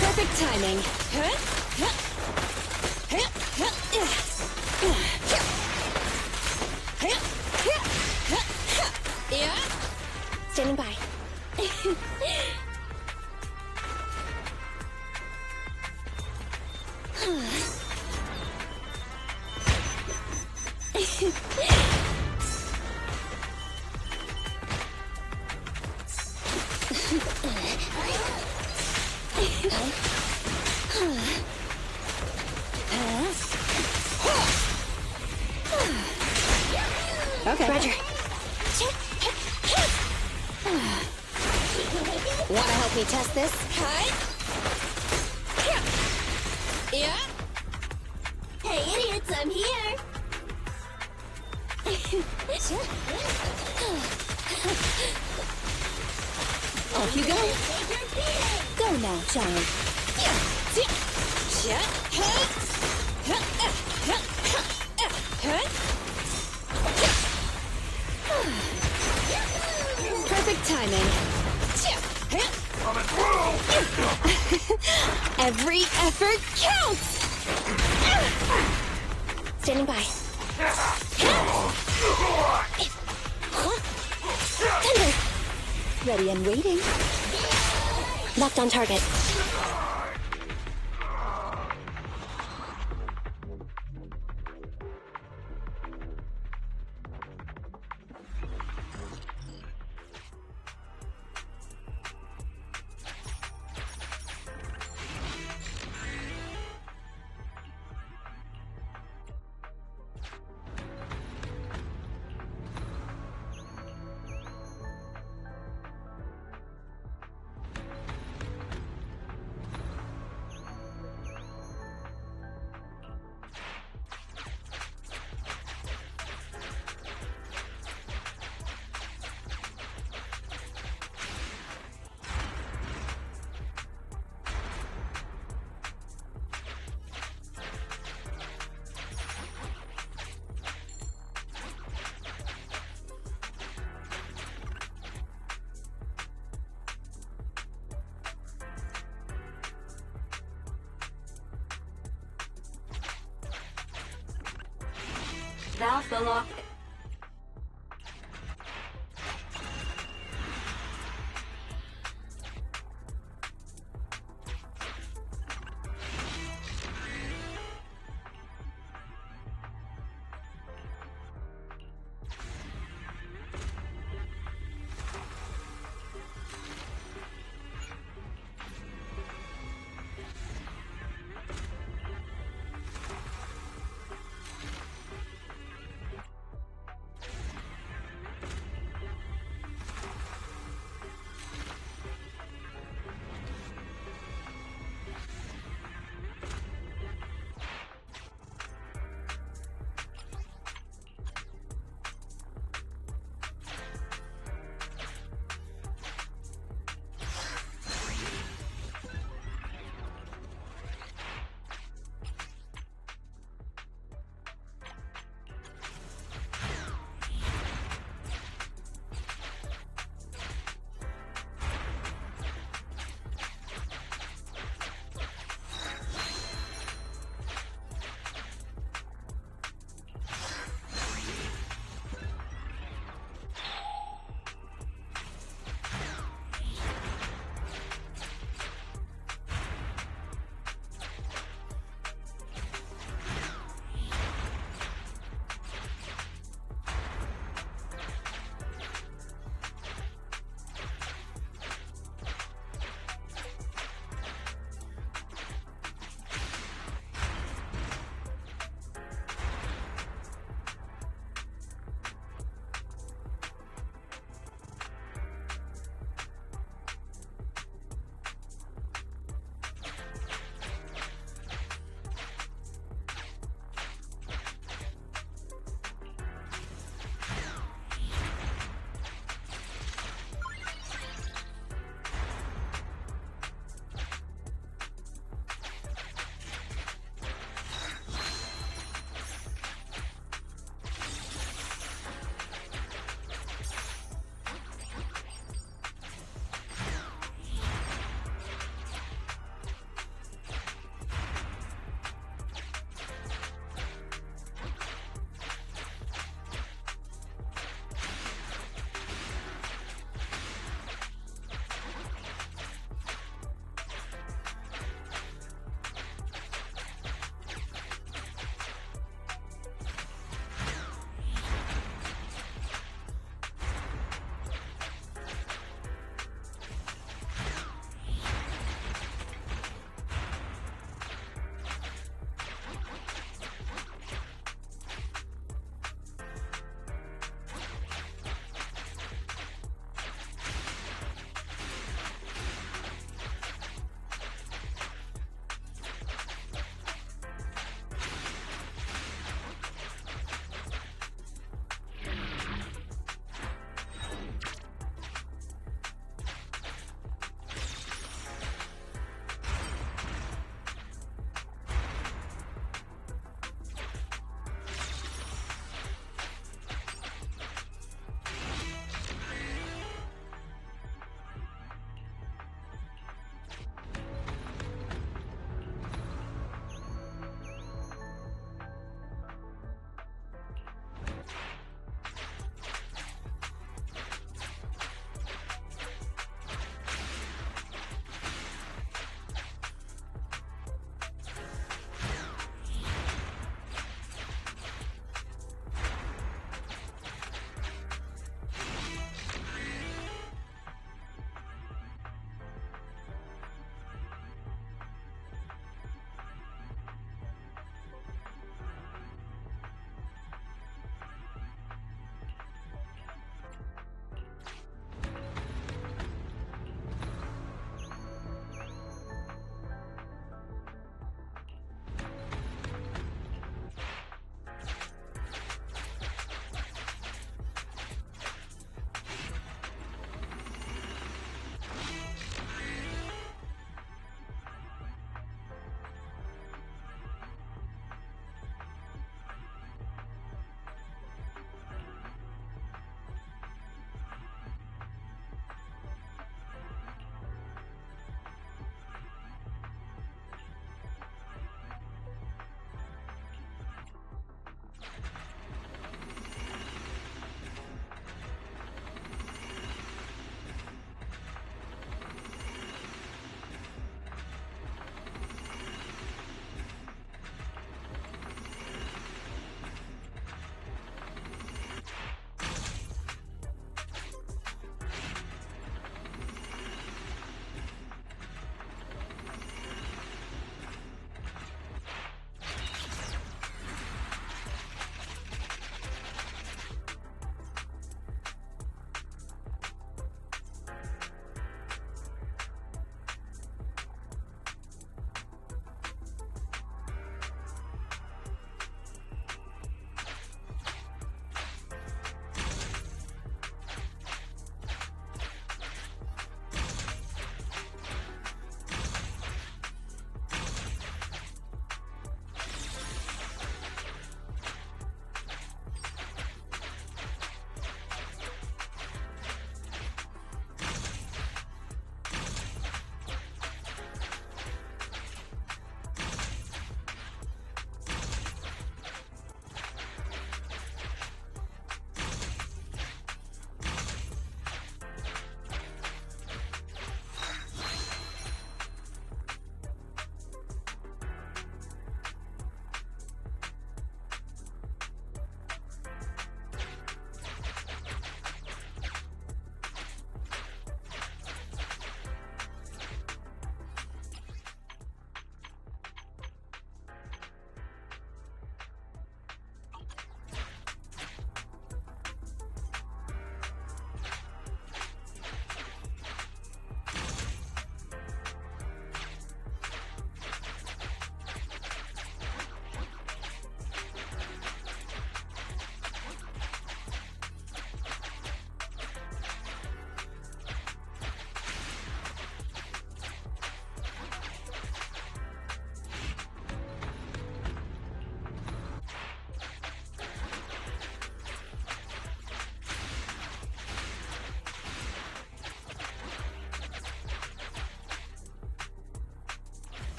Perfect timing. Yeah?
Standing by.
Okay.
Roger.
Wanna help me test this? Hi. Yeah?
Hey, idiots, I'm here.
Off you go.
Go now, child.
Perfect timing. Every effort counts!
Standing by.
Thunder! Ready and waiting.
Locked on target.
Valve the lock.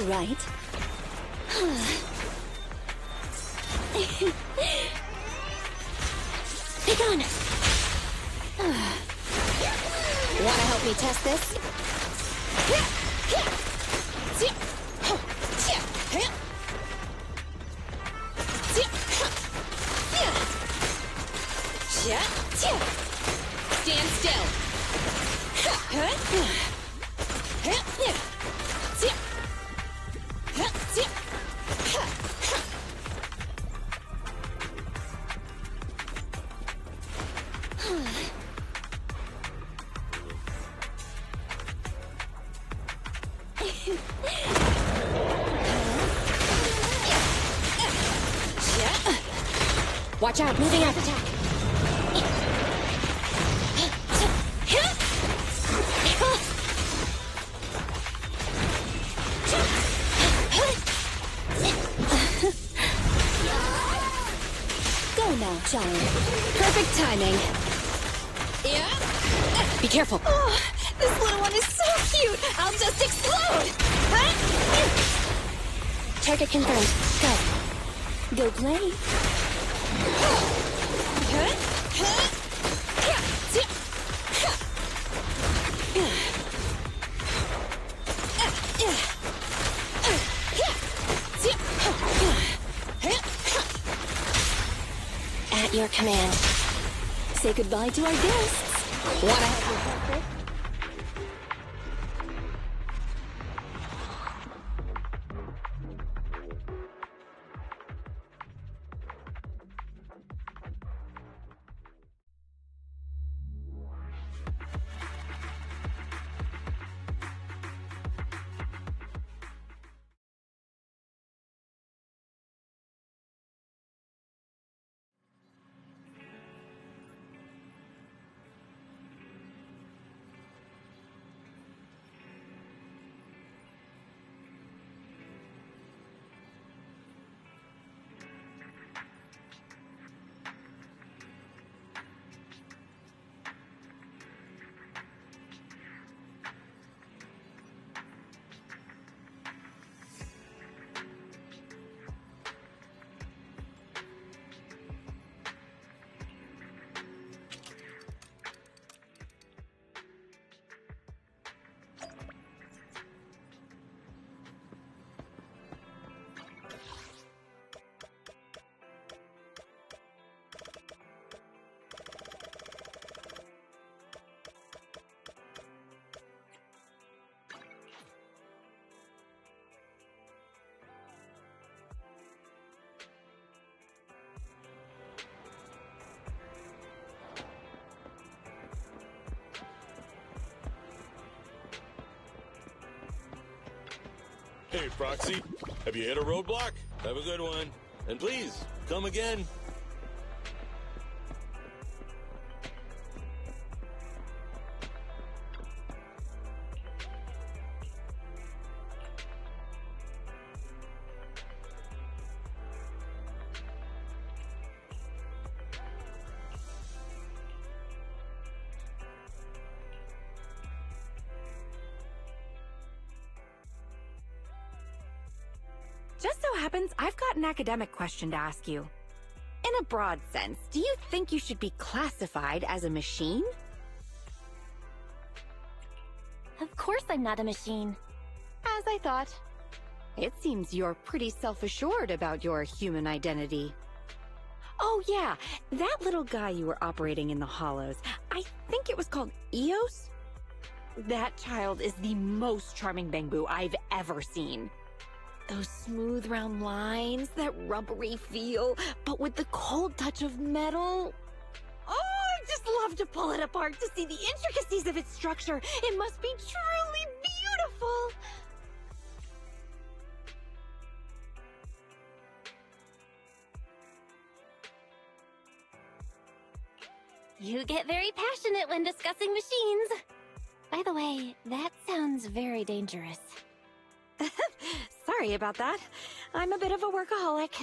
right. Be gone! Wanna help me test this? Stand still! Watch out, moving up attack. Go now, giant. Perfect timing. Yeah? Be careful. Oh, this little one is so cute. I'll just explode. Target confirmed. Go play. At your command. Say goodbye to our guests. Wanna have your breakfast?
Hey, Proxy, have you hit a roadblock? Have a good one. And please, come again.
Just so happens, I've got an academic question to ask you. In a broad sense, do you think you should be classified as a machine?
Of course I'm not a machine.
As I thought. It seems you're pretty self-assured about your human identity. Oh yeah, that little guy you were operating in the hollows, I think it was called Eos? That child is the most charming Bangbu I've ever seen. Those smooth round lines, that rubbery feel, but with the cold touch of metal. Oh, I just love to pull it apart to see the intricacies of its structure. It must be truly beautiful.
You get very passionate when discussing machines. By the way, that sounds very dangerous.
Sorry about that. I'm a bit of a workaholic.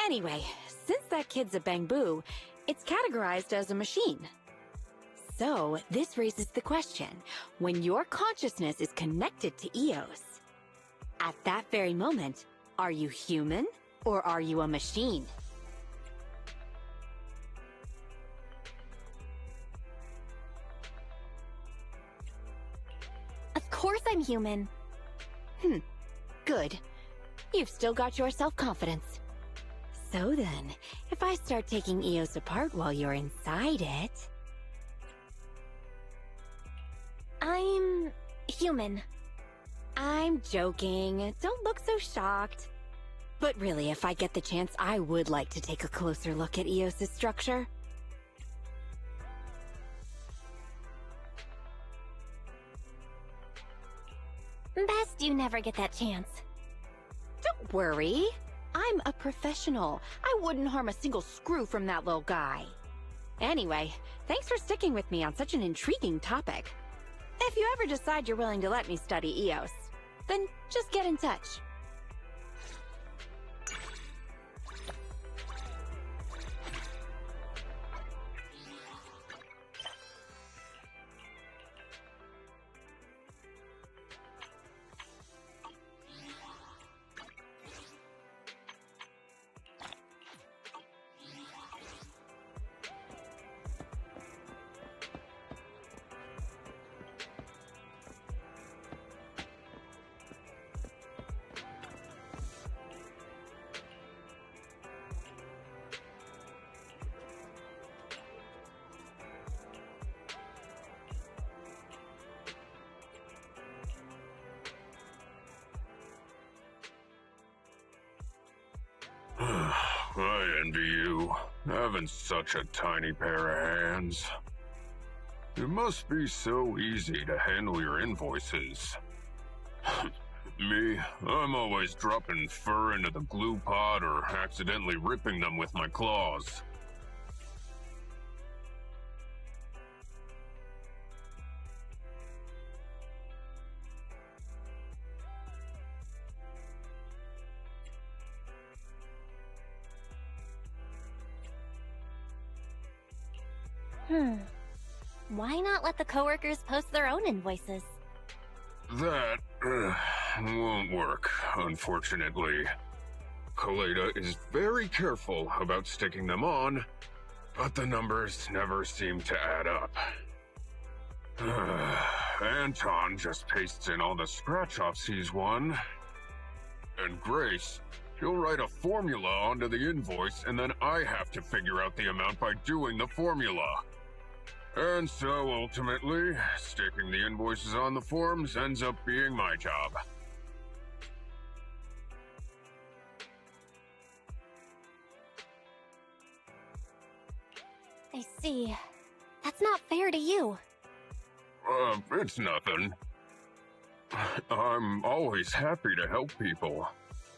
Anyway, since that kid's a Bangbu, it's categorized as a machine. So, this raises the question, when your consciousness is connected to Eos, At that very moment, are you human or are you a machine?
Of course I'm human.
Good. You've still got your self-confidence. So then, if I start taking Eos apart while you're inside it...
I'm human.
I'm joking. Don't look so shocked. But really, if I get the chance, I would like to take a closer look at Eos's structure.
Best you never get that chance.
Don't worry. I'm a professional. I wouldn't harm a single screw from that little guy. Anyway, thanks for sticking with me on such an intriguing topic. If you ever decide you're willing to let me study Eos, then just get in touch.
I envy you, having such a tiny pair of hands. It must be so easy to handle your invoices. Me, I'm always dropping fur into the glue pot or accidentally ripping them with my claws.
Why not let the coworkers post their own invoices?
That won't work, unfortunately. Kaleda is very careful about sticking them on, but the numbers never seem to add up. Anton just pastes in all the scratch-offs he's won. And Grace, she'll write a formula onto the invoice, and then I have to figure out the amount by doing the formula. And so, ultimately, sticking the invoices on the forms ends up being my job.
I see. That's not fair to you.
It's nothing. I'm always happy to help people,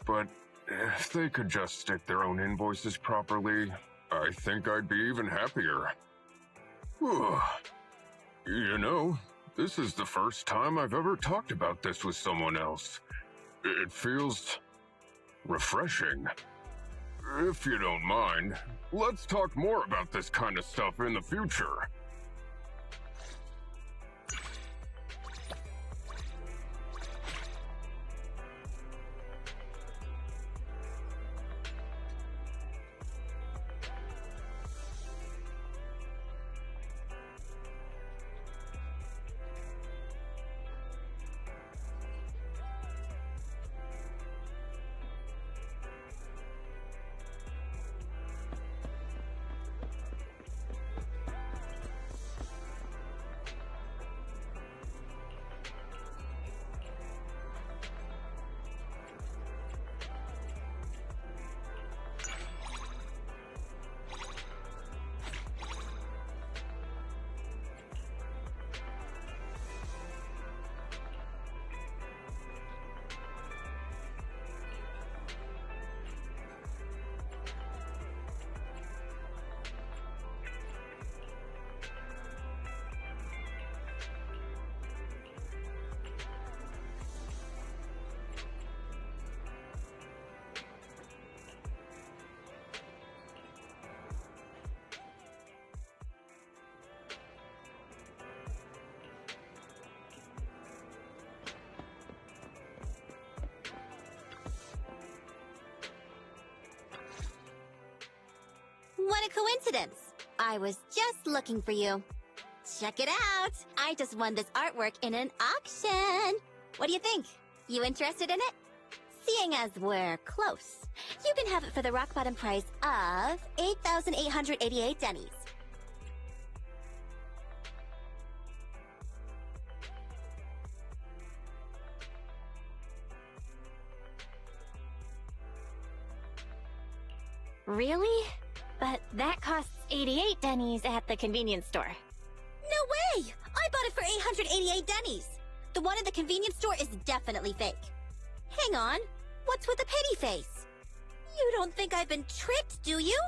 but if they could just stick their own invoices properly, I think I'd be even happier. You know, this is the first time I've ever talked about this with someone else. It feels refreshing. If you don't mind, let's talk more about this kind of stuff in the future.
What a coincidence. I was just looking for you. Check it out. I just won this artwork in an auction. What do you think? You interested in it? Seeing as we're close, you can have it for the rock bottom price of 8,888 dennies.
Really? But that costs 88 dennies at the convenience store.
No way! I bought it for 888 dennies. The one at the convenience store is definitely fake. Hang on. What's with the pity face? You don't think I've been tricked, do you?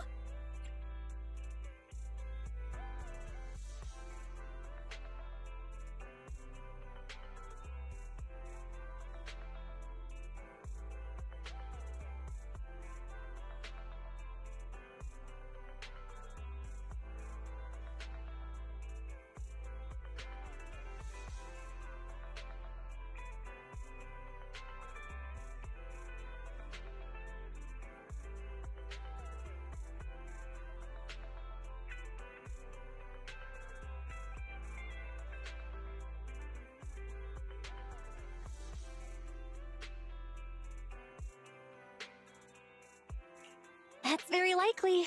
That's very likely.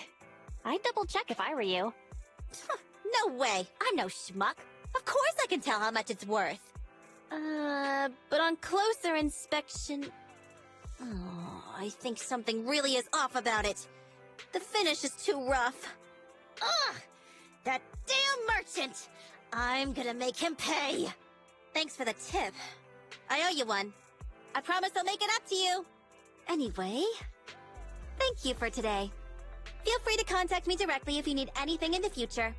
I'd double check if I were you.
No way. I'm no schmuck. Of course I can tell how much it's worth. But on closer inspection... Oh, I think something really is off about it. The finish is too rough. Ugh! That damn merchant! I'm gonna make him pay! Thanks for the tip. I owe you one. I promise I'll make it up to you. Anyway, thank you for today. Feel free to contact me directly if you need anything in the future.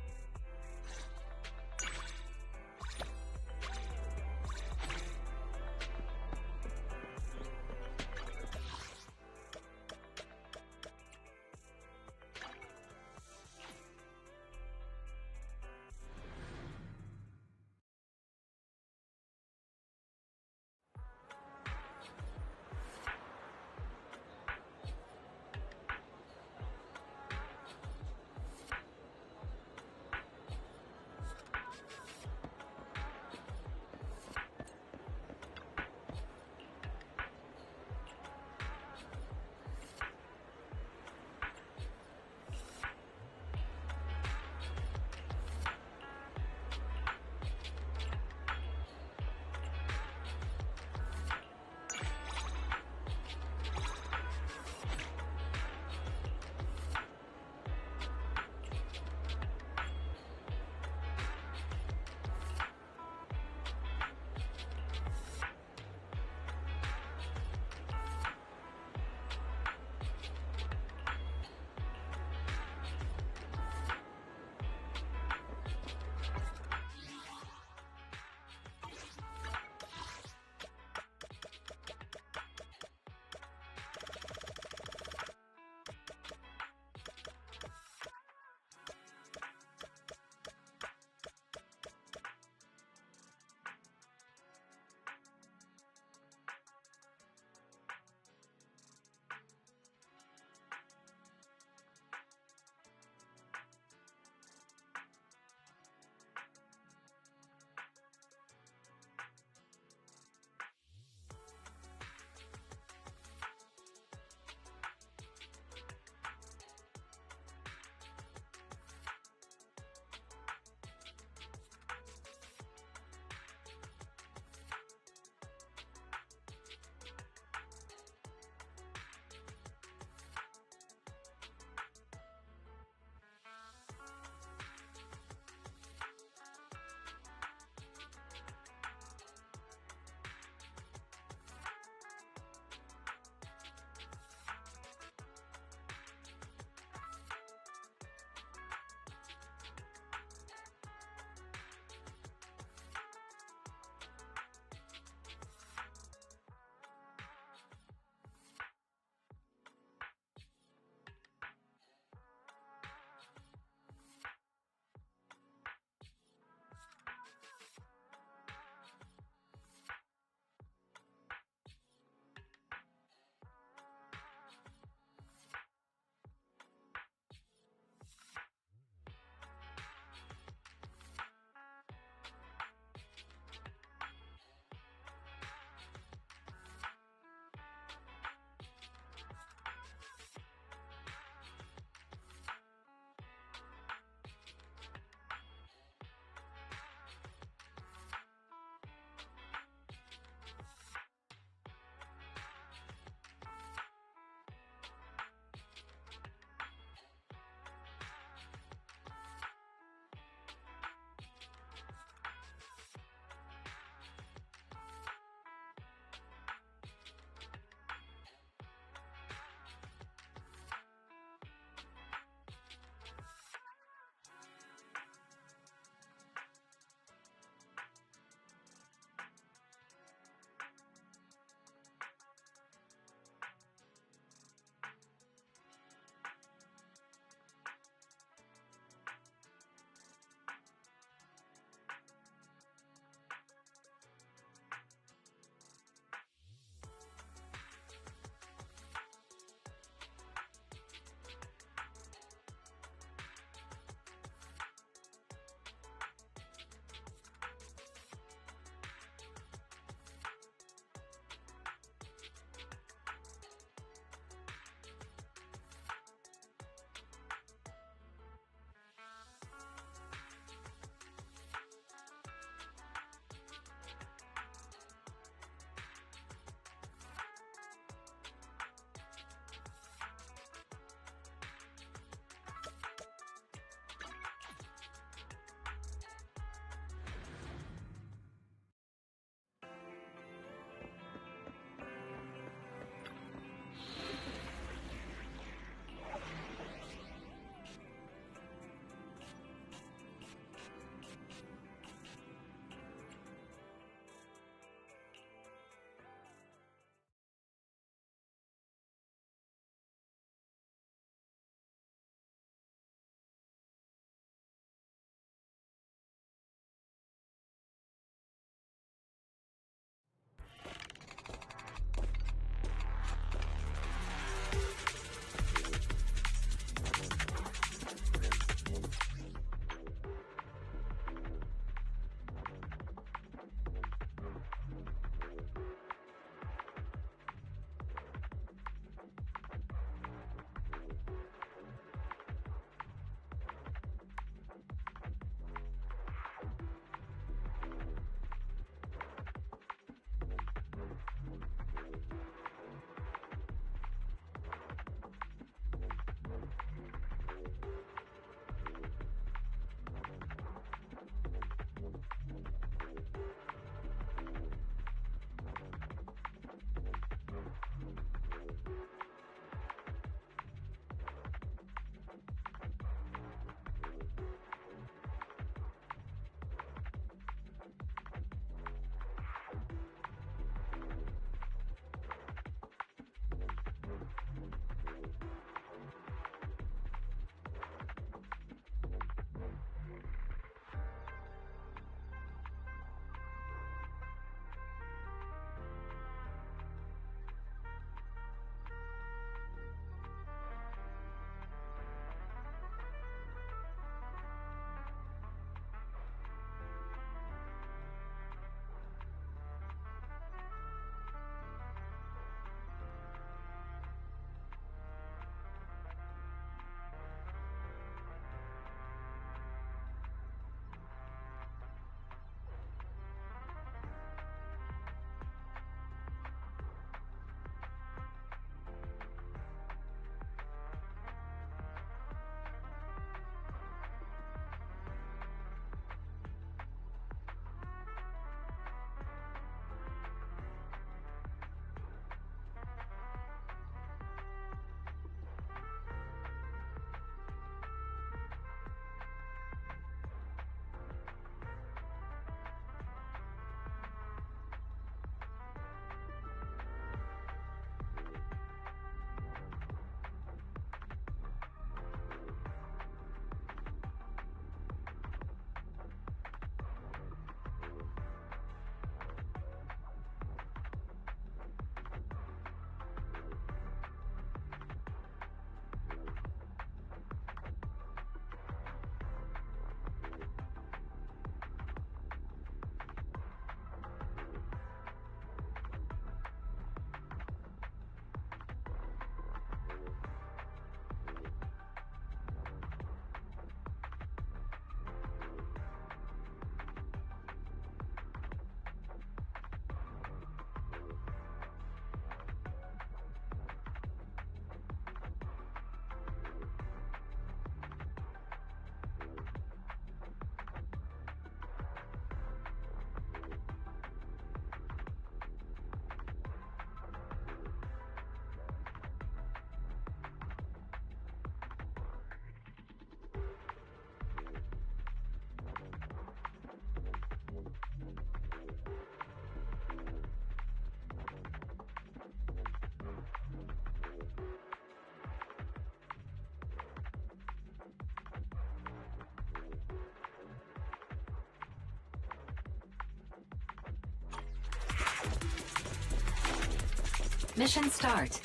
Mission start.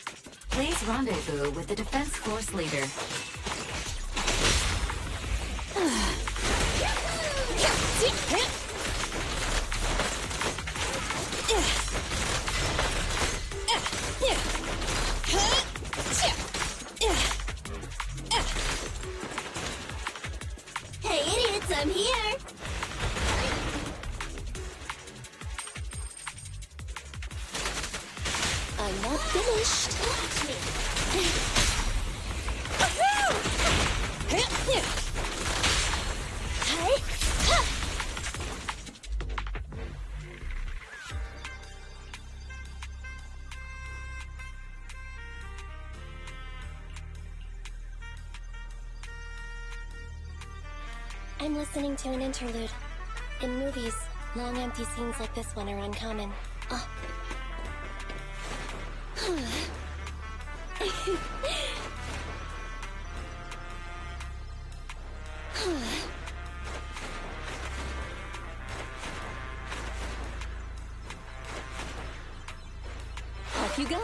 Please rendezvous with the Defense Force leader.
Hey, idiots, I'm here!
I'm not finished.
I'm listening to an interlude. In movies, long empty scenes like this one are uncommon. Oh.
Off you go.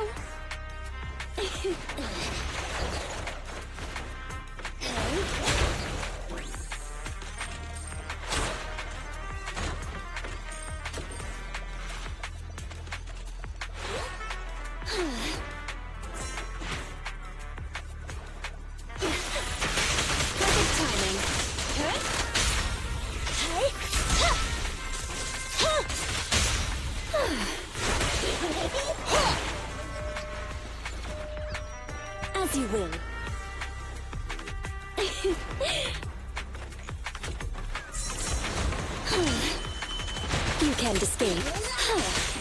As you will. You can't escape.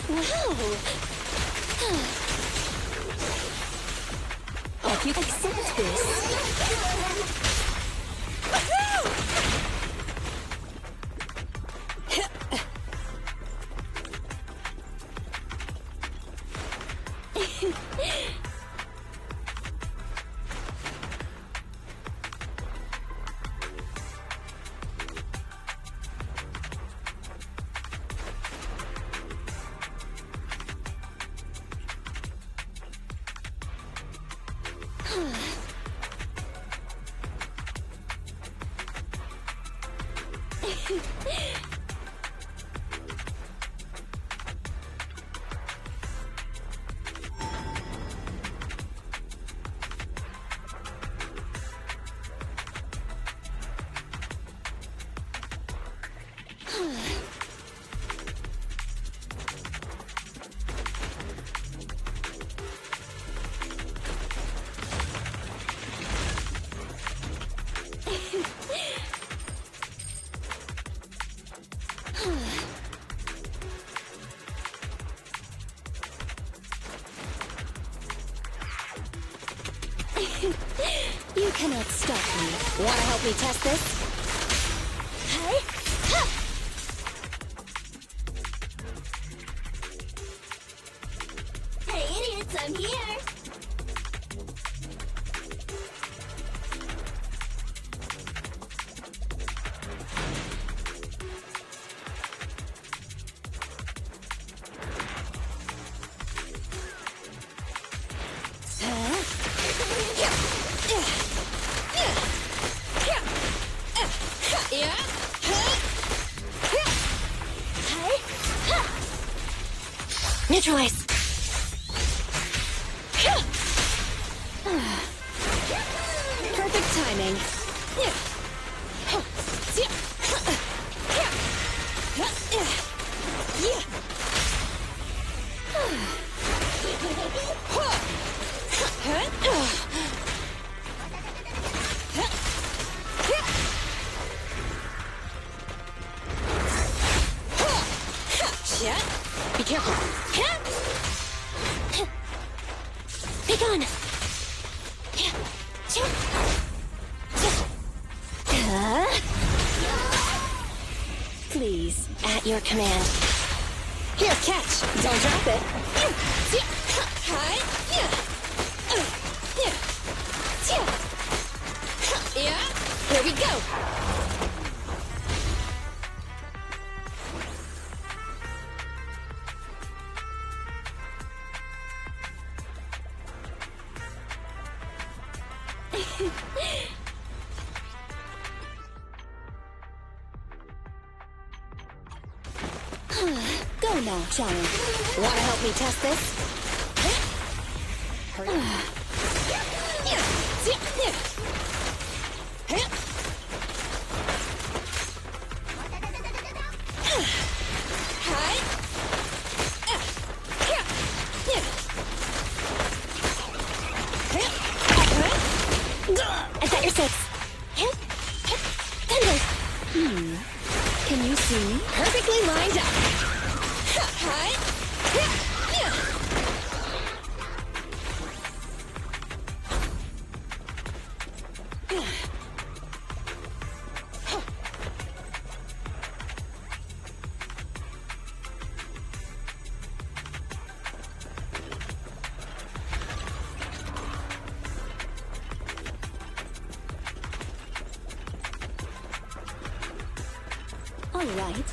Wow. If you accept this. You cannot stop me. Wanna help me test this?
Hey, idiots, I'm here!
Neutralize.
Perfect timing.
Be careful. Be gone.
Please,
At your command.
here, catch. Don't drop it. Here we go. Go now, child. Wanna help me test this? Hurry.
I got your six.
Can you see me? Perfectly lined up.
All right.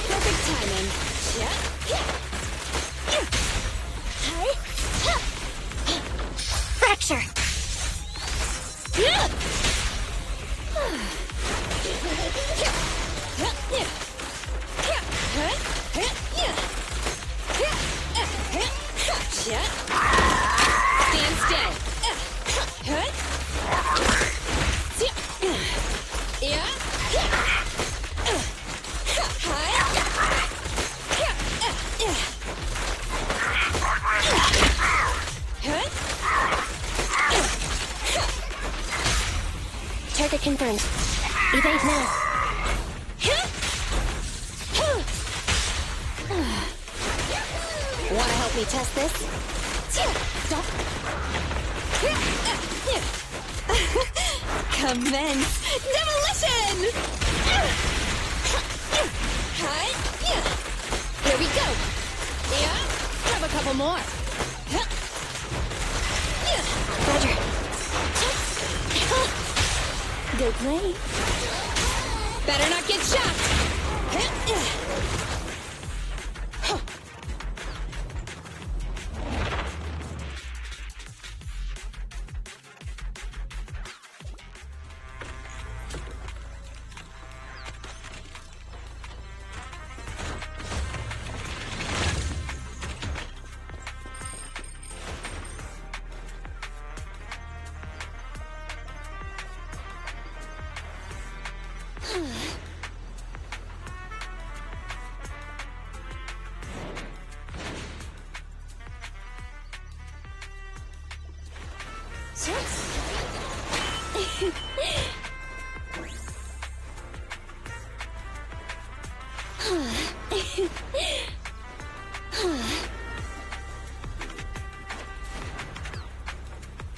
Perfect timing.
Fracture.
Stand still.
Target confirmed. Evade now.
Wanna help me test this? Stop. Commence demolition! Here we go. Grab a couple more.
Roger.
Go play. Better not get shot.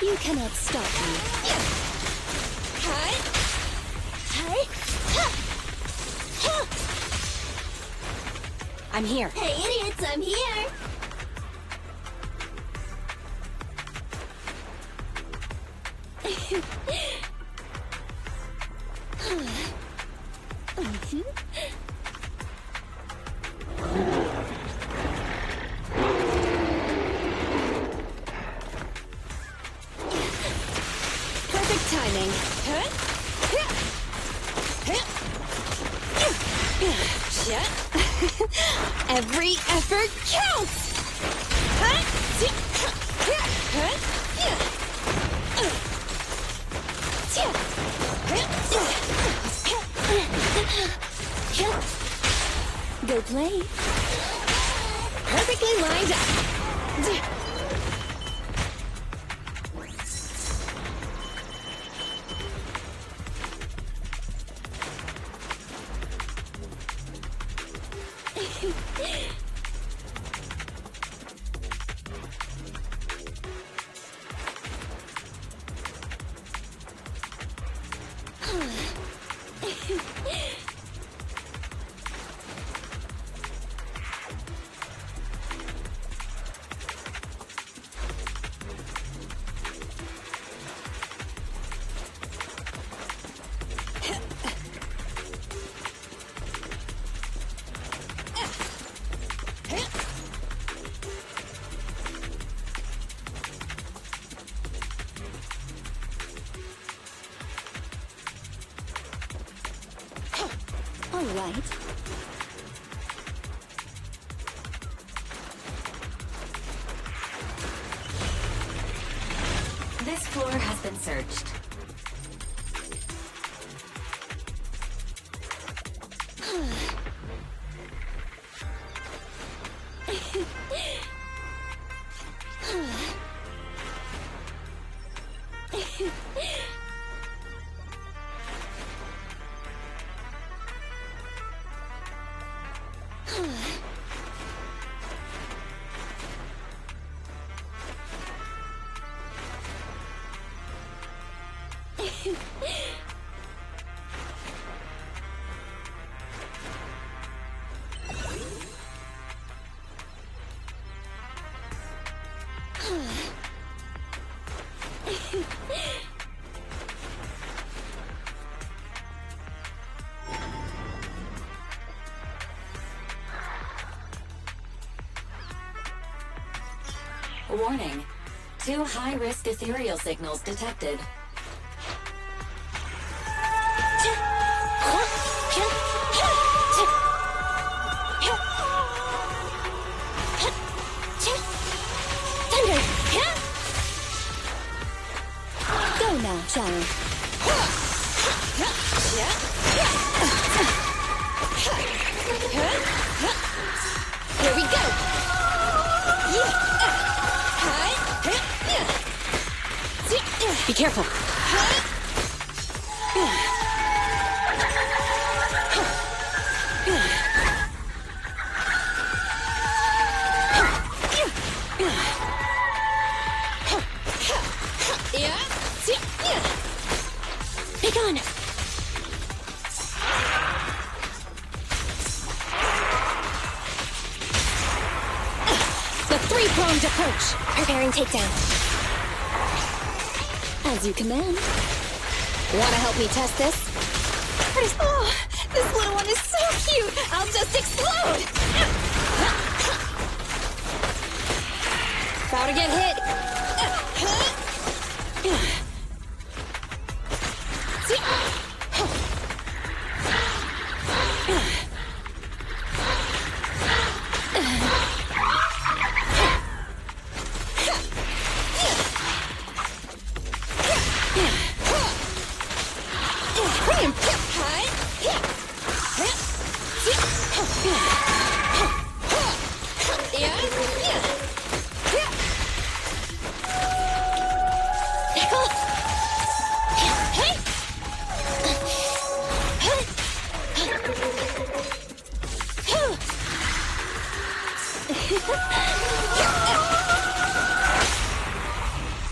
You cannot stop me.
I'm here.
Hey, idiots, I'm here.
Perfect timing. Every effort counts!
Go play.
Perfectly lined up. right?
This floor has been searched. Warning. 2 high-risk ethereal signals detected.
Thunder! Go now, child. Here we go! Be careful. Be gone. The three-pronged approach. Preparing takedown. As you command. Wanna help me test this? Oh, this little one is so cute! I'll just explode! About to get hit.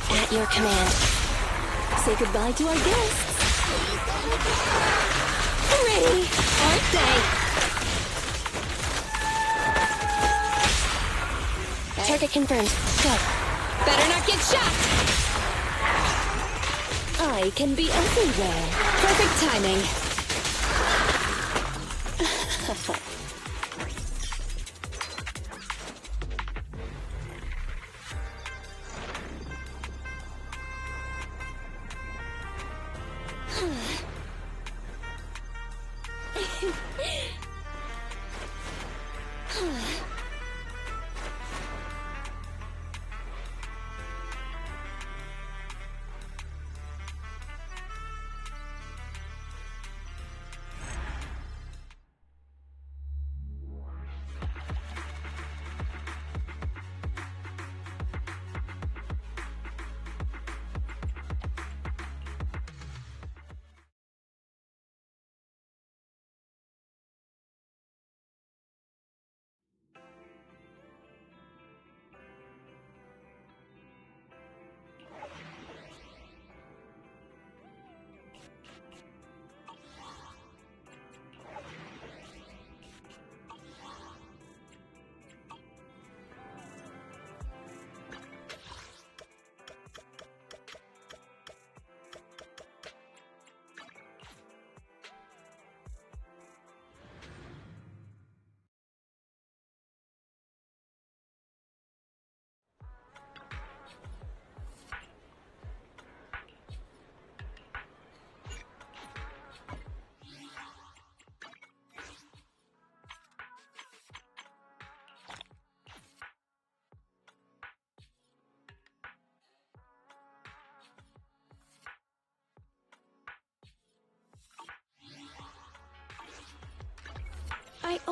At your command. Say goodbye to our guests. Ready, aren't they? Target confirmed. Go. Better not get shot! I can be everywhere. Perfect timing.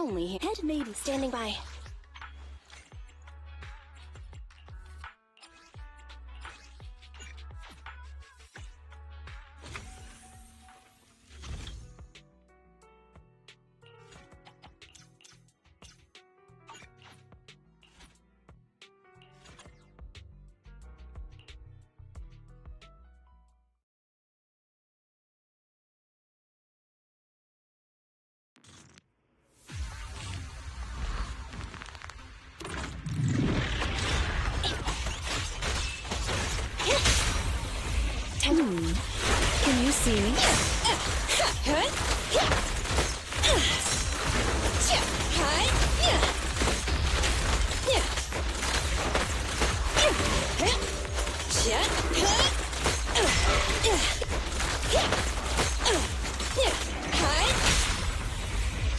only head maybe standing by.
Can you see me?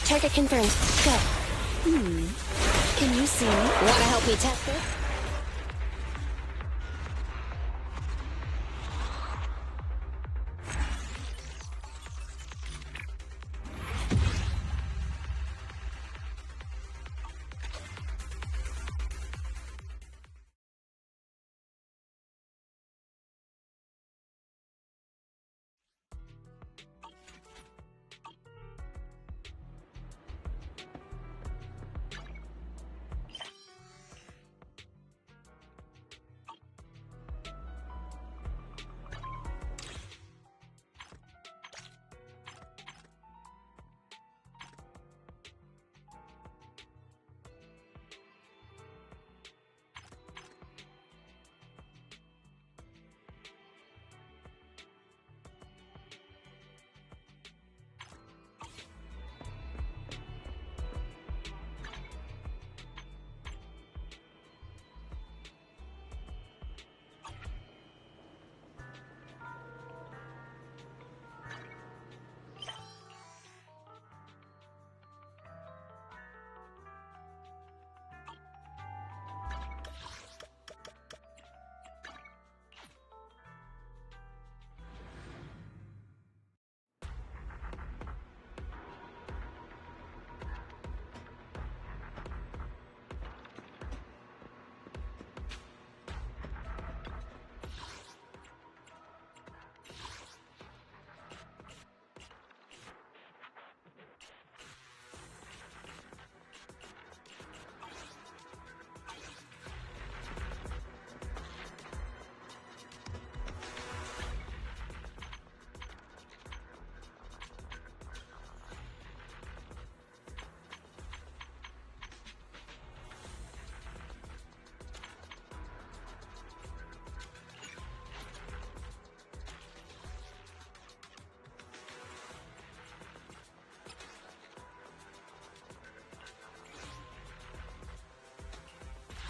Target confirmed. Go.
Can you see me?
Wanna help me test this?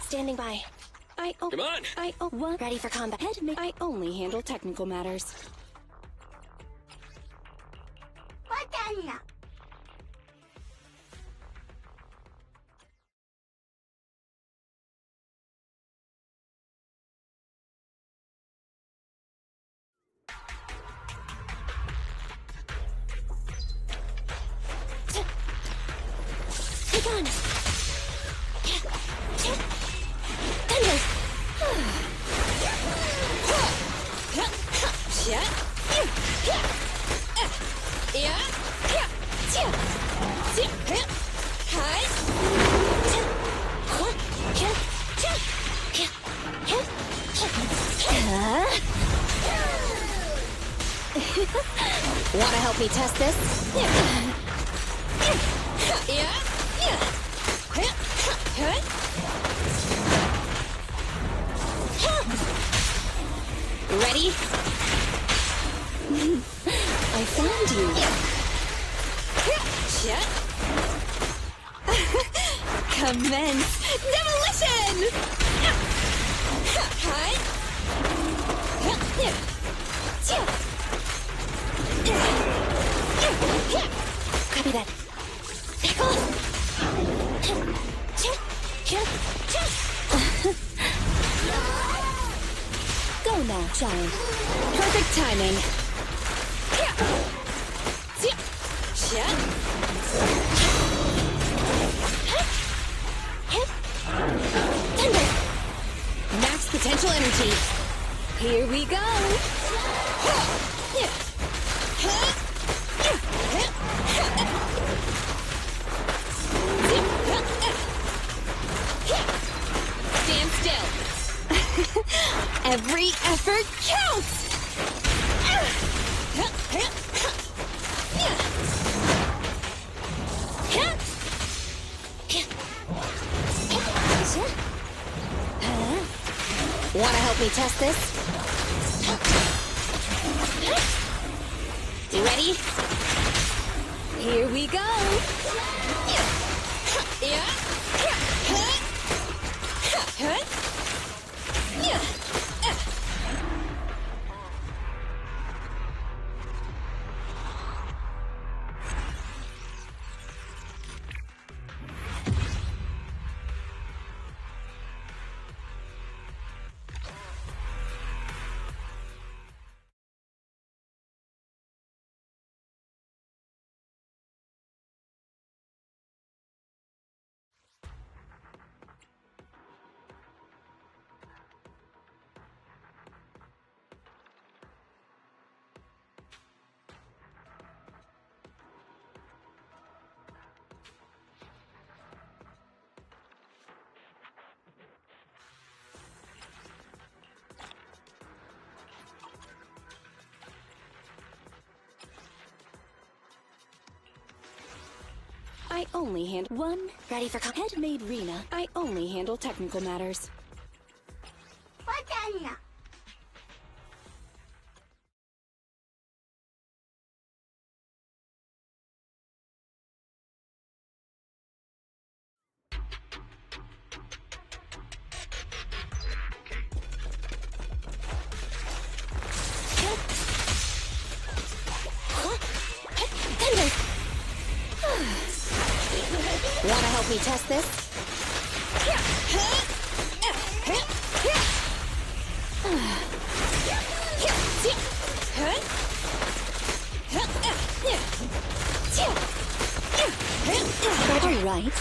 Standing by.
Come on!
Ready for combat.
I only handle technical matters.
Take on! Wanna help me test this? Ready?
I found you.
Commence demolition! Copy that.
Go now, child.
Perfect timing. potential energy. Here we go. Stand still. Every effort counts. Wanna help me test this? You ready? Here we go! I only handle one.
Ready for
Head-made Rina. I only handle technical matters. Wanna help me test this? All right.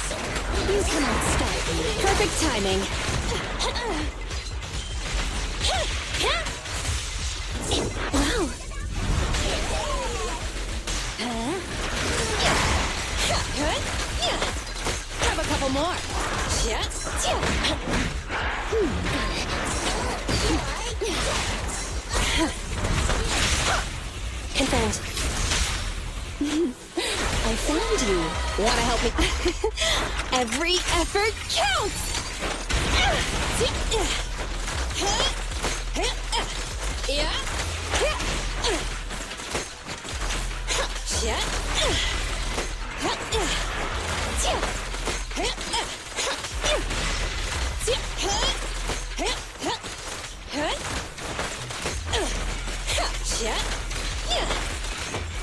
You cannot stop me. Perfect timing. Wow. Grab a couple more. Confirmed. I found you. Wanna help me? Every effort counts!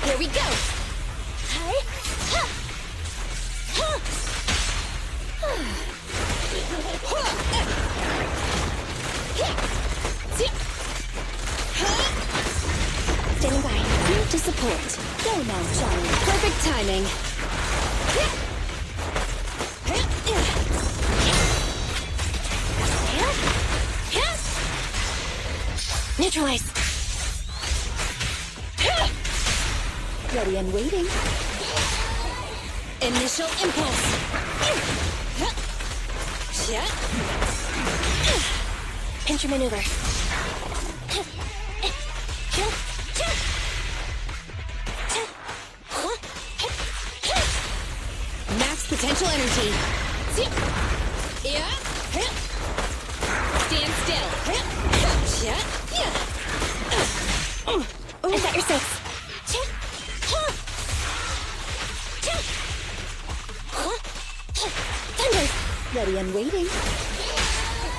Here we go! Standing by. Here to support. Go now, Johnny. Perfect timing. Neutralize. Ready and waiting. Initial impulse. Pincher maneuver. Max potential energy. Stand still. Is that your six? Thunder! Ready and waiting.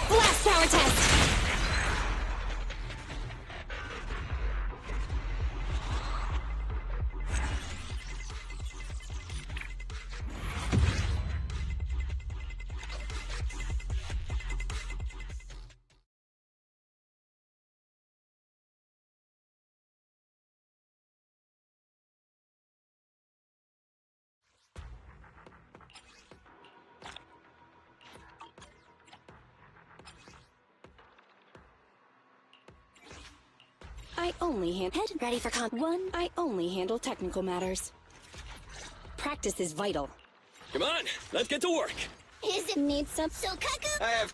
Blast power test! I only handle...
Head ready for
One, I only handle technical matters. Practice is vital.
Come on, let's get to work.
Is it need some Sokaku?
I have...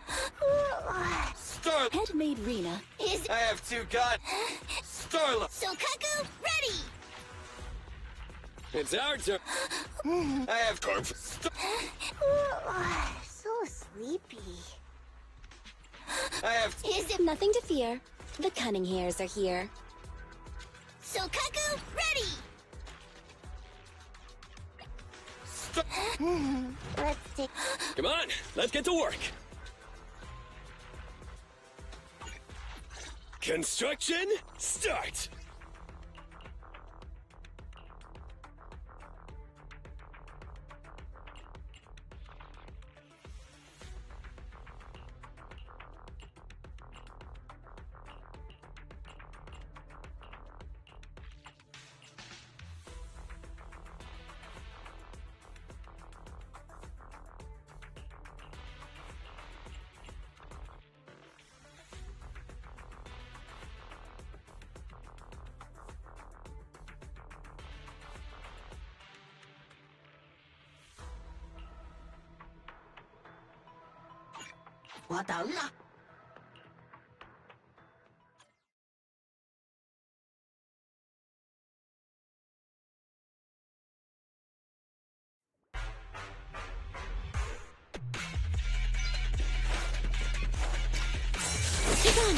Starla!
Head made Rina.
Is
I have 2 guns! Starla!
Sokaku ready?
It's our turn.
I have...
So sleepy.
I have...
Is it nothing to fear? The cunning hairs are here.
Sokaku ready? Let's take...
Come on, let's get to work. Construction, start!
What the la?
Get on!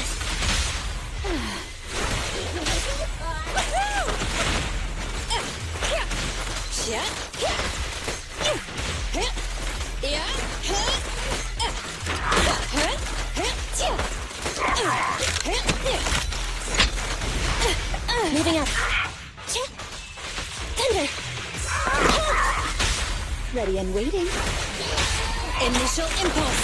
Moving up.
Thunder! Ready and waiting. Initial impulse.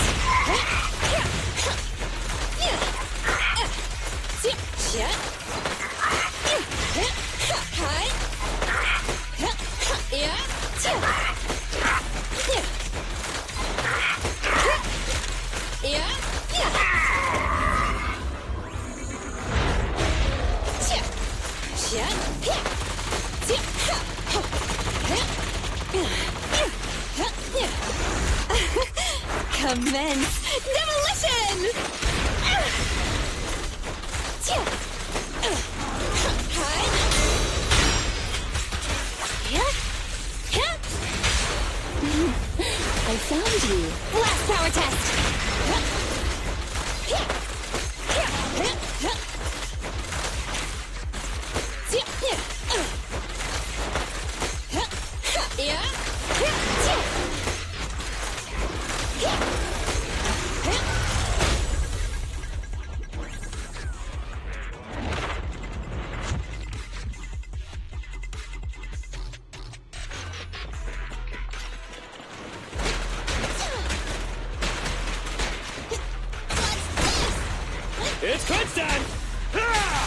Commence demolition! I found you. Blast power test!
It's crunch time! Ah!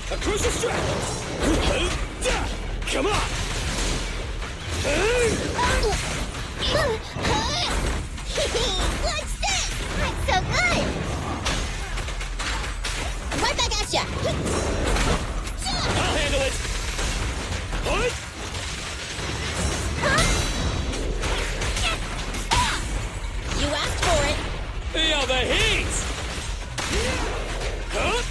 A crucial strike! Come on!
What's this? I'm so good! Right back at ya!
I'll handle it! What?
You asked for it!
Feel the heat! Huh?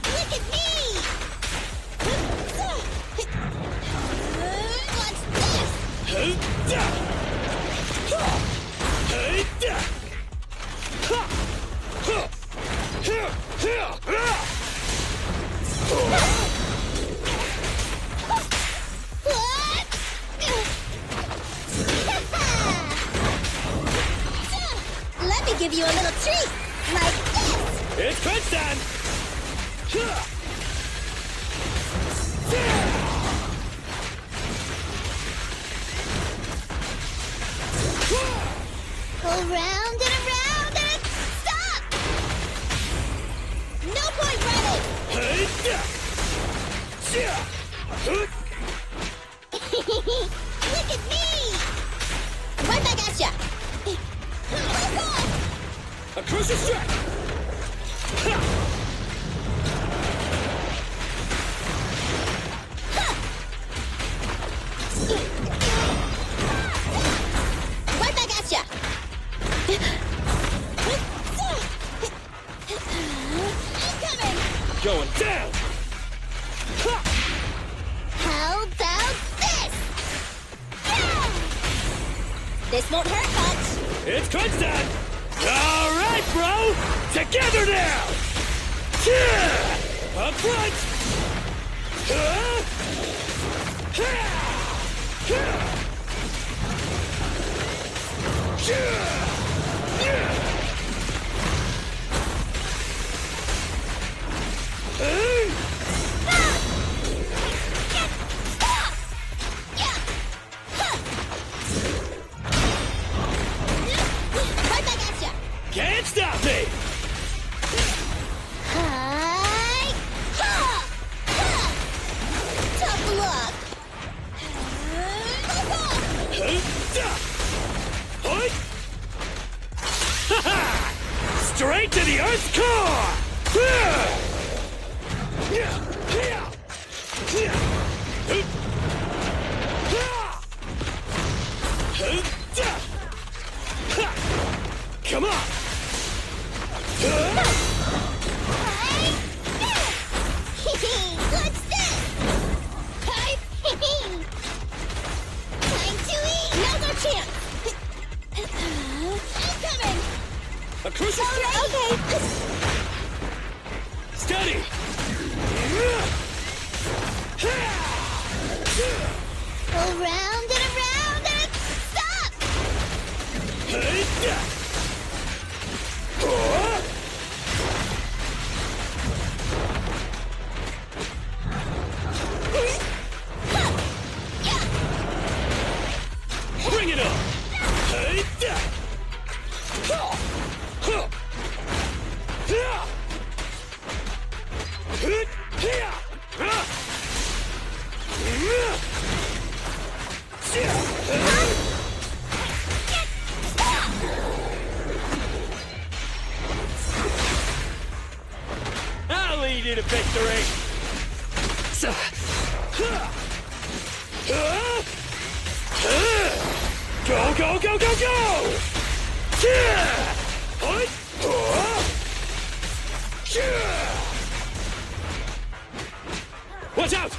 Look at me! What's this?
you a little treat, like this!
It's crunch time!
Go round and around and stop! No point running! Look at me! Right back at ya! Lycaon!
A crucial strike!
Right back at ya! Incoming!
Going down!
How about this? Yeah! This won't hurt much!
It's crunch time! All right, bro! Together now! Up front!
Right back at ya!
Can't stop me!
Hi! Ha! Ha! Tough luck!
Straight to the Earth's core! Come on!
What's this? Time to eat! Now's our chance! Incoming!
A crucial strike!
Okay!
Steady!
Go round and around and stop!
Bring it on! I'll lead you to victory! Go, go, go, go, go! Watch out!